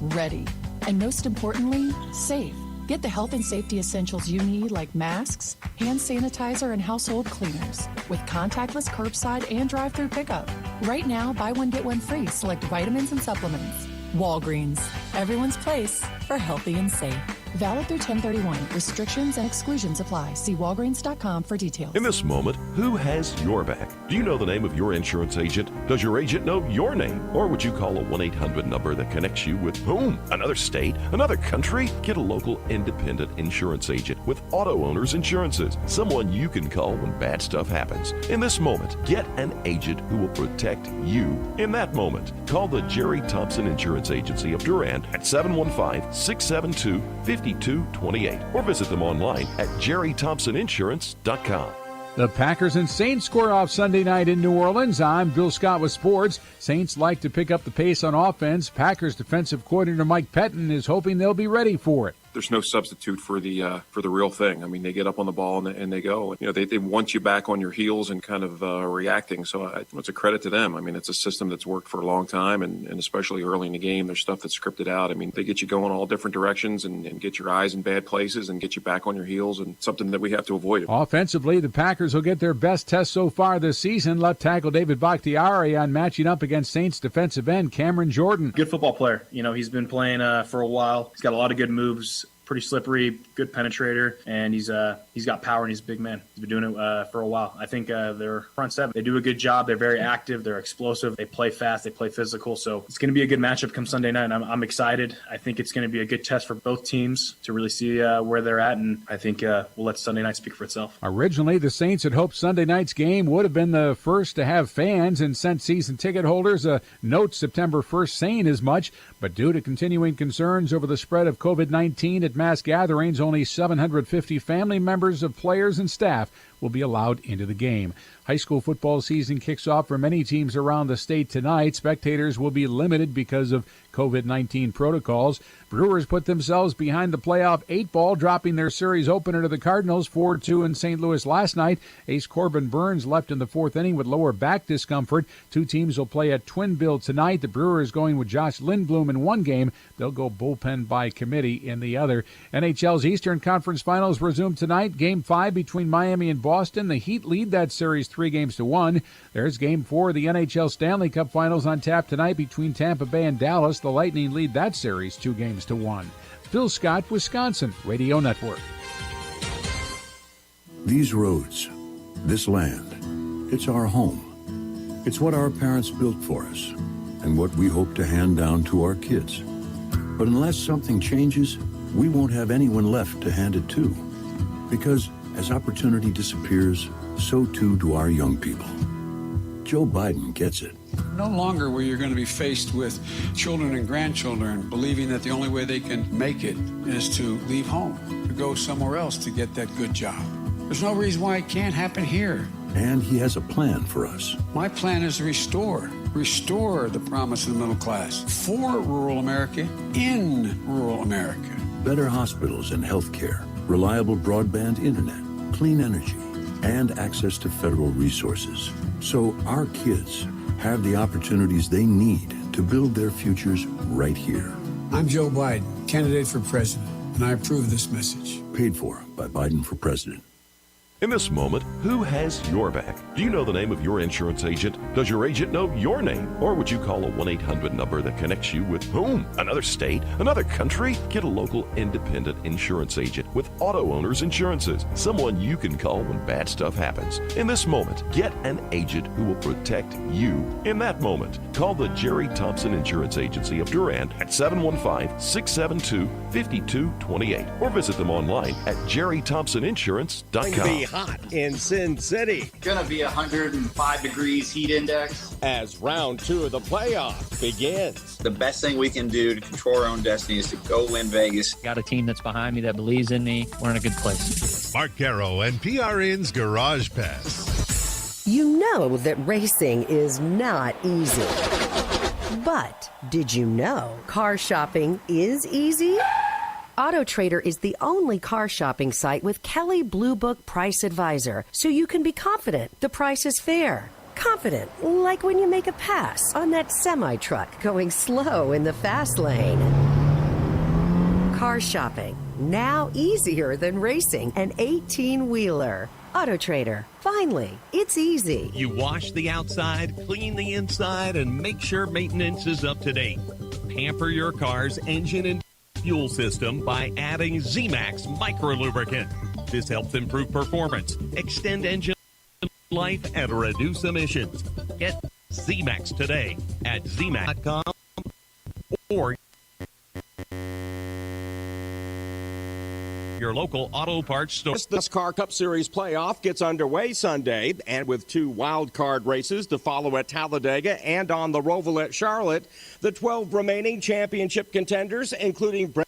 ready, and most importantly, safe. Get the health and safety essentials you need like masks, hand sanitizer, and household cleaners with contactless curbside and drive-through pickup. Right now, buy one, get one free. Select vitamins and supplements. Walgreens, everyone's place for healthy and safe. Valid through 10/31. Restrictions and exclusions apply. See Walgreens.com for details. In this moment, who has your back? Do you know the name of your insurance agent? Does your agent know your name? Or would you call a 1-800 number that connects you with whom? Another state? Another country? Get a local independent insurance agent with Auto Owners Insurances. Someone you can call when bad stuff happens. In this moment, get an agent who will protect you in that moment. Call the Jerry Thompson Insurance Agency of Durand at 715-672-5228 or visit them online at jerrythompsoninsurance.com. The Packers and Saints square off Sunday night in New Orleans. I'm Bill Scott with sports. Saints like to pick up the pace on offense. Packers defensive coordinator Mike Pettin is hoping they'll be ready for it. There's no substitute for the real thing. I mean, they get up on the ball and they go. You know, they want you back on your heels and kind of reacting. So it's a credit to them. I mean, it's a system that's worked for a long time, and especially early in the game, there's stuff that's scripted out. I mean, they get you going all different directions and get your eyes in bad places and get you back on your heels, and something that we have to avoid. Offensively, the Packers will get their best test so far this season. Left tackle David Bakhtiari on matching up against Saints defensive end Cameron Jordan. Good football player. You know, he's been playing for a while. He's got a lot of good moves. Pretty slippery, good penetrator, and he's got power, and he's a big man. He's been doing it for a while. I think their front seven, they do a good job. They're very active. They're explosive. They play fast. They play physical. So it's going to be a good matchup come Sunday night, and I'm excited. I think it's going to be a good test for both teams to really see where they're at, and I think we'll let Sunday night speak for itself. Originally, the Saints had hoped Sunday night's game would have been the first to have fans and sent season ticket holders a note September 1st saying as much, but due to continuing concerns over the spread of COVID-19 at mass gatherings, only 750 family members of players and staff will be allowed into the game. High school football season kicks off for many teams around the state tonight. Spectators will be limited because of COVID-19 protocols. Brewers put themselves behind the playoff 8-ball, dropping their series opener to the Cardinals 4-2 in St. Louis last night. Ace Corbin Burns left in the fourth inning with lower back discomfort. Two teams will play at Twinville tonight. The Brewers going with Josh Lindblom in one game. They'll go bullpen by committee in the other. NHL's Eastern Conference Finals resume tonight. Game 5 between Miami and Boston. The Heat lead that series 3-1. There's Game 4 of the NHL Stanley Cup Finals on tap tonight between Tampa Bay and Dallas. The Lightning lead that series 2-1. Phil Scott, Wisconsin Radio Network. These roads, this land, it's our home. It's what our parents built for us and what we hope to hand down to our kids. But unless something changes, we won't have anyone left to hand it to. Because as opportunity disappears, so too do our young people. Joe Biden gets it. No longer where you're going to be faced with children and grandchildren believing that the only way they can make it is to leave home, to go somewhere else to get that good job. There's no reason why it can't happen here. And he has a plan for us. My plan is to restore the promise of the middle class for rural America, in rural America. Better hospitals and health care, reliable broadband internet, clean energy, and access to federal resources. So our kids have the opportunities they need to build their futures right here. I'm Joe Biden, candidate for president, and I approve this message. Paid for by Biden for president. In this moment, who has your back? Do you know the name of your insurance agent? Does your agent know your name? Or would you call a 1-800 number that connects you with whom? Another state? Another country? Get a local independent insurance agent with Auto Owners Insurances. Someone you can call when bad stuff happens. In this moment, get an agent who will protect you in that moment. Call the Jerry Thompson Insurance Agency of Durand at 715-672-5228 or visit them online at jerrythompsoninsurance.com. Hot in Sin City. Gonna be 105 degrees heat index. As round 2 of the playoff begins. The best thing we can do to control our own destiny is to go win Vegas. Got a team that's behind me that believes in me. We're in a good place. Mark Caro and PRN's Garage Pass. You know that racing is not easy. But did you know car shopping is easy? AutoTrader is the only car shopping site with Kelley Blue Book Price Advisor, so you can be confident the price is fair. Confident, like when you make a pass on that semi-truck going slow in the fast lane. Car shopping, now easier than racing an 18-wheeler. AutoTrader, finally, it's easy. You wash the outside, clean the inside, and make sure maintenance is up to date. Pamper your car's engine and fuel system by adding Z-Max Micro Lubricant. This helps improve performance, extend engine life, and reduce emissions. Get Z-Max today at zmax.com or your local auto parts store. This Car Cup Series playoff gets underway Sunday, and with 2 wild card races to follow at Talladega and on the Roval at Charlotte, the 12 remaining championship contenders, including Brad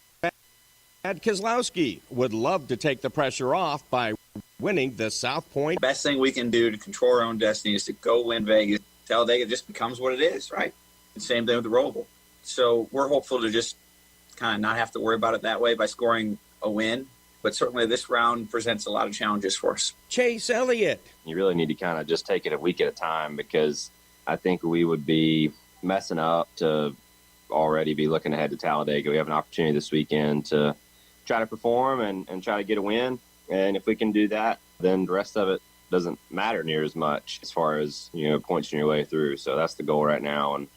Keselowski, would love to take the pressure off by winning the South Point. Best thing we can do to control our own destiny is to go win Vegas. Talladega just becomes what it is, right? The same thing with the Roval. So we're hopeful to just kind of not have to worry about it that way by scoring a win. But certainly this round presents a lot of challenges for us. Chase Elliott. You really need to kind of just take it a week at a time, because I think we would be messing up to already be looking ahead to Talladega. We have an opportunity this weekend to try to perform and try to get a win. And if we can do that, then the rest of it doesn't matter near as much as far as, pointing your way through. So that's the goal right now, and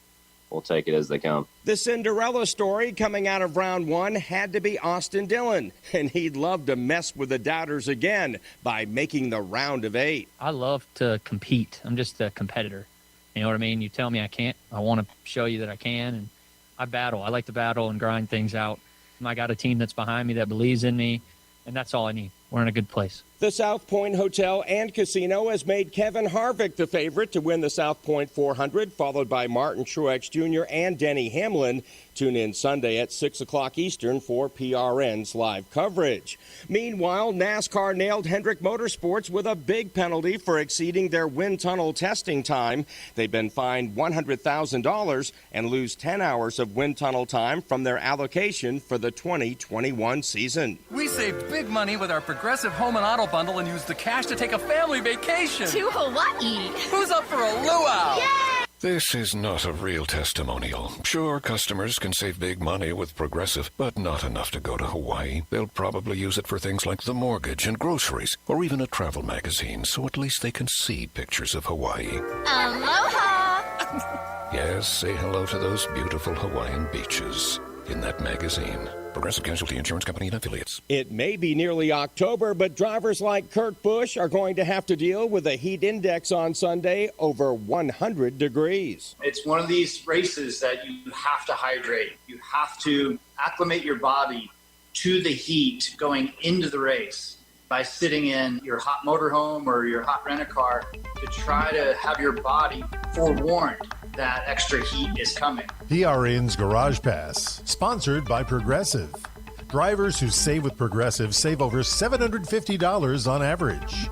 we'll take it as they come. The Cinderella story coming out of round 1 had to be Austin Dillon, and he'd love to mess with the doubters again by making the round of 8. I love to compete. I'm just a competitor. You know what I mean? You tell me I can't, I want to show you that I can, and I battle. I like to battle and grind things out. I got a team that's behind me that believes in me, and that's all I need. we're in a good place. The South Point Hotel and Casino has made Kevin Harvick the favorite to win the South Point 400, followed by Martin Truex Jr. and Denny Hamlin. Tune in Sunday at 6 o'clock Eastern for PRN's live coverage. Meanwhile, NASCAR nailed Hendrick Motorsports with a big penalty for exceeding their wind tunnel testing time. They've been fined $100,000 and lose 10 hours of wind tunnel time from their allocation for the 2021 season. We save big money with our Progressive Home and Auto Bundle and use the cash to take a family vacation. To Hawaii. Who's up for a luau? Yay! This is not a real testimonial. Sure, customers can save big money with Progressive, but not enough to go to Hawaii. They'll probably use it for things like the mortgage and groceries, or even a travel magazine, so at least they can see pictures of Hawaii. Aloha! Yes, say hello to those beautiful Hawaiian beaches in that magazine. Progressive Casualty Insurance Company and Affiliates. It may be nearly October, but drivers like Kurt Busch are going to have to deal with a heat index on Sunday over 100 degrees. It's one of these races that you have to hydrate. You have to acclimate your body to the heat going into the race by sitting in your hot motorhome or your hot rent-a-car to try to have your body forewarned that extra heat is coming. PRN's Garage Pass, sponsored by Progressive. Drivers who save with Progressive save over $750 on average.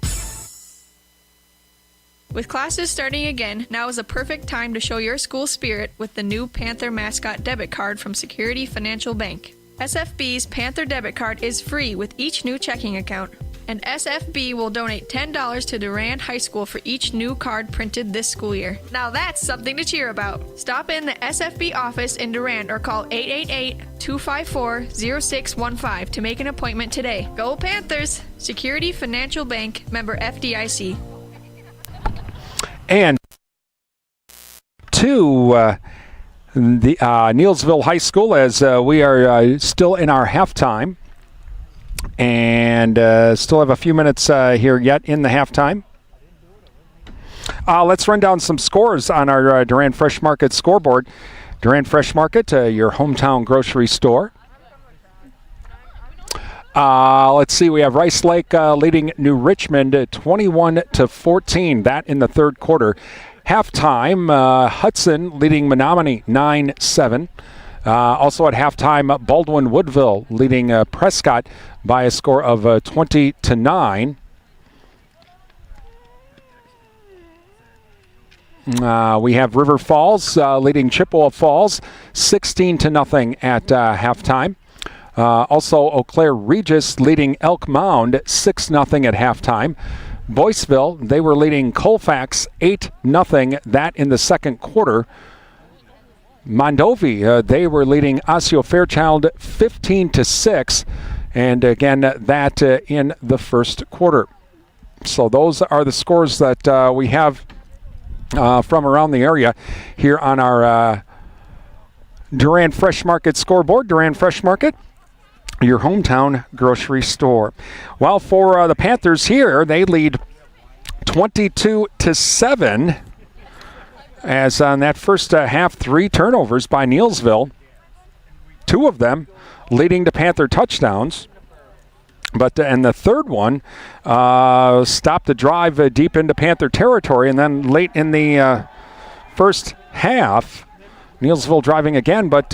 With classes starting again, now is a perfect time to show your school spirit with the new Panther Mascot Debit Card from Security Financial Bank. SFB's Panther Debit Card is free with each new checking account, and SFB will donate $10 to Durand High School for each new card printed this school year. Now that's something to cheer about. Stop in the SFB office in Durand or call 888-254-0615 to make an appointment today. Go Panthers! Security Financial Bank, member FDIC. And to the Neillsville High School, as we are still in our halftime and still have a few minutes here yet in the halftime. Let's run down some scores on our Durand Fresh Market scoreboard. Durand Fresh Market, your hometown grocery store. Let's see, we have Rice Lake leading New Richmond 21-14, that in the third quarter. Halftime, Hudson leading Menominee 9-7. Also at halftime, Baldwin Woodville leading Prescott by a score of 20-9. We have River Falls leading Chippewa Falls 16-0 at halftime. Also, Eau Claire Regis leading Elk Mound 6-0 at halftime. Boyceville, they were leading Colfax 8-0, that in the second quarter. Mondovi, they were leading Osseo Fairchild 15-6, and again, that in the first quarter. So those are the scores that we have from around the area here on our Durand Fresh Market scoreboard. Durand Fresh Market, your hometown grocery store. Well, for the Panthers here, they lead 22-7, as on that first half, 3 turnovers by Neillsville, 2 of them leading to Panther touchdowns. But and the third one stopped the drive deep into Panther territory, and then late in the first half, Neillsville driving again, but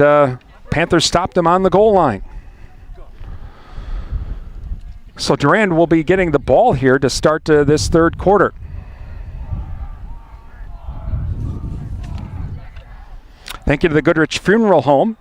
Panthers stopped them on the goal line. So Durand will be getting the ball here to start this third quarter. Thank you to the Goodrich Funeral Home,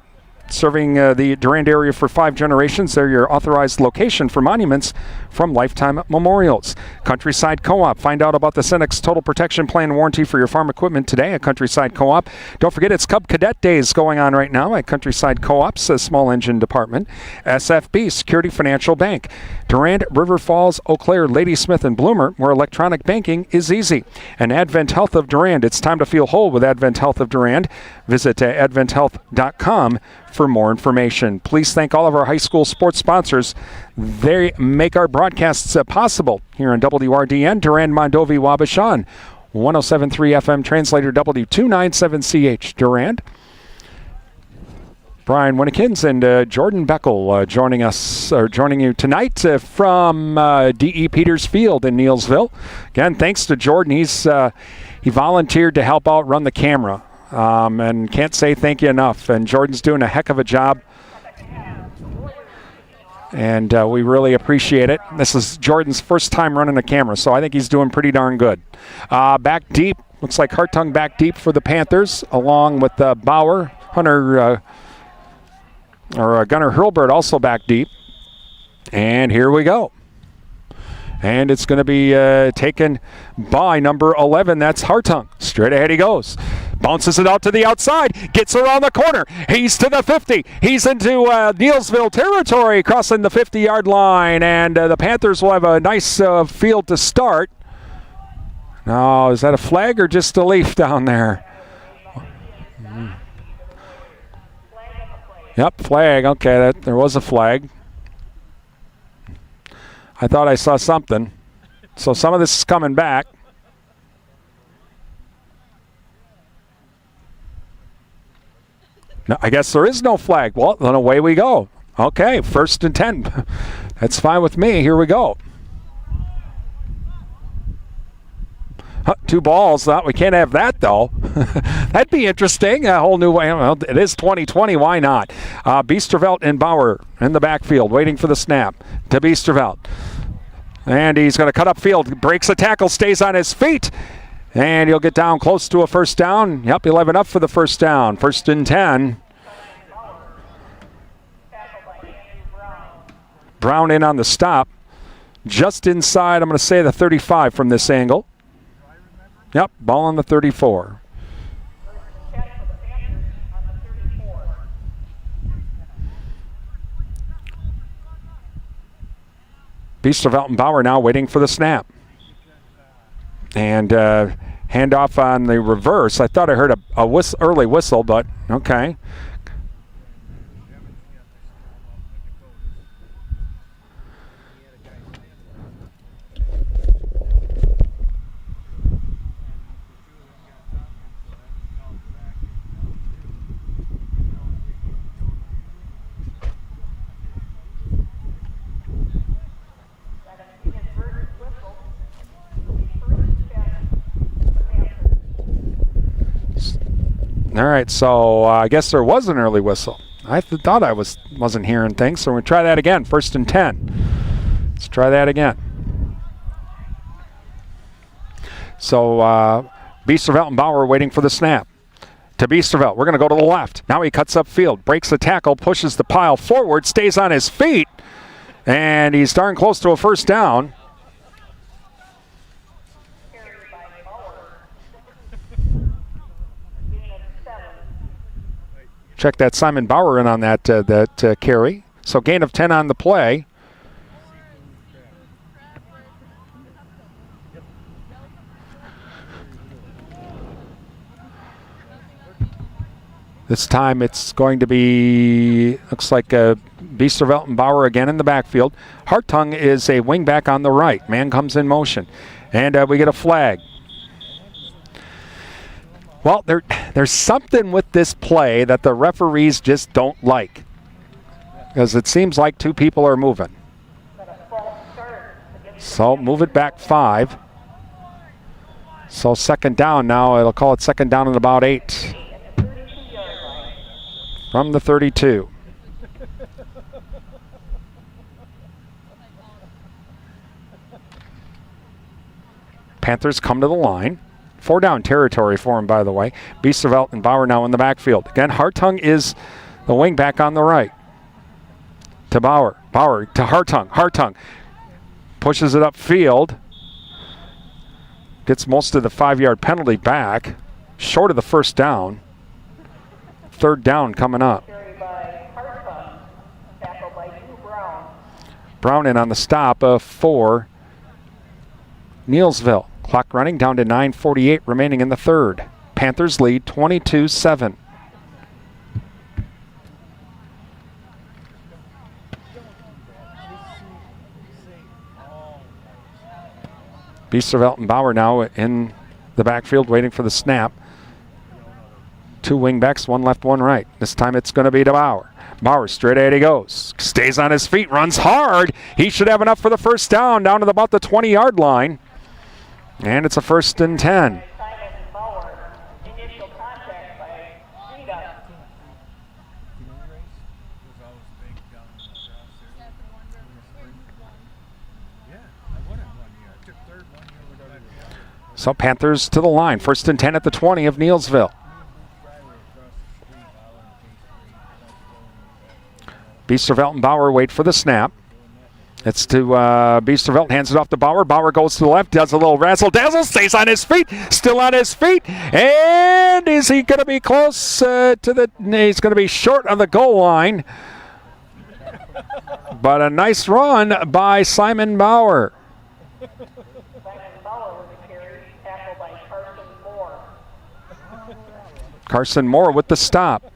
serving the Durand area for 5 generations. They're your authorized location for monuments from Lifetime Memorials. Countryside Co-op. Find out about the Cenex Total Protection Plan warranty for your farm equipment today at Countryside Co-op. Don't forget, it's Cub Cadet Days going on right now at Countryside Co-op's small engine department. SFB, Security Financial Bank. Durand, River Falls, Eau Claire, Ladysmith, and Bloomer, where electronic banking is easy. And Advent Health of Durand. It's time to feel whole with Advent Health of Durand. Visit adventhealth.com for more information. Please thank all of our high school sports sponsors. They make our broadcasts possible here on WRDN, Durand, Mondovi, Wabashan. 107.3 FM translator W297CH, Durand. Brian Winnikins and Jordan Beckel joining you tonight from D.E. Peters Field in Neillsville. Again, thanks to Jordan. He volunteered to help out run the camera, and can't say thank you enough. And Jordan's doing a heck of a job, and we really appreciate it. This is Jordan's first time running a camera, so I think he's doing pretty darn good. Back deep, looks like Hartung back deep for the Panthers, along with Bauer, Gunnar Hurlbert also back deep. And here we go. And it's going to be taken by number 11. That's Hartung. Straight ahead he goes. Bounces it out to the outside. Gets around the corner. He's to the 50. He's into Neillsville territory, crossing the 50-yard line. And the Panthers will have a nice field to start. Now, is that a flag or just a leaf down there? Yep, flag. Okay, there was a flag. I thought I saw something. So some of this is coming back. No, I guess there is no flag. Well, then away we go. Okay, 1st and 10. That's fine with me. Here we go. 2 balls. We can't have that, though. That'd be interesting. A whole new way. Well, it is 2020. Why not? Biesterveld and Bauer in the backfield waiting for the snap to Biesterveld. And he's going to cut upfield. Breaks a tackle, stays on his feet. And he'll get down close to a first down. Yep, he'll have enough for the first down. 1st and 10. Brown in on the stop. Just inside, I'm going to say the 35 from this angle. Yep, ball on the 34. Biesterveld and Bauer now waiting for the snap. And handoff on the reverse. I thought I heard a early whistle, but okay. All right, so I guess there was an early whistle. I thought I wasn't hearing things, so we're going to try that again. 1st and 10. Let's try that again. So Biesterveld and Bauer waiting for the snap. To Biesterveld, we're going to go to the left. Now he cuts upfield, breaks the tackle, pushes the pile forward, stays on his feet, and he's darn close to a first down. Check that Simon Bauer in on that carry. So gain of 10 on the play. This time it's going to be, looks like Biesterveld and Bauer again in the backfield. Hartung is a wingback on the right. Man comes in motion. And we get a flag. Well, there's something with this play that the referees just don't like, because it seems like 2 people are moving. So move it back 5. So 2nd down now. It'll call it 2nd down and about 8. From the 32. Panthers come to the line. 4-down territory for him, by the way. Biesterveld and Bauer now in the backfield. Again, Hartung is the wing back on the right. To Bauer. Bauer to Hartung. Hartung pushes it upfield. Gets most of the 5-yard penalty back. Short of the first down. 3rd down coming up. Brown in on the stop for Neillsville. Clock running down to 9:48 remaining in the 3rd. Panthers lead 22-7. Biesterveld and Bauer now in the backfield waiting for the snap. Two wingbacks, one left, one right. This time it's going to be to Bauer. Bauer, straight ahead he goes. Stays on his feet, runs hard. He should have enough for the first down to about the 20-yard line. And it's a 1st and 10. So Panthers to the line. 1st and 10 at the 20 of Neillsville. Biesterveld and Bauer wait for the snap. It's to Biesterveld, hands it off to Bauer. Bauer goes to the left, does a little razzle-dazzle, stays on his feet, still on his feet. And is he going to be close to the... He's going to be short of the goal line. But a nice run by Simon Bauer. Carson Moore with the stop.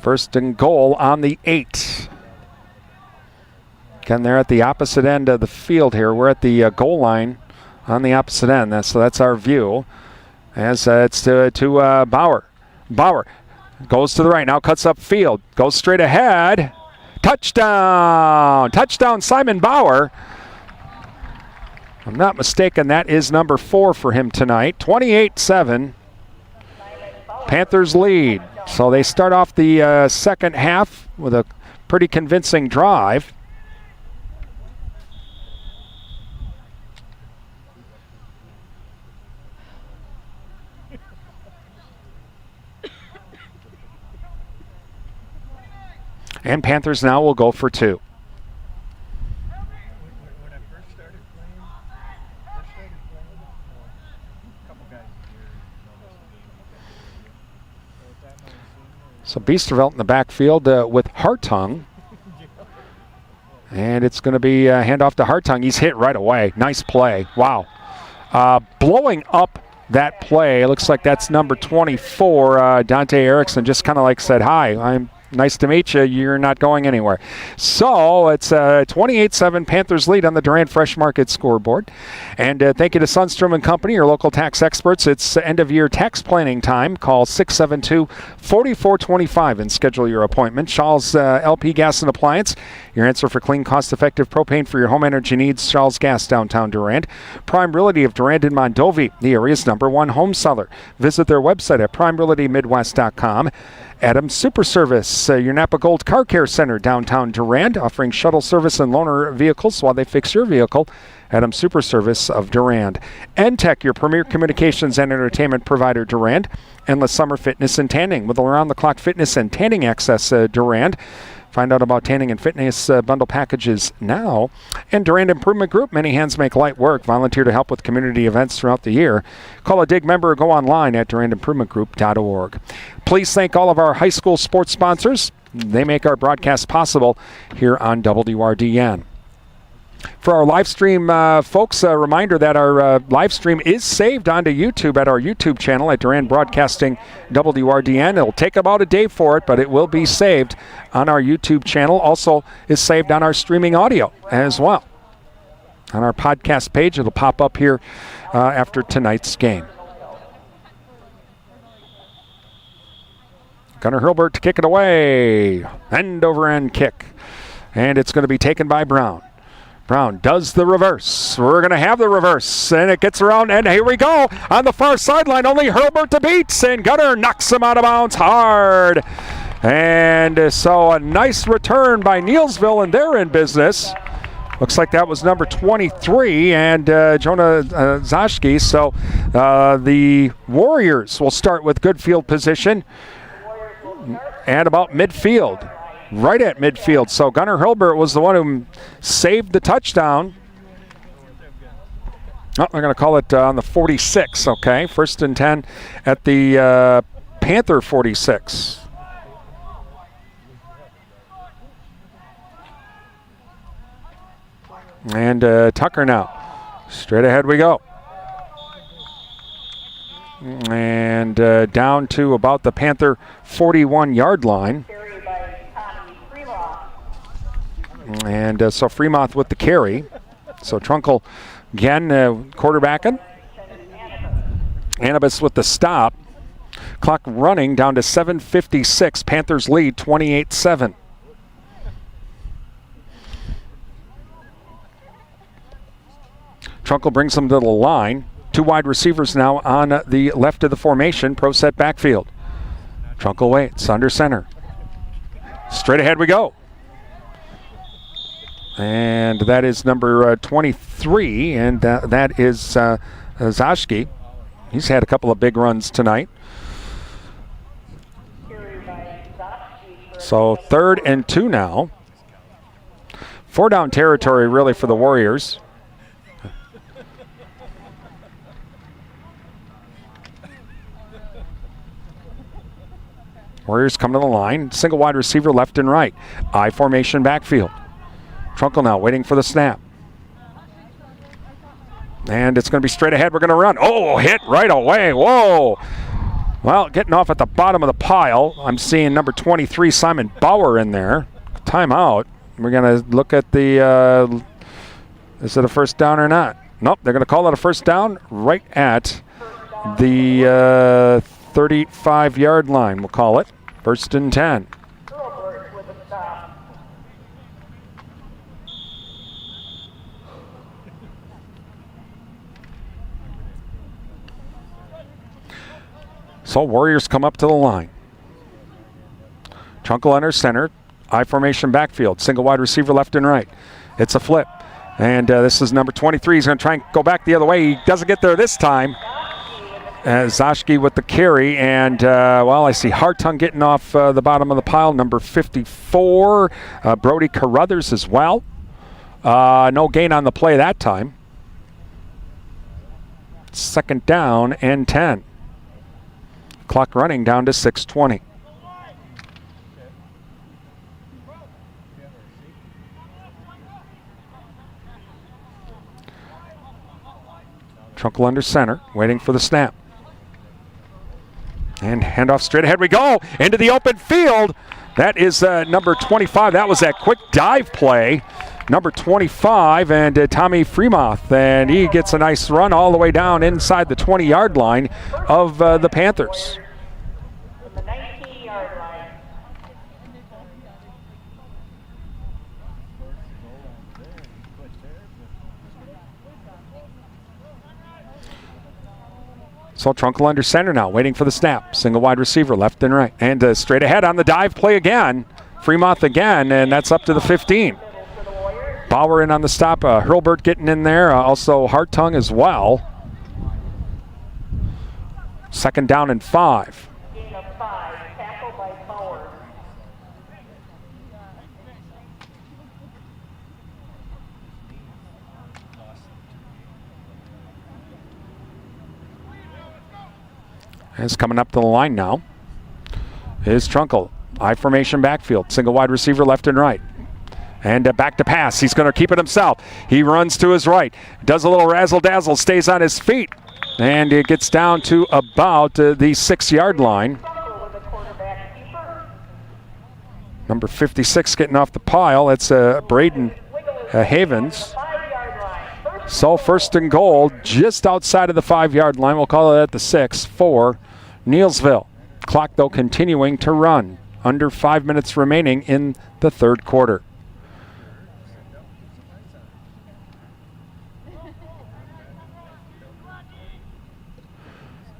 1st and goal on the 8. Again, they're at the opposite end of the field here. We're at the goal line on the opposite end. So that's our view. As it's to Bauer. Bauer goes to the right, now cuts up field. Goes straight ahead. Touchdown! Touchdown, Simon Bauer. If I'm not mistaken, that is number 4 for him tonight. 28-7. Panthers lead. So they start off the second half with a pretty convincing drive. And Panthers now will go for 2. So Biesterveld in the backfield with Hartung. And it's going to be a handoff to Hartung. He's hit right away. Nice play. Wow. Blowing up that play. It looks like that's number 24. Dante Erickson just kind of like said, hi, I'm nice to meet you. You're not going anywhere. So it's 28-7 Panthers lead on the Durand Fresh Market scoreboard. And thank you to Sundstrom & Company, your local tax experts. It's end-of-year tax planning time. Call 672-4425 and schedule your appointment. Shaw's LP Gas and Appliance, your answer for clean, cost-effective propane for your home energy needs. Shaw's Gas, downtown Durand. Prime Realty of Durand and Mondovi, the area's #1 home seller. Visit their website at primerealitymidwest.com. Adams Super Service, your Napa Gold Car Care Center, downtown Durand, offering shuttle service and loaner vehicles while they fix your vehicle. Adams Super Service of Durand. NTech, your premier communications and entertainment provider, Durand. Endless Summer Fitness and Tanning with around-the-clock fitness and tanning access, Durand. Find out about tanning and fitness bundle packages now. And Durand Improvement Group, many hands make light work. Volunteer to help with community events throughout the year. Call a DIG member or go online at durandimprovementgroup.org. Please thank all of our high school sports sponsors. They make our broadcast possible here on WRDN. For our live stream folks, a reminder that our live stream is saved onto YouTube at our YouTube channel at Durand Broadcasting WRDN. It'll take about a day for it, but it will be saved on our YouTube channel. Also is saved on our streaming audio as well. On our podcast page, it'll pop up here after tonight's game. Gunnar Hilbert to kick it away. End over end kick. And it's going to be taken by Brown. Brown does the reverse. We're going to have the reverse. And it gets around, and here we go. On the far sideline, only Hilbert to beat. And Gunnar knocks him out of bounds hard. And so a nice return by Neillsville, and they're in business. Looks like that was number 23 and Jonah Zashki. So the Warriors will start with good field position and about midfield. Right at midfield. So Gunnar Hilbert was the one who saved the touchdown. Oh, they're going to call it on the 46, okay. 1st and 10 at the Panther 46. And Tucker now. Straight ahead we go. And down to about the Panther 41-yard line. And so Fremont with the carry. So Trunkel again quarterbacking. Anibus with the stop. Clock running down to 7:56. Panthers lead 28-7. Trunkel brings them to the line. Two wide receivers now on the left of the formation. Pro set backfield. Trunkel waits under center. Straight ahead we go. And that is number 23, and that is Zashki. He's had a couple of big runs tonight. So 3rd and 2 now. 4 down territory really for the Warriors. Warriors come to the line. Single wide receiver left and right. I formation backfield. Trunkel now waiting for the snap. And it's going to be straight ahead. We're going to run. Oh, hit right away. Whoa. Well, getting off at the bottom of the pile. I'm seeing number 23, Simon Bauer, in there. Timeout. We're going to look at the, is it a first down or not? Nope, they're going to call it a first down right at the 35-yard line, we'll call it. 1st and 10. So Warriors come up to the line. Trunkel under center. I formation backfield. Single wide receiver left and right. It's a flip. And this is number 23. He's going to try and go back the other way. He doesn't get there this time. Zashki with the carry, and well, I see Hartung getting off the bottom of the pile, number 54. Brody Carruthers as well. No gain on the play that time. 2nd down and 10. Clock running down to 6:20. Trunkel under center, waiting for the snap. And handoff straight ahead we go into the open field. That is number 25. That was that quick dive play. Number 25 and Tommy Fremoth. And he gets a nice run all the way down inside the 20-yard line of the Panthers. So Trunkel under center now, waiting for the snap. Single wide receiver, left and right. And straight ahead on the dive play again. Fremoth again, and that's up to the 15. Bauer in on the stop. Hurlburt getting in there. Also Hartung as well. 2nd down and 5. Is coming up to the line now is Trunkel. I formation backfield. Single wide receiver left and right. And back to pass. He's going to keep it himself. He runs to his right. Does a little razzle-dazzle. Stays on his feet. And it gets down to about the 6-yard line. Number 56 getting off the pile. It's Braden Havens. So 1st and goal just outside of the 5-yard line. We'll call it at the 6 for Neillsville. Clock, though, continuing to run. Under 5 minutes remaining in the 3rd quarter.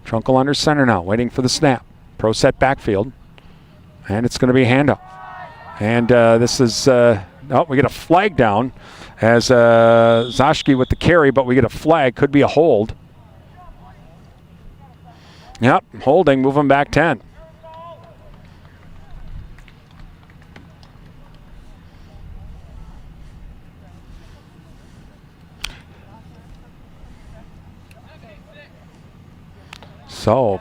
Trunkel under center now, waiting for the snap. Pro set backfield. And it's going to be a handoff. And this is, we get a flag down as Zashki with the carry, but we get a flag. Could be a hold. Yep, holding, moving back 10. So,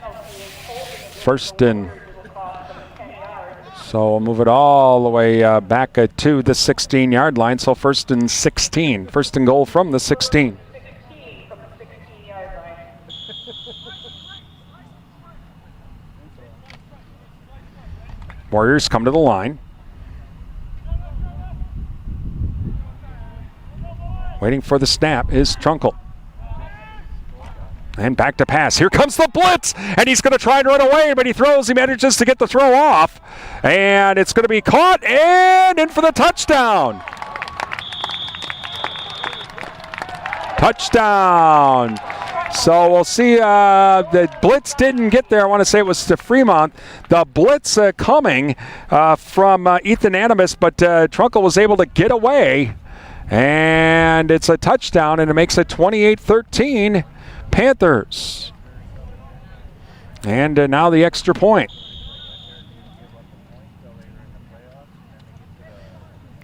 1st and... So we'll move it all the way back to the 16-yard line. So 1st and 16. 1st and goal from the 16. Warriors come to the line. Waiting for the snap is Trunkel. And back to pass. Here comes the blitz, and he's going to try and run away, but he manages to get the throw off, and it's going to be caught and in for the touchdown. Touchdown. So we'll see. The blitz didn't get there. I want to say it was to Fremont. The blitz coming from Ethan Animas, but Trunkle was able to get away, and it's a touchdown, and it makes it 28-13. Panthers. And now the extra point.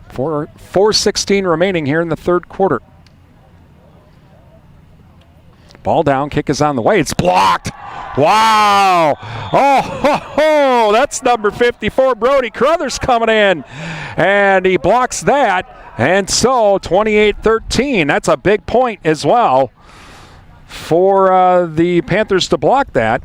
4:16 remaining here in the third quarter. Ball down, kick is on the way. It's blocked. Wow. Oh, that's number 54, Brody Crothers coming in. And he blocks that. And so 28-13. That's a big point as well for the Panthers to block that.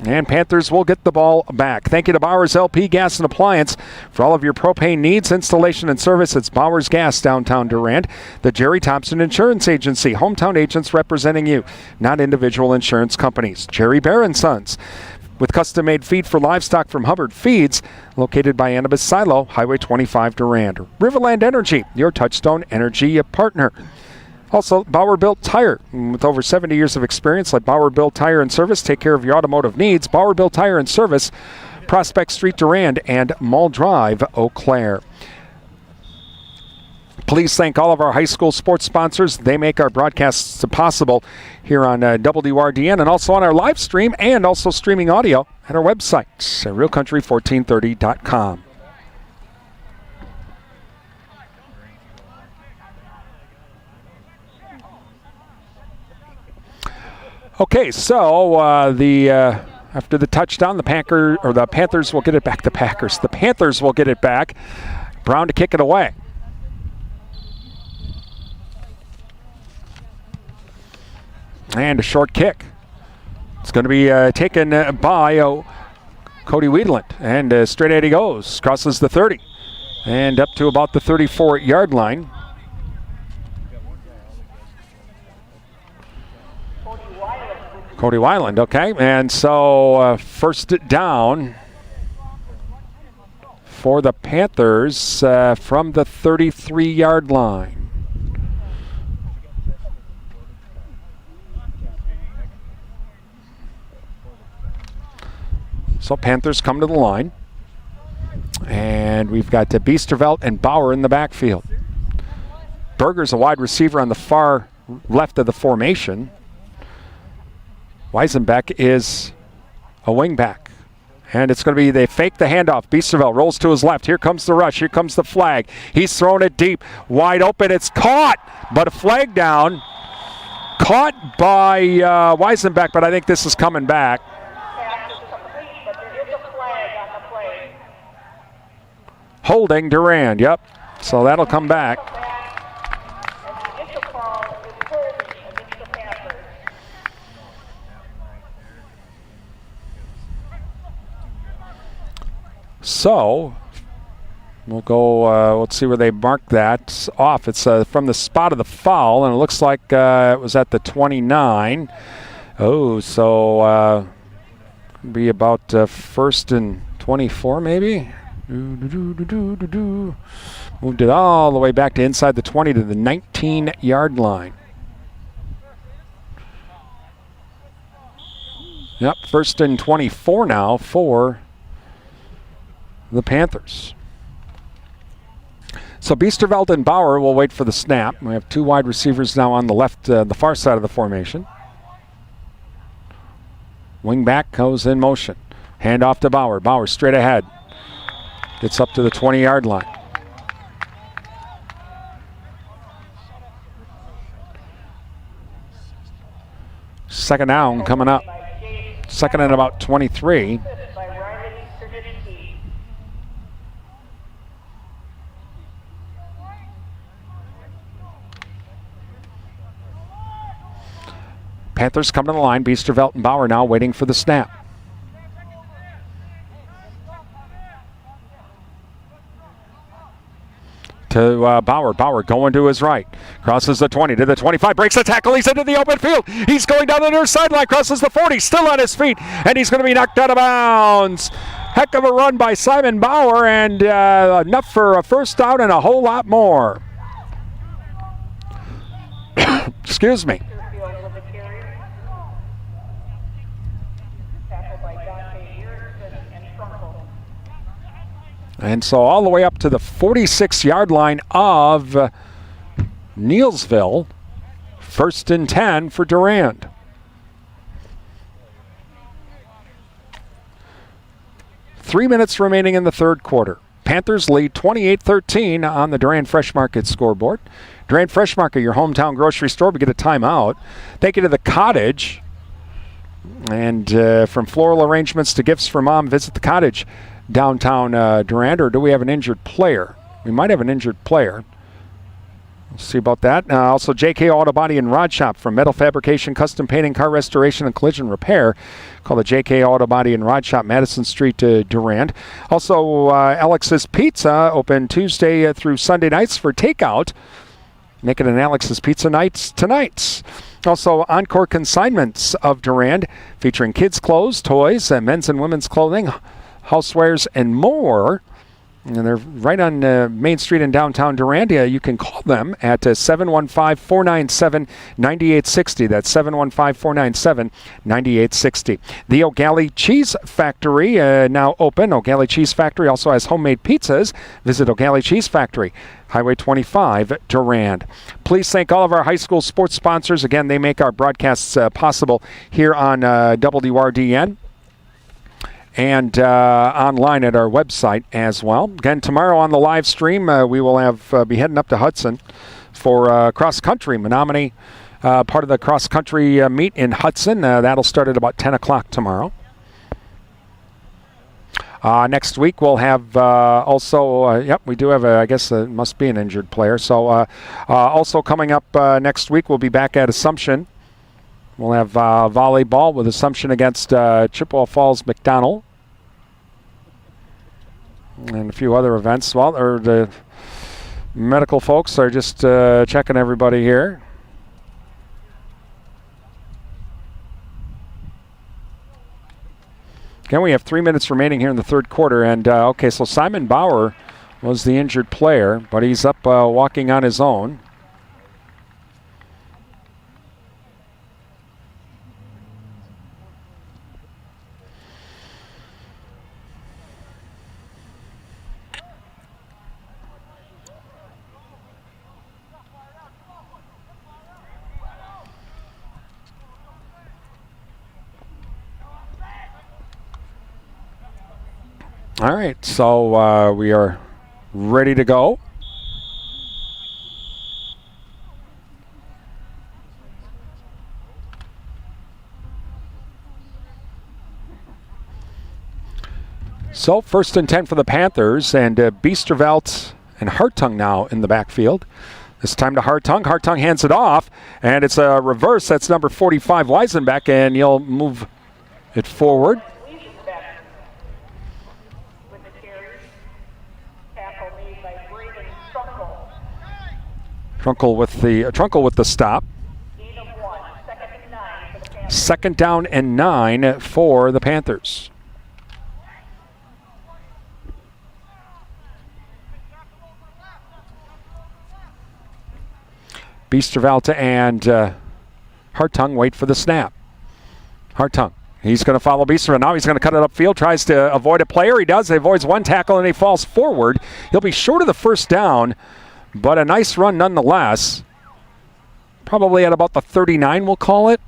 And Panthers will get the ball back. Thank you to Bowers LP Gas and Appliance for all of your propane needs, installation, and service. It's Bowers Gas, downtown Durand. The Jerry Thompson Insurance Agency, hometown agents representing you, not individual insurance companies. Jerry Bear & Sons, with custom-made feed for livestock from Hubbard Feeds, located by Annabis Silo, Highway 25 Durand. Riverland Energy, your Touchstone Energy partner. Also, Bauer Built Tire. With over 70 years of experience, let Bauer Built Tire and Service take care of your automotive needs. Bauer Built Tire and Service, Prospect Street, Durand, and Mall Drive, Eau Claire. Please thank all of our high school sports sponsors. They make our broadcasts possible here on WRDN and also on our live stream and also streaming audio at our website, realcountry1430.com. Okay, so after the touchdown, the Panthers will get it back. The Panthers will get it back. Brown to kick it away. And a short kick. It's going to be taken by Cody Wiedeland. And straight ahead he goes. Crosses the 30. And up to about the 34-yard line. Cody Weiland, okay. And so first down for the Panthers from the 33-yard line. So Panthers come to the line. And we've got Biesterveld and Bauer in the backfield. Berger's a wide receiver on the far left of the formation. Weisenbeck is a wingback. And it's going to be, they fake the handoff. Biesterveld rolls to his left. Here comes the rush. Here comes the flag. He's thrown it deep. Wide open. It's caught. But a flag down. Caught by Weisenbeck, but I think this is coming back. Holding Durand, yep. So that'll come back. So we'll go, let's see where they marked that off. It's from the spot of the foul, and it looks like it was at the 29. Oh, so be about first and 24 maybe. Moved it all the way back to inside the 20 to the 19-yard line. Yep, first and 24 now for the Panthers. So Biesterveld and Bauer will wait for the snap. We have two wide receivers now on the left, the far side of the formation. Wingback goes in motion. Hand off to Bauer. Bauer straight ahead. Gets up to the 20-yard line. Second down coming up. Second and about 23. Panthers come to the line. Biesterveld and Bauer now waiting for the snap. to Bauer. Bauer going to his right. Crosses the 20 to the 25. Breaks the tackle. He's into the open field. He's going down the near sideline. Crosses the 40. Still on his feet. And he's going to be knocked out of bounds. Heck of a run by Simon Bauer. And enough for a first down and a whole lot more. Excuse me. And so all the way up to the 46-yard line of Neillsville. 1st and 10 for Durand. Three minutes remaining in the third quarter. Panthers lead 28-13 on the Durand Fresh Market scoreboard. Durand Fresh Market, your hometown grocery store. We get a timeout. Take you to the Cottage. And from floral arrangements to gifts for mom, visit the Cottage downtown Durand. Or do we have an injured player? We might have an injured player. We'll see about that. Also, JK Auto Body and Rod Shop, from metal fabrication, custom painting, car restoration, and collision repair. Call the JK Auto Body and Rod Shop, Madison Street, Durand. Also, Alex's Pizza, open Tuesday through Sunday nights for takeout. Make it an Alex's Pizza nights tonight. Also, Encore Consignments of Durand, featuring kids' clothes, toys, men's and women's clothing, housewares, and more. And they're right on Main Street in downtown Durand. You can call them at 715-497-9860. That's 715-497-9860. The O'Galley Cheese Factory, now open. O'Galley Cheese Factory also has homemade pizzas. Visit O'Galley Cheese Factory, Highway 25, Durand. Please thank all of our high school sports sponsors. Again, they make our broadcasts possible here on WRDN. And online at our website as well. Again, tomorrow on the live stream, we will be heading up to Hudson for cross country. Menominee, part of the cross country meet in Hudson. That'll start at about 10 o'clock tomorrow. Next week we'll have also, we do have, I guess it must be an injured player. So also coming up next week, we'll be back at Assumption. We'll have volleyball with Assumption against Chippewa Falls McDonald. And a few other events. Well, the medical folks are just checking everybody here. Again, we have 3 minutes remaining here in the third quarter. And, okay, so Simon Bauer was the injured player, but he's up walking on his own. All right, so we are ready to go. So 1st and 10 for the Panthers, and Biesterveld and Hartung now in the backfield. This time to Hartung. Hartung hands it off, and it's a reverse. That's number 45, Weisenbeck, and you'll move it forward. Trunkle with the stop. 2nd down and 9 for the Panthers. Biesterveld and Hartung wait for the snap. Hartung. He's going to follow Biesterveld. Now he's going to cut it upfield, tries to avoid a player. He does. He avoids one tackle, and he falls forward. He'll be short of the first down. But a nice run nonetheless. Probably at about the 39, we'll call it.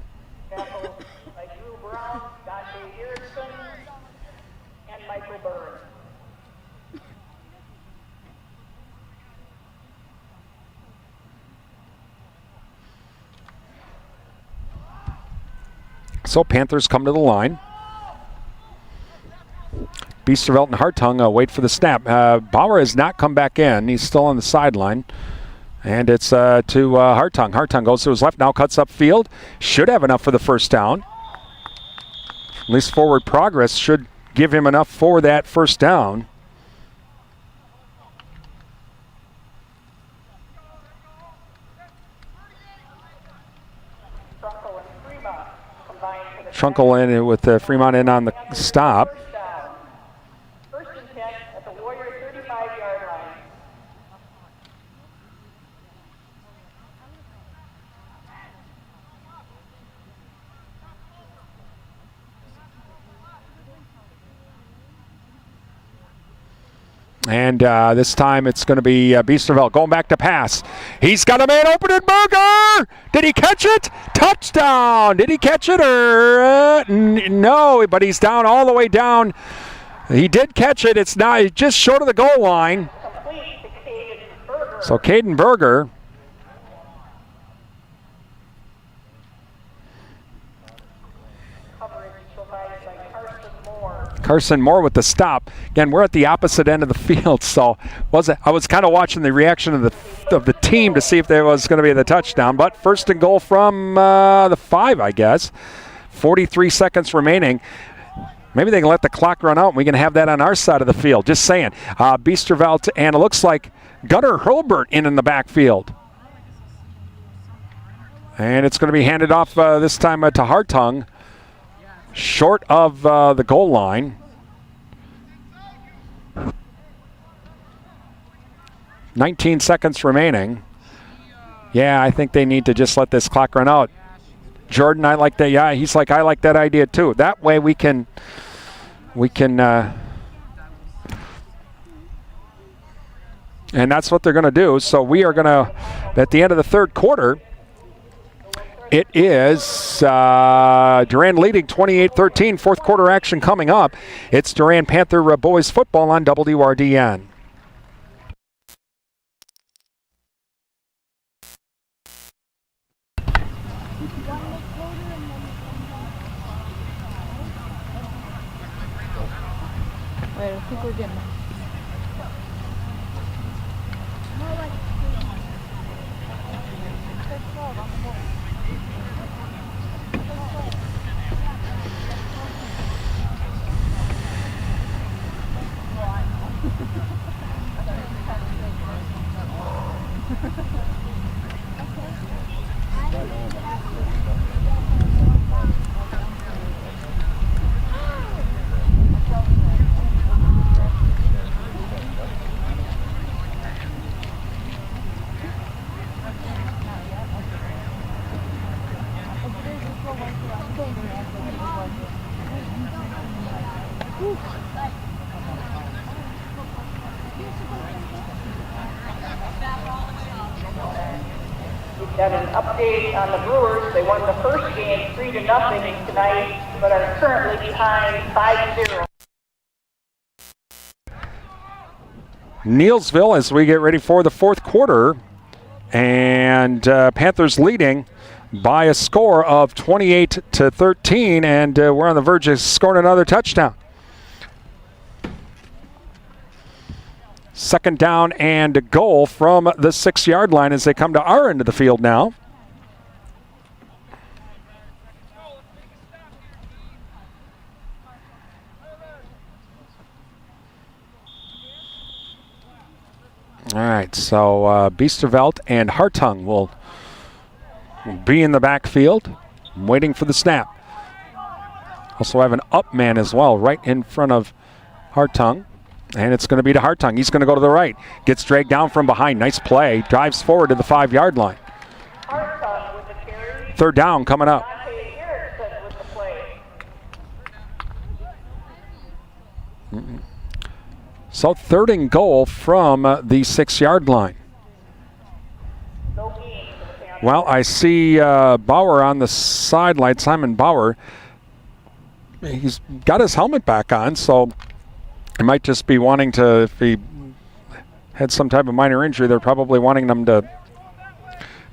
So Panthers come to the line. Biesterveld and Hartung wait for the snap. Bauer has not come back in. He's still on the sideline. And it's to Hartung. Hartung goes to his left, now cuts upfield. Should have enough for the first down. At least forward progress should give him enough for that first down. Trunkel in with Fremont in on the stop. First and 10 at the Warrior 35-yard line. And this time it's going to be Biesterveld going back to pass. He's got a man open in Berger. Did he catch it? Touchdown. Did he catch it or no? But he's down all the way down. He did catch it. It's not just short of the goal line. So Caden Berger. Carson Moore with the stop. Again, we're at the opposite end of the field, so I was kind of watching the reaction of the team to see if there was going to be the touchdown. But first and goal from the 5, I guess. 43 seconds remaining. Maybe they can let the clock run out and we can have that on our side of the field. Just saying. Biesterveld, and it looks like Gunnar Hurlbert in the backfield. And it's going to be handed off this time to Hartung. Short of the goal line. 19 seconds remaining. Yeah, I think they need to just let this clock run out. Jordan, I like that. Yeah, he's like, I like that idea too. That way we can and that's what they're going to do. So we are going to, at the end of the third quarter, it is Durand leading 28-13. Fourth quarter action coming up. It's Durand Panther boys football on WRDN. Wait, I think we're getting. Got an update on the Brewers. They won the first game 3-0 tonight, but are currently behind 5-0. Neillsville as we get ready for the fourth quarter, and Panthers leading by a score of 28-13, and we're on the verge of scoring another touchdown. Second down and a goal from the 6-yard line as they come to our end of the field now. All right, so Biesterveld and Hartung will be in the backfield, waiting for the snap. Also have an up man as well, right in front of Hartung. And it's going to be to Hartung. He's going to go to the right. Gets dragged down from behind. Nice play. Drives forward to the 5-yard line. Third down coming up. So third and goal from the 6-yard line. Well, I see Bauer on the sideline. Simon Bauer. He's got his helmet back on, so he might just be wanting to, if he had some type of minor injury, they're probably wanting them to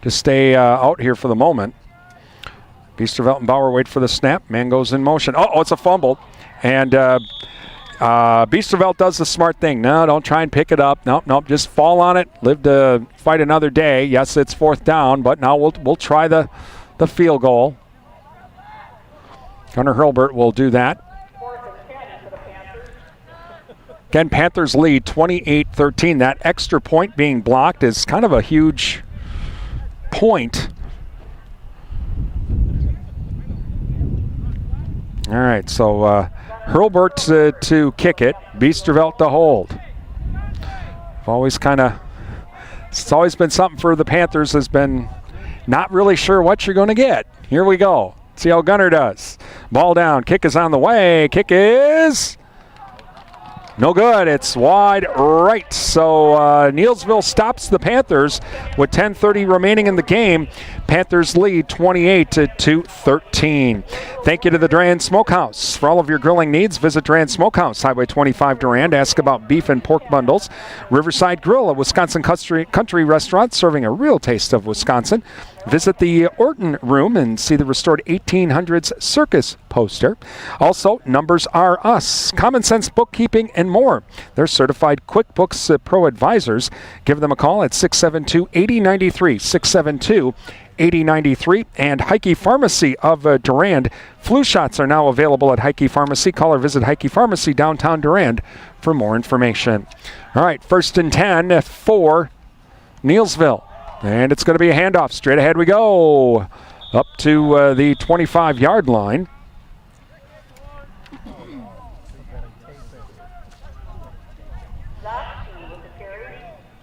stay out here for the moment. Biesterveld and Bauer wait for the snap. Man goes in motion. Oh, it's a fumble. And Biesterveld does the smart thing. No, don't try and pick it up. Nope, just fall on it. Live to fight another day. Yes, it's fourth down, but now we'll try the field goal. Gunnar Hurlbert will do that. Again, Panthers lead 28-13. That extra point being blocked is kind of a huge point. All right, so Hurlburt to kick it, Biesterveld to hold. It's always been something for the Panthers, has been not really sure what you're going to get. Here we go. See how Gunner does. Ball down, kick is on the way. Kick is no good. It's wide right. So Neillsville stops the Panthers with 10:30 remaining in the game. Panthers lead 28-13. Thank you to the Durand Smokehouse. For all of your grilling needs, visit Durand Smokehouse, Highway 25 Durand. Ask about beef and pork bundles. Riverside Grill, a Wisconsin country restaurant serving a real taste of Wisconsin. Visit the Orton Room and see the restored 1800s circus poster. Also, Numbers Are Us, Common Sense Bookkeeping, and more. They're certified QuickBooks Pro advisors. Give them a call at 672-8093, 672-8093. And Heike Pharmacy of Durand. Flu shots are now available at Heike Pharmacy. Call or visit Heike Pharmacy, downtown Durand, for more information. All right, 1st and 10 for Neillsville. And it's going to be a handoff. Straight ahead we go. Up to the 25-yard line.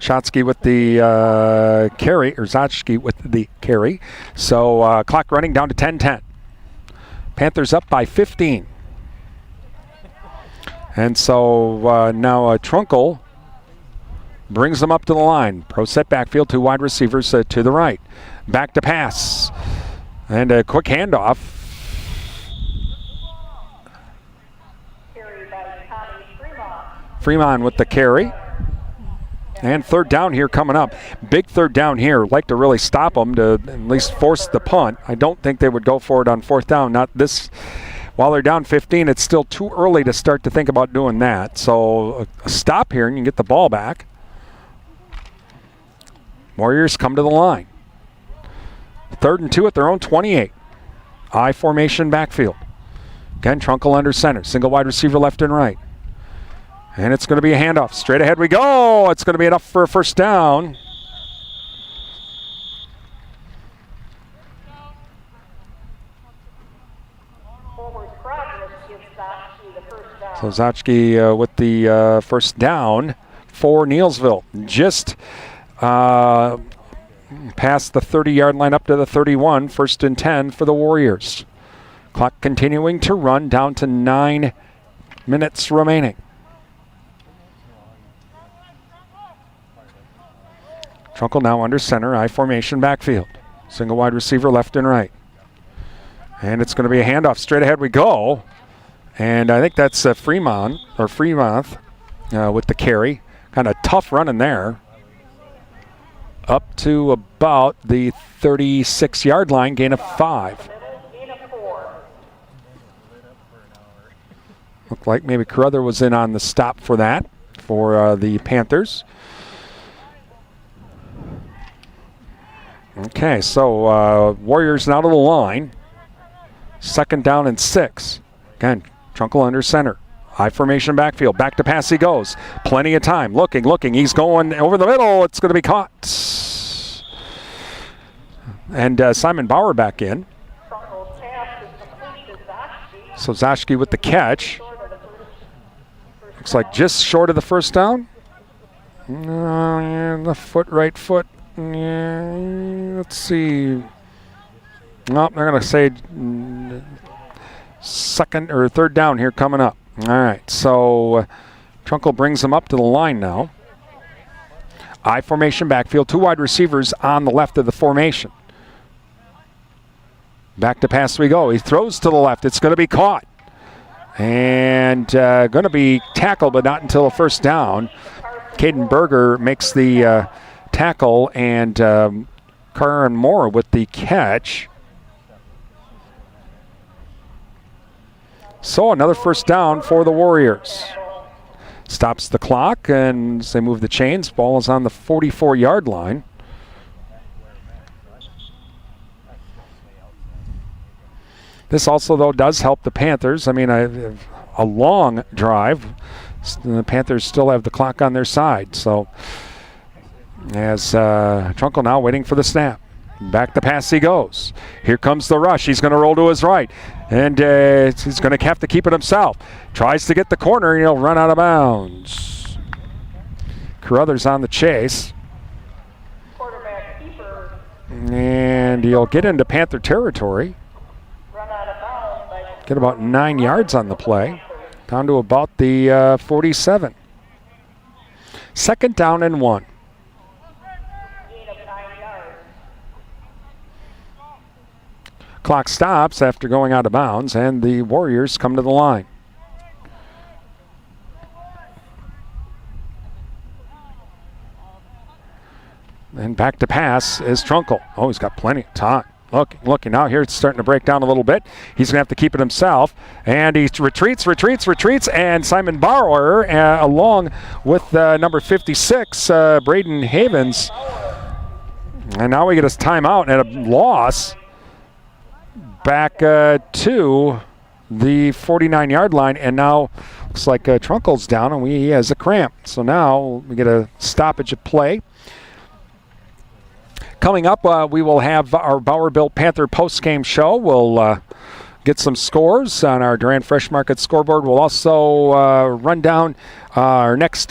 Shotsky with the carry, or Zotchky with the carry. So clock running down to 10-10. Panthers up by 15. And so now Trunkel brings them up to the line. Pro set backfield, 2 wide receivers to the right. Back to pass. And a quick handoff. Fremont with the carry. And 3rd down here coming up. Big 3rd down here. Like to really stop them to at least force the punt. I don't think they would go for it on 4th down. Not this. While they're down 15, it's still too early to start to think about doing that. So a stop here and you can get the ball back. Warriors come to the line. 3rd and 2 at their own 28. I formation backfield. Again, Trunkel under center. Single wide receiver left and right. And it's going to be a handoff. Straight ahead we go. It's going to be enough for a 1st down. So Zotchky with the 1st down for Neillsville. Just past the 30-yard line up to the 31. 1st and 10 for the Warriors. Clock continuing to run down to 9 minutes remaining. Trunkel now under center, I formation backfield. Single wide receiver left and right. And it's going to be a handoff. Straight ahead we go. And I think that's Fremont with the carry. Kind of tough running there. Up to about the 36-yard line, gain of 5. Looked like maybe Carruthers was in on the stop for that, for the Panthers. Okay, so Warriors now to the line. 2nd down and 6. Again, Trunkel under center. High formation backfield. Back to pass he goes. Plenty of time. Looking. He's going over the middle. It's going to be caught. And Simon Bauer back in. So Zotchky with the catch. Looks like just short of the 1st down. The right foot. Let's see. Nope, they're going to say 2nd or 3rd down here coming up. All right, so Trunkel brings them up to the line now. I formation backfield, 2 wide receivers on the left of the formation. Back to pass we go. He throws to the left. It's going to be caught. And going to be tackled, but not until a 1st down. Caden Berger makes the tackle, and Karan Moore with the catch. So another 1st down for the Warriors. Stops the clock, and as they move the chains, ball is on the 44-yard line. This also, though, does help the Panthers. I mean, a long drive. The Panthers still have the clock on their side. So as Trunkel now waiting for the snap. Back to pass he goes. Here comes the rush. He's going to roll to his right. And he's going to have to keep it himself. Tries to get the corner, and he'll run out of bounds. Carruthers on the chase. And he'll get into Panther territory. Get about 9 yards on the play. Down to about the 47. Second down and 1. Clock stops after going out of bounds, and the Warriors come to the line. And back to pass is Trunkle. Oh, he's got plenty of time. Looking now. Here it's starting to break down a little bit. He's going to have to keep it himself. And he retreats. And Simon Bauer, along with number 56, Braden Havens. And now we get a timeout and a loss back to the 49-yard line. And now looks like Trunkle's down, and he has a cramp. So now we get a stoppage of play. Coming up, we will have our Bauer-Built Panther post-game show. We'll get some scores on our Durand Fresh Market scoreboard. We'll also run down our next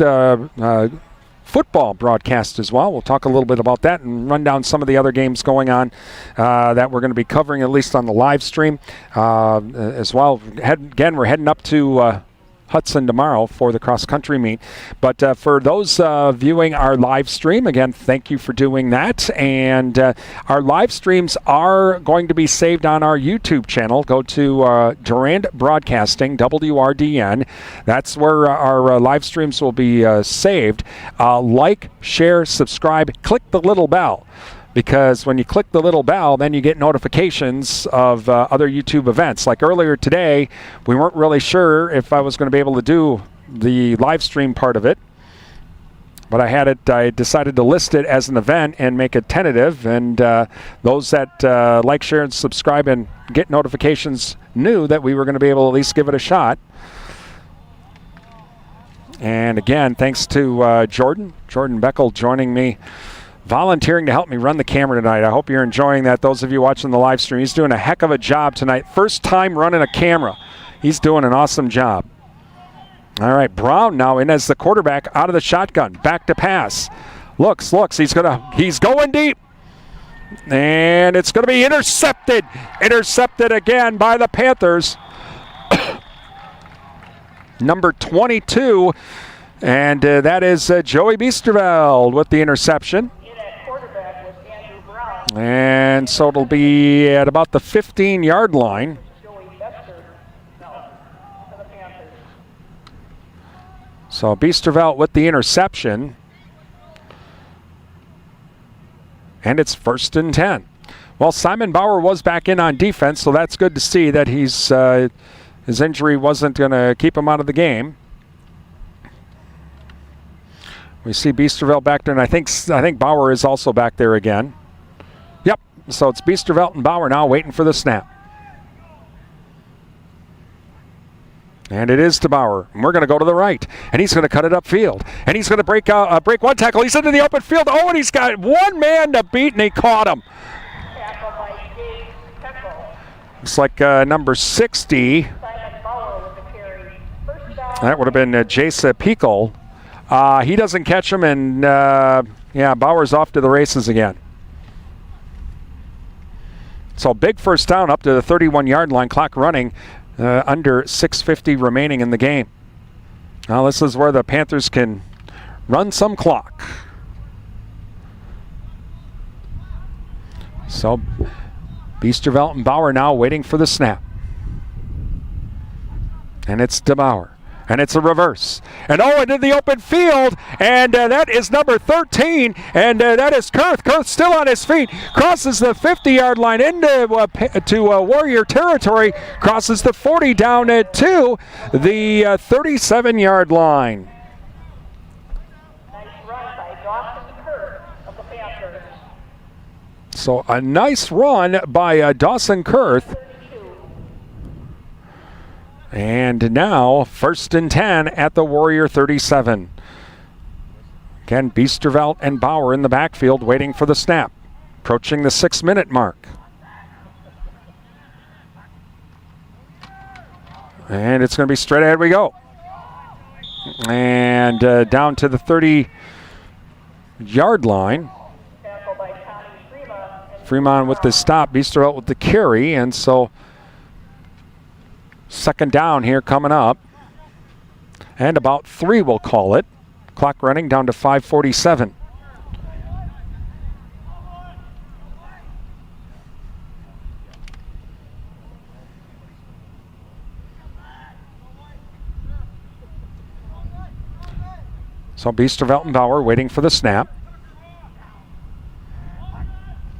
football broadcast as well. We'll talk a little bit about that and run down some of the other games going on that we're going to be covering, at least on the live stream as well. Again, we're heading up to Hudson tomorrow for the cross-country meet. But for those viewing our live stream, again, thank you for doing that. And our live streams are going to be saved on our YouTube channel. Go to Durand Broadcasting, WRDN. That's where our live streams will be saved. Like, share, subscribe, click the little bell. Because when you click the little bell, then you get notifications of other YouTube events. Like earlier today, we weren't really sure if I was going to be able to do the live stream part of it. But I decided to list it as an event and make it tentative. And those that like, share, and subscribe and get notifications knew that we were going to be able to at least give it a shot. And again, thanks to Jordan Beckel joining me, volunteering to help me run the camera tonight. I hope you're enjoying that. Those of you watching the live stream, he's doing a heck of a job tonight. First time running a camera. He's doing an awesome job. All right, Brown now in as the quarterback out of the shotgun. Back to pass. Looks. He's going deep. And it's going to be intercepted. Intercepted again by the Panthers. Number 22. And that is Joey Biesterveld with the interception. And so it'll be at about the 15-yard line. So Biesterveld with the interception. And it's 1st and 10. Well, Simon Bauer was back in on defense, so that's good to see that his injury wasn't going to keep him out of the game. We see Biesterveld back there, and I think Bauer is also back there again. Yep, so it's Biesterveld and Bauer now waiting for the snap. And it is to Bauer. And we're going to go to the right. And he's going to cut it upfield. And he's going to break one tackle. He's into the open field. Oh, and he's got one man to beat, and he caught him. Looks like number 60. That would have been Jace Pickle. He doesn't catch him, and Bauer's off to the races again. So big first down up to the 31-yard line, clock running, under 6:50 remaining in the game. Now this is where the Panthers can run some clock. So Biesterveld and Bauer now waiting for the snap. And it's DeBauer. And it's a reverse. And into the open field. And that is number 13. And that is Kurth. Kurth still on his feet. Crosses the 50-yard line into Warrior territory. Crosses the 40 down to the 37-yard line. Nice run by Dawson Kurth of the Panthers. So a nice run by Dawson Kurth. And now, 1st and 10 at the Warrior 37. Again, Biesterveld and Bauer in the backfield waiting for the snap. Approaching the 6-minute mark. And it's going to be straight ahead we go. And down to the 30-yard line. Fremont with the stop, Biesterveld with the carry, and so second down here coming up. And about 3 we'll call it. Clock running down to 5:47. So Biesterveltenbauer waiting for the snap.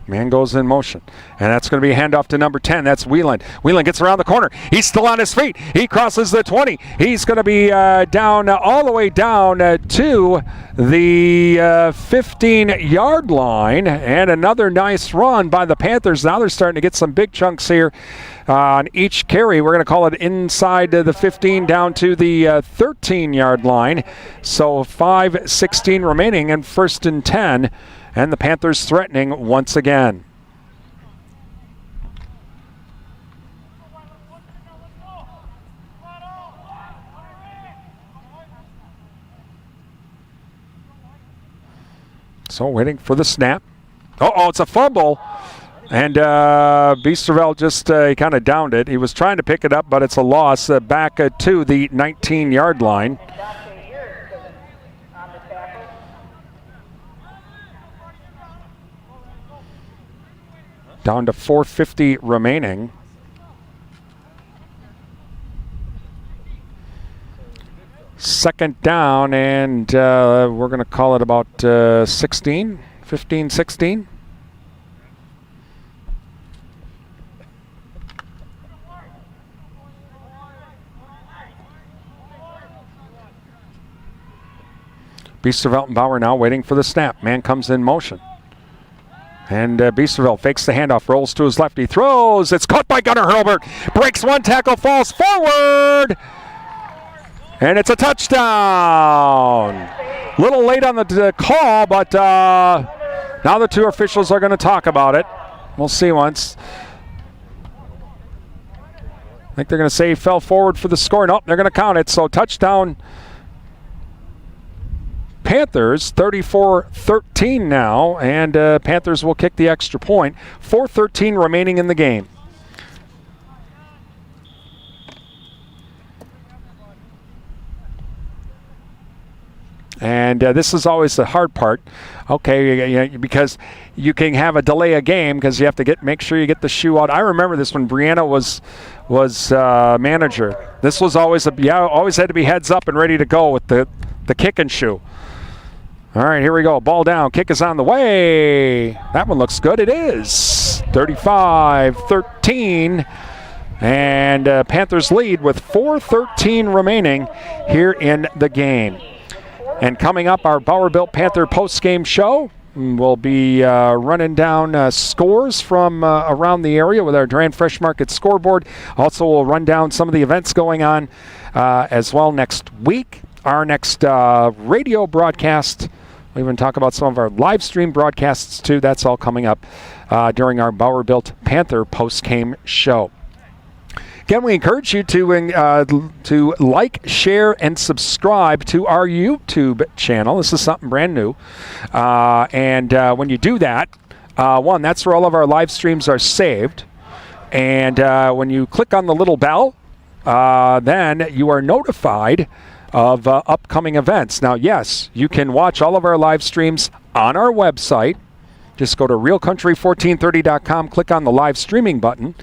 Man goes in motion. And that's going to be a handoff to number 10. That's Wieland. Wieland gets around the corner. He's still on his feet. He crosses the 20. He's going to be down all the way down to the 15-yard line. And another nice run by the Panthers. Now they're starting to get some big chunks here on each carry. We're going to call it inside the 15 down to the 13-yard line. So 5:16 remaining and 1st and 10. And the Panthers threatening once again. So waiting for the snap. Oh, it's a fumble. And Biesterveld just kind of downed it. He was trying to pick it up, but it's a loss back to the 19-yard line. Down to 4:50 remaining. Second down, and we're going to call it about 15, 16. Biesterveltenbauer now waiting for the snap. Man comes in motion. And Biesterveld fakes the handoff, rolls to his left, he throws, it's caught by Gunnar Hurlbert, breaks one tackle, falls forward, and it's a touchdown. Little late on the call, but now the two officials are going to talk about it. We'll see once. I think they're going to say he fell forward for the score. Nope, they're going to count it, so touchdown Panthers, 34-13 now, and Panthers will kick the extra point. 4:13 remaining in the game. And this is always the hard part, okay, because you can have a delay a game because you have to make sure you get the shoe out. I remember this when Brianna was manager. This was always always had to be heads up and ready to go with the kick and shoe. All right, here we go. Ball down. Kick is on the way. That one looks good. It is 35-13. And Panthers lead with 4:13 remaining here in the game. And coming up, our Bauer Built Panther post-game show. We'll be running down scores from around the area with our Durand Fresh Market scoreboard. Also, we'll run down some of the events going on as well next week. Our next radio broadcast, we'll even talk about some of our live stream broadcasts too. That's all coming up during our Bauer Built Panther post-game show. Again, we encourage you to like, share, and subscribe to our YouTube channel. This is something brand new. And when you do that, that's where all of our live streams are saved. And when you click on the little bell, then you are notified of upcoming events. Now, yes, you can watch all of our live streams on our website. Just go to realcountry1430.com, click on the live streaming button.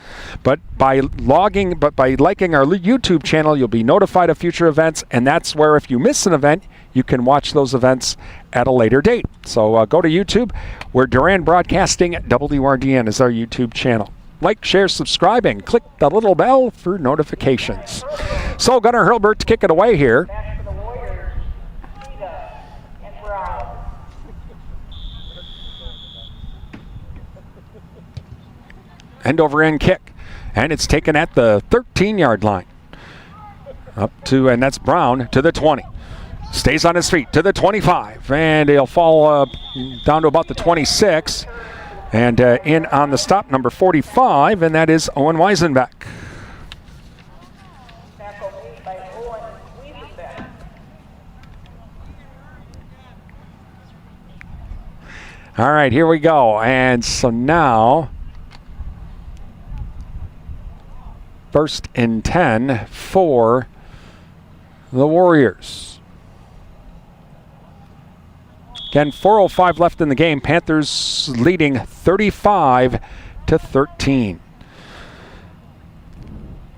But by liking our YouTube channel, you'll be notified of future events, and that's where if you miss an event, you can watch those events at a later date. So go to YouTube. We're Durand Broadcasting. WRDN is our YouTube channel. Like, share, subscribe, and click the little bell for notifications. So Gunnar Hurlbert to kick it away here. End over end kick. And it's taken at the 13-yard line. And that's Brown to the 20. Stays on his feet to the 25. And he'll fall down to about the 26. And in on the stop, number 45, and that is Owen Weisenbeck. All right, here we go. And so now, first and 10 for the Warriors. Again, 4:05 left in the game. Panthers leading 35-13.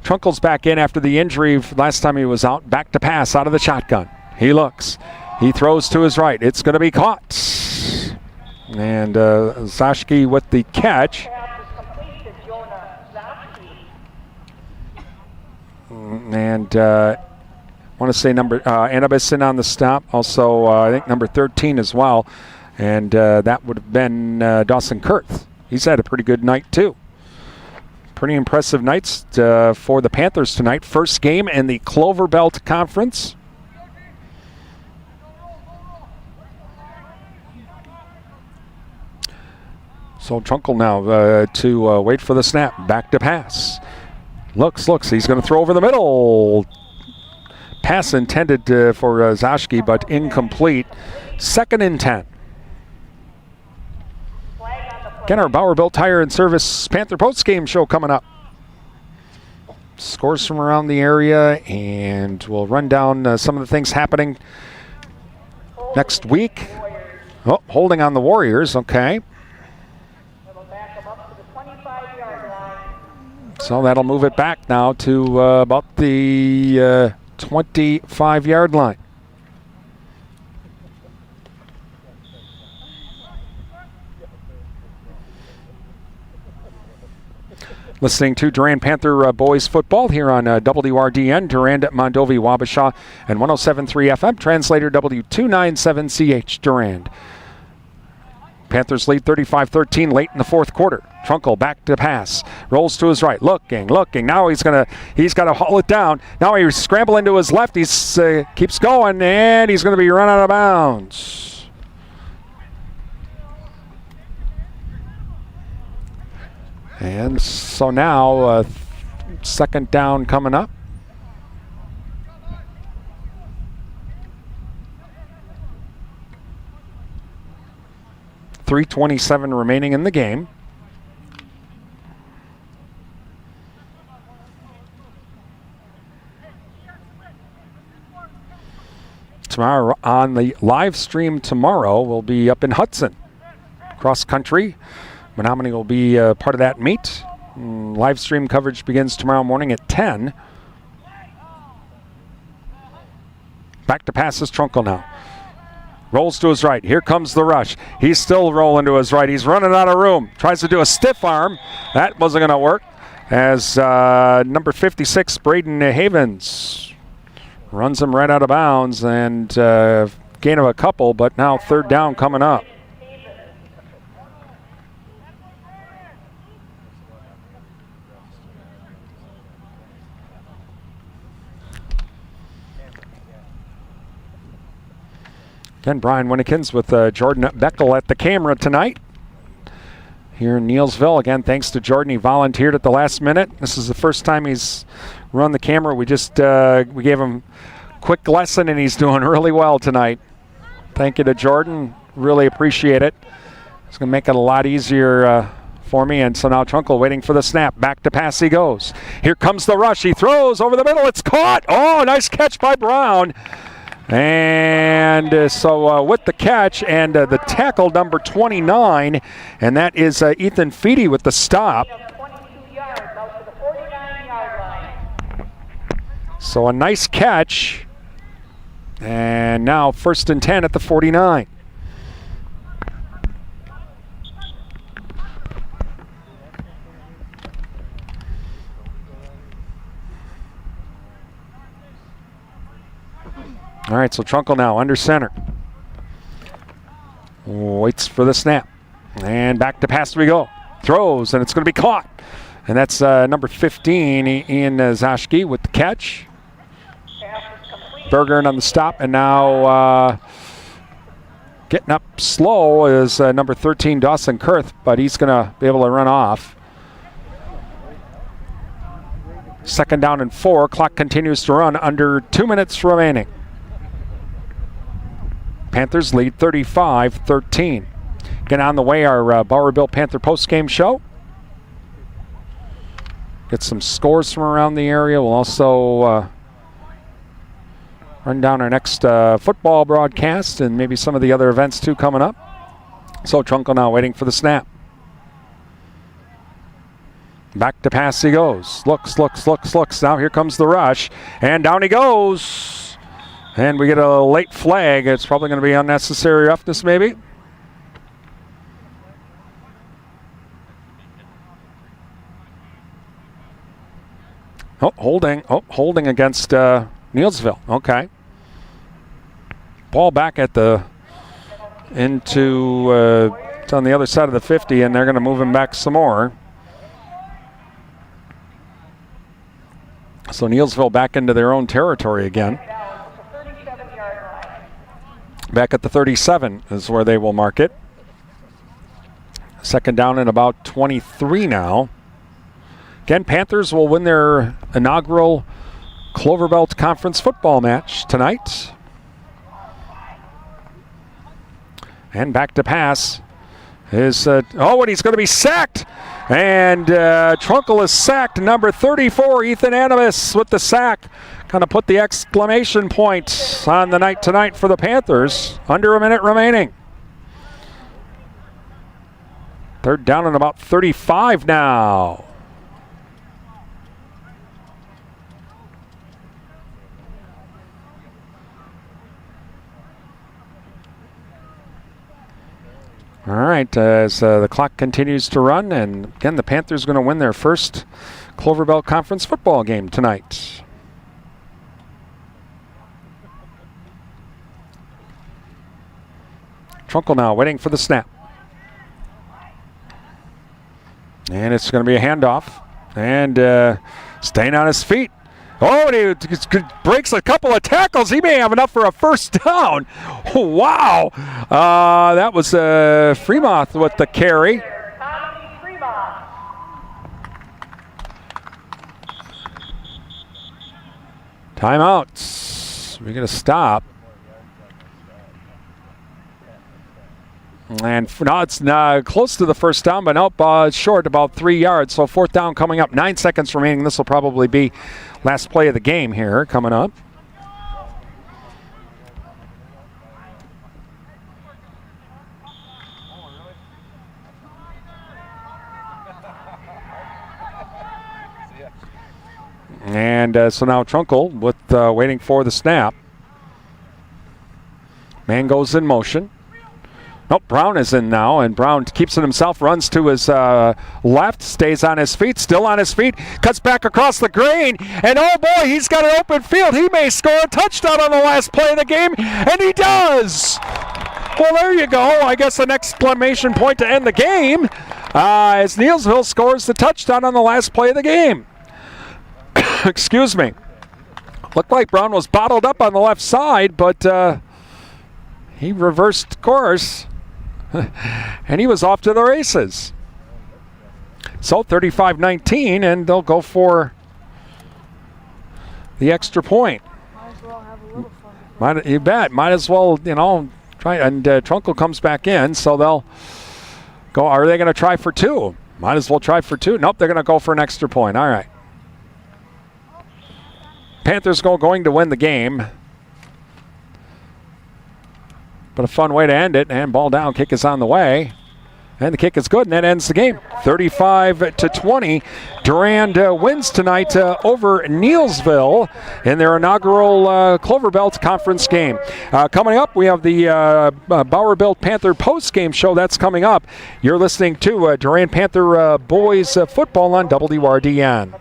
Trunkle's back in after the injury last time he was out. Back to pass out of the shotgun. He looks. He throws to his right. It's going to be caught. And Zashki with the catch. And I want to say number Annabison on the stop. Also, I think number 13 as well. And that would have been Dawson Kurth. He's had a pretty good night, too. Pretty impressive nights for the Panthers tonight. First game in the Clover Belt Conference. So Trunkle now to wait for the snap. Back to pass. Looks. He's going to throw over the middle. Pass intended for Zashki, but incomplete. 2nd and 10. Again, our Bauer Built Tire and Service Panther Post Game show coming up. Scores from around the area, and we'll run down some of the things happening next week. Oh, holding on the Warriors. Okay. So that'll move it back now to about the 25-yard line. Listening to Durand Panther boys football here on WRDN, Durand, Mondovi, Wabasha, and 107.3 FM. Translator W297CH, Durand. Panthers lead 35-13 late in the fourth quarter. Trunkle back to pass. Rolls to his right. Looking. Now he's got to haul it down. Now he's scrambling to his left. He keeps going, and he's going to be run out of bounds. And so now, 2nd down coming up. .327 remaining in the game. Tomorrow on the live stream tomorrow, we'll be up in Hudson. Cross country. Menominee will be part of that meet. Live stream coverage begins tomorrow morning at 10. Back to passes Trunkle now. Rolls to his right. Here comes the rush. He's still rolling to his right. He's running out of room. Tries to do a stiff arm. That wasn't going to work. As number 56, Braden Havens, runs him right out of bounds. And gain of a couple, but now 3rd down coming up. Again, Brian Winnikins with Jordan Beckel at the camera tonight here in Neillsville. Again, thanks to Jordan. He volunteered at the last minute. This is the first time he's run the camera. We just we gave him a quick lesson, and he's doing really well tonight. Thank you to Jordan. Really appreciate it. It's going to make it a lot easier for me. And so now Trunkle waiting for the snap. Back to pass he goes. Here comes the rush. He throws over the middle. It's caught. Oh, nice catch by Brown. And so with the catch and the tackle, number 29, and that is Ethan Feedy with the stop. So a nice catch. And now 1st and 10 at the 49. All right, so Trunkle now under center. Waits for the snap. And back to pass we go. Throws, and it's going to be caught. And that's number 15, Ian Zashki with the catch. Bergeron on the stop, and now Getting up slow is number 13, Dawson Kurth, but he's going to be able to run off. 2nd down and 4. Clock continues to run. Under 2 minutes remaining. Panthers lead 35-13. Get on the way, our Bowerville Panther postgame show. Get some scores from around the area. We'll also run down our next football broadcast and maybe some of the other events too coming up. So Trunkel now waiting for the snap. Back to pass he goes. Looks. Now here comes the rush. And down he goes. And we get a late flag. It's probably going to be unnecessary roughness maybe. Holding against Neillsville. Okay. Ball back at the into it's on the other side of the 50, and they're going to move him back some more. So Neillsville back into their own territory again. Back at the 37 is where they will mark it. 2nd down and about 23 now. Again, Panthers will win their inaugural Cloverbelt Conference football match tonight. And back to pass is, and he's going to be sacked. And Trunkel is sacked. Number 34, Ethan Animas with the sack. Kind of put the exclamation point on the night tonight for the Panthers. Under a minute remaining. 3rd down and about 35 now. All right, as the clock continues to run, and again, the Panthers are going to win their first Cloverbelt Conference football game tonight. Trunkel now waiting for the snap. And it's going to be a handoff. And staying on his feet. Oh, and he breaks a couple of tackles. He may have enough for a 1st down. Oh, wow. That was Fremont with the carry. Timeout. We're going to stop. And now it's close to the 1st down, but nope, it's short, about 3 yards. So 4th down coming up, 9 seconds remaining. This will probably be last play of the game here coming up. And so now Trunkel with waiting for the snap. Man goes in motion. Nope, Brown is in now, and Brown keeps it himself, runs to his left, stays on his feet, still on his feet, cuts back across the green, and oh boy, he's got an open field. He may score a touchdown on the last play of the game, and he does! Well, there you go. I guess an exclamation point to end the game as Neillsville scores the touchdown on the last play of the game. Excuse me. Looked like Brown was bottled up on the left side, but he reversed course. And he was off to the races. So 35-19, and they'll go for the extra point. Might as well have a little fun. You bet. Might as well, try. And Trunkel comes back in, so they'll go. Are they going to try for 2? Might as well try for 2. Nope, they're going to go for an extra point. All right. Panthers going to win the game. But a fun way to end it, and ball down, kick is on the way. And the kick is good, and that ends the game. 35-20. Durand wins tonight over Neillsville in their inaugural Cloverbelt Conference game. Coming up, we have the Bowerville Panther post-game show. That's coming up. You're listening to Durand Panther boys football on WRDN.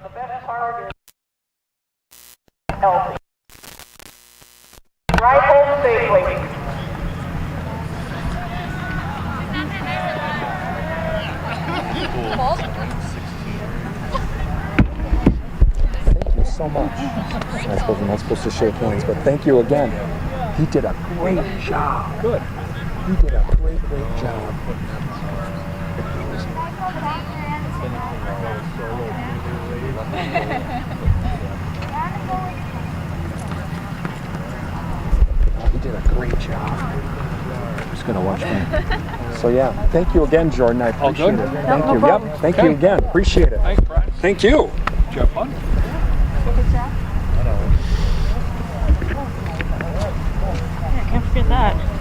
Right home safely. Thank you so much. I suppose I'm not supposed to share points, but thank you again. He did a great job. Good. You did a great job. You did a great job. Just gonna watch me. So yeah, thank you again, Jordan. I appreciate it. Thank you. Yep. Thank you again. Appreciate it. Thanks, Brian. Thank you. Did you have fun? Yeah, can't forget that.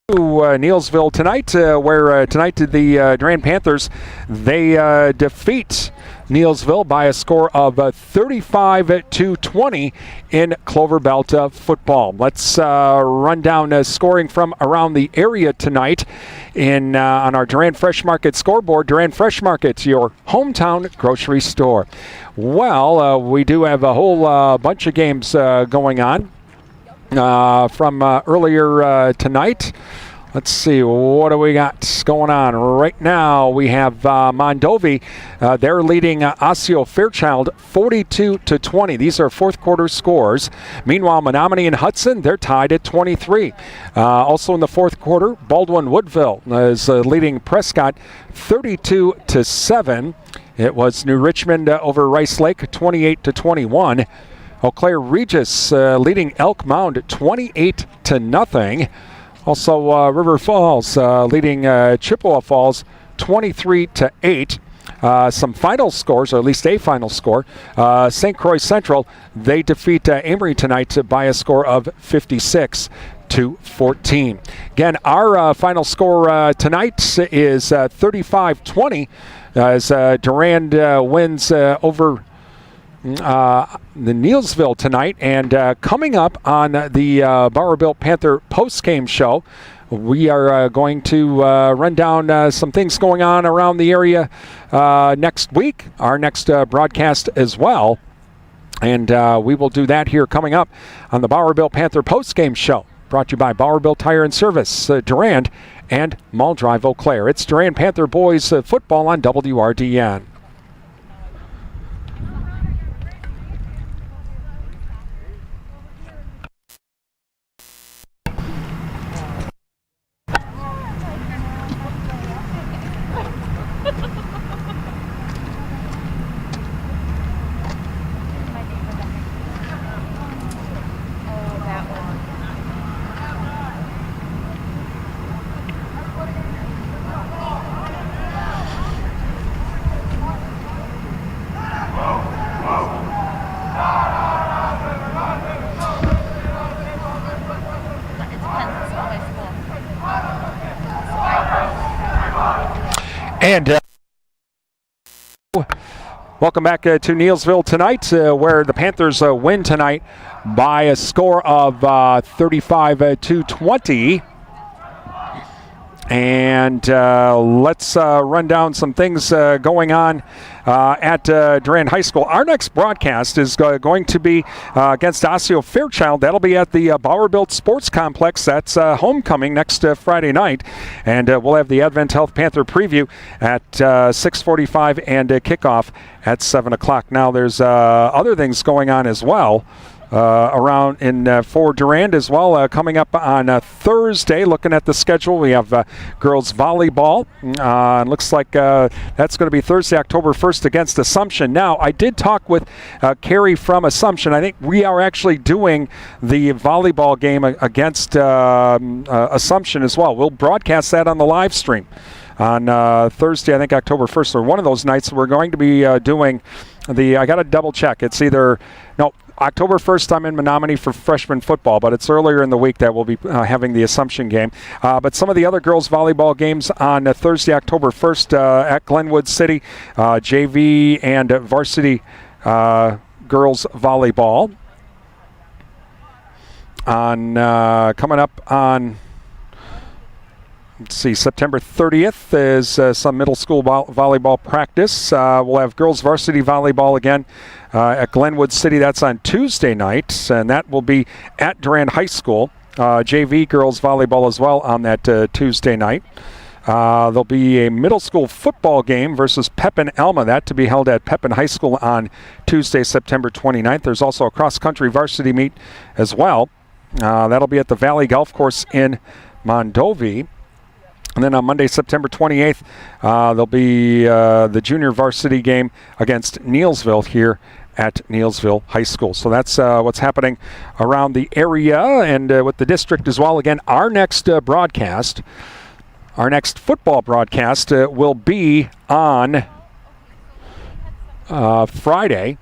To Neillsville tonight, where tonight the Durand Panthers, they defeat Neillsville by a score of 35-20 in Clover Belt football. Let's run down scoring from around the area tonight on our Durand Fresh Market scoreboard. Durand Fresh Market, your hometown grocery store. Well, we do have a whole bunch of games going on from earlier tonight. Let's see, what do we got going on right now? We have Mondovi. They're leading Osseo Fairchild 42-20. These are fourth quarter scores. Meanwhile, Menominee and Hudson, they're tied at 23. Also in the fourth quarter, Baldwin Woodville is leading Prescott 32-7. It was New Richmond over Rice Lake 28-21. Eau Claire Regis leading Elk Mound 28-0. Also, River Falls leading Chippewa Falls 23-8. Some final scores, or at least a final score. St. Croix Central, they defeat Amory tonight by a score of 56-14. Again, our final score tonight is 35-20 as Durand wins over the Neillsville tonight. And coming up on the Bowerbilt Panther post-game show, we are going to run down some things going on around the area next week, our next broadcast as well. And we will do that here coming up on the Bowerbilt Panther post-game show, brought to you by Bowerbilt Tire and Service, Durand, and Mall Drive, Eau Claire. It's Durand Panther boys football on WRDN. And welcome back to Neillsville tonight, where the Panthers win tonight by a score of 35-20. And let's run down some things going on at Durand High School. Our next broadcast is going to be against Osseo Fairchild. That'll be at the Bowerbilt Sports Complex. That's homecoming next Friday night. And we'll have the Advent Health Panther preview at 6:45 and kickoff at 7 o'clock. Now, there's other things going on as well. Around in for Durand as well, coming up on Thursday. Looking at the schedule, we have girls volleyball. Looks like that's going to be Thursday, October 1st against Assumption. Now, I did talk with Carrie from Assumption. I think we are actually doing the volleyball game against Assumption as well. We'll broadcast that on the live stream on Thursday, I think October 1st, or one of those nights. We're going to be doing I got to double check. It's either, October 1st, I'm in Menominee for freshman football, but it's earlier in the week that we'll be having the Assumption game. But some of the other girls' volleyball games on Thursday, October 1st at Glenwood City, JV and varsity girls' volleyball. Coming up on, let's see, September 30th is some middle school volleyball practice. We'll have girls varsity volleyball again at Glenwood City. That's on Tuesday night, and that will be at Durand High School. JV girls volleyball as well on that Tuesday night. There'll be a middle school football game versus Pepin Alma, that to be held at Pepin High School on Tuesday, September 29th. There's also a cross-country varsity meet as well That'll be at the Valley Golf Course in Mondovi. And then on Monday, September 28th, there'll be the junior varsity game against Neillsville here at Neillsville High School. So that's what's happening around the area and with the district as well. Again, our next broadcast, our next football broadcast will be on Friday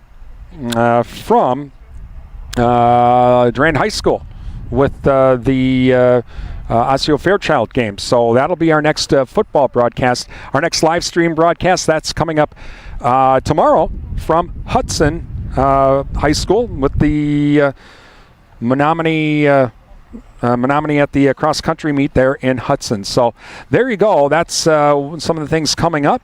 from Durand High School with the Osseo Fairchild game. So that'll be our next football broadcast. Our next live stream broadcast, that's coming up tomorrow from Hudson High School with the Menominee at the cross-country meet there in Hudson. So there you go. That's some of the things coming up.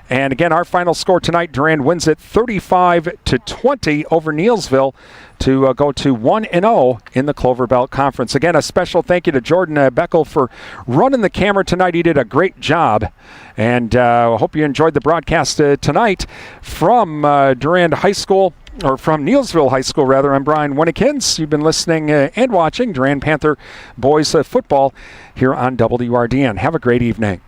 And again, our final score tonight, Durand wins it 35-20 over Neillsville to go to 1-0 in the Clover Belt Conference. Again, a special thank you to Jordan Beckel for running the camera tonight. He did a great job. And I hope you enjoyed the broadcast tonight from Durand High School, or from Neillsville High School, rather. I'm Brian Winnikins. You've been listening and watching Durand Panther boys football here on WRDN. Have a great evening.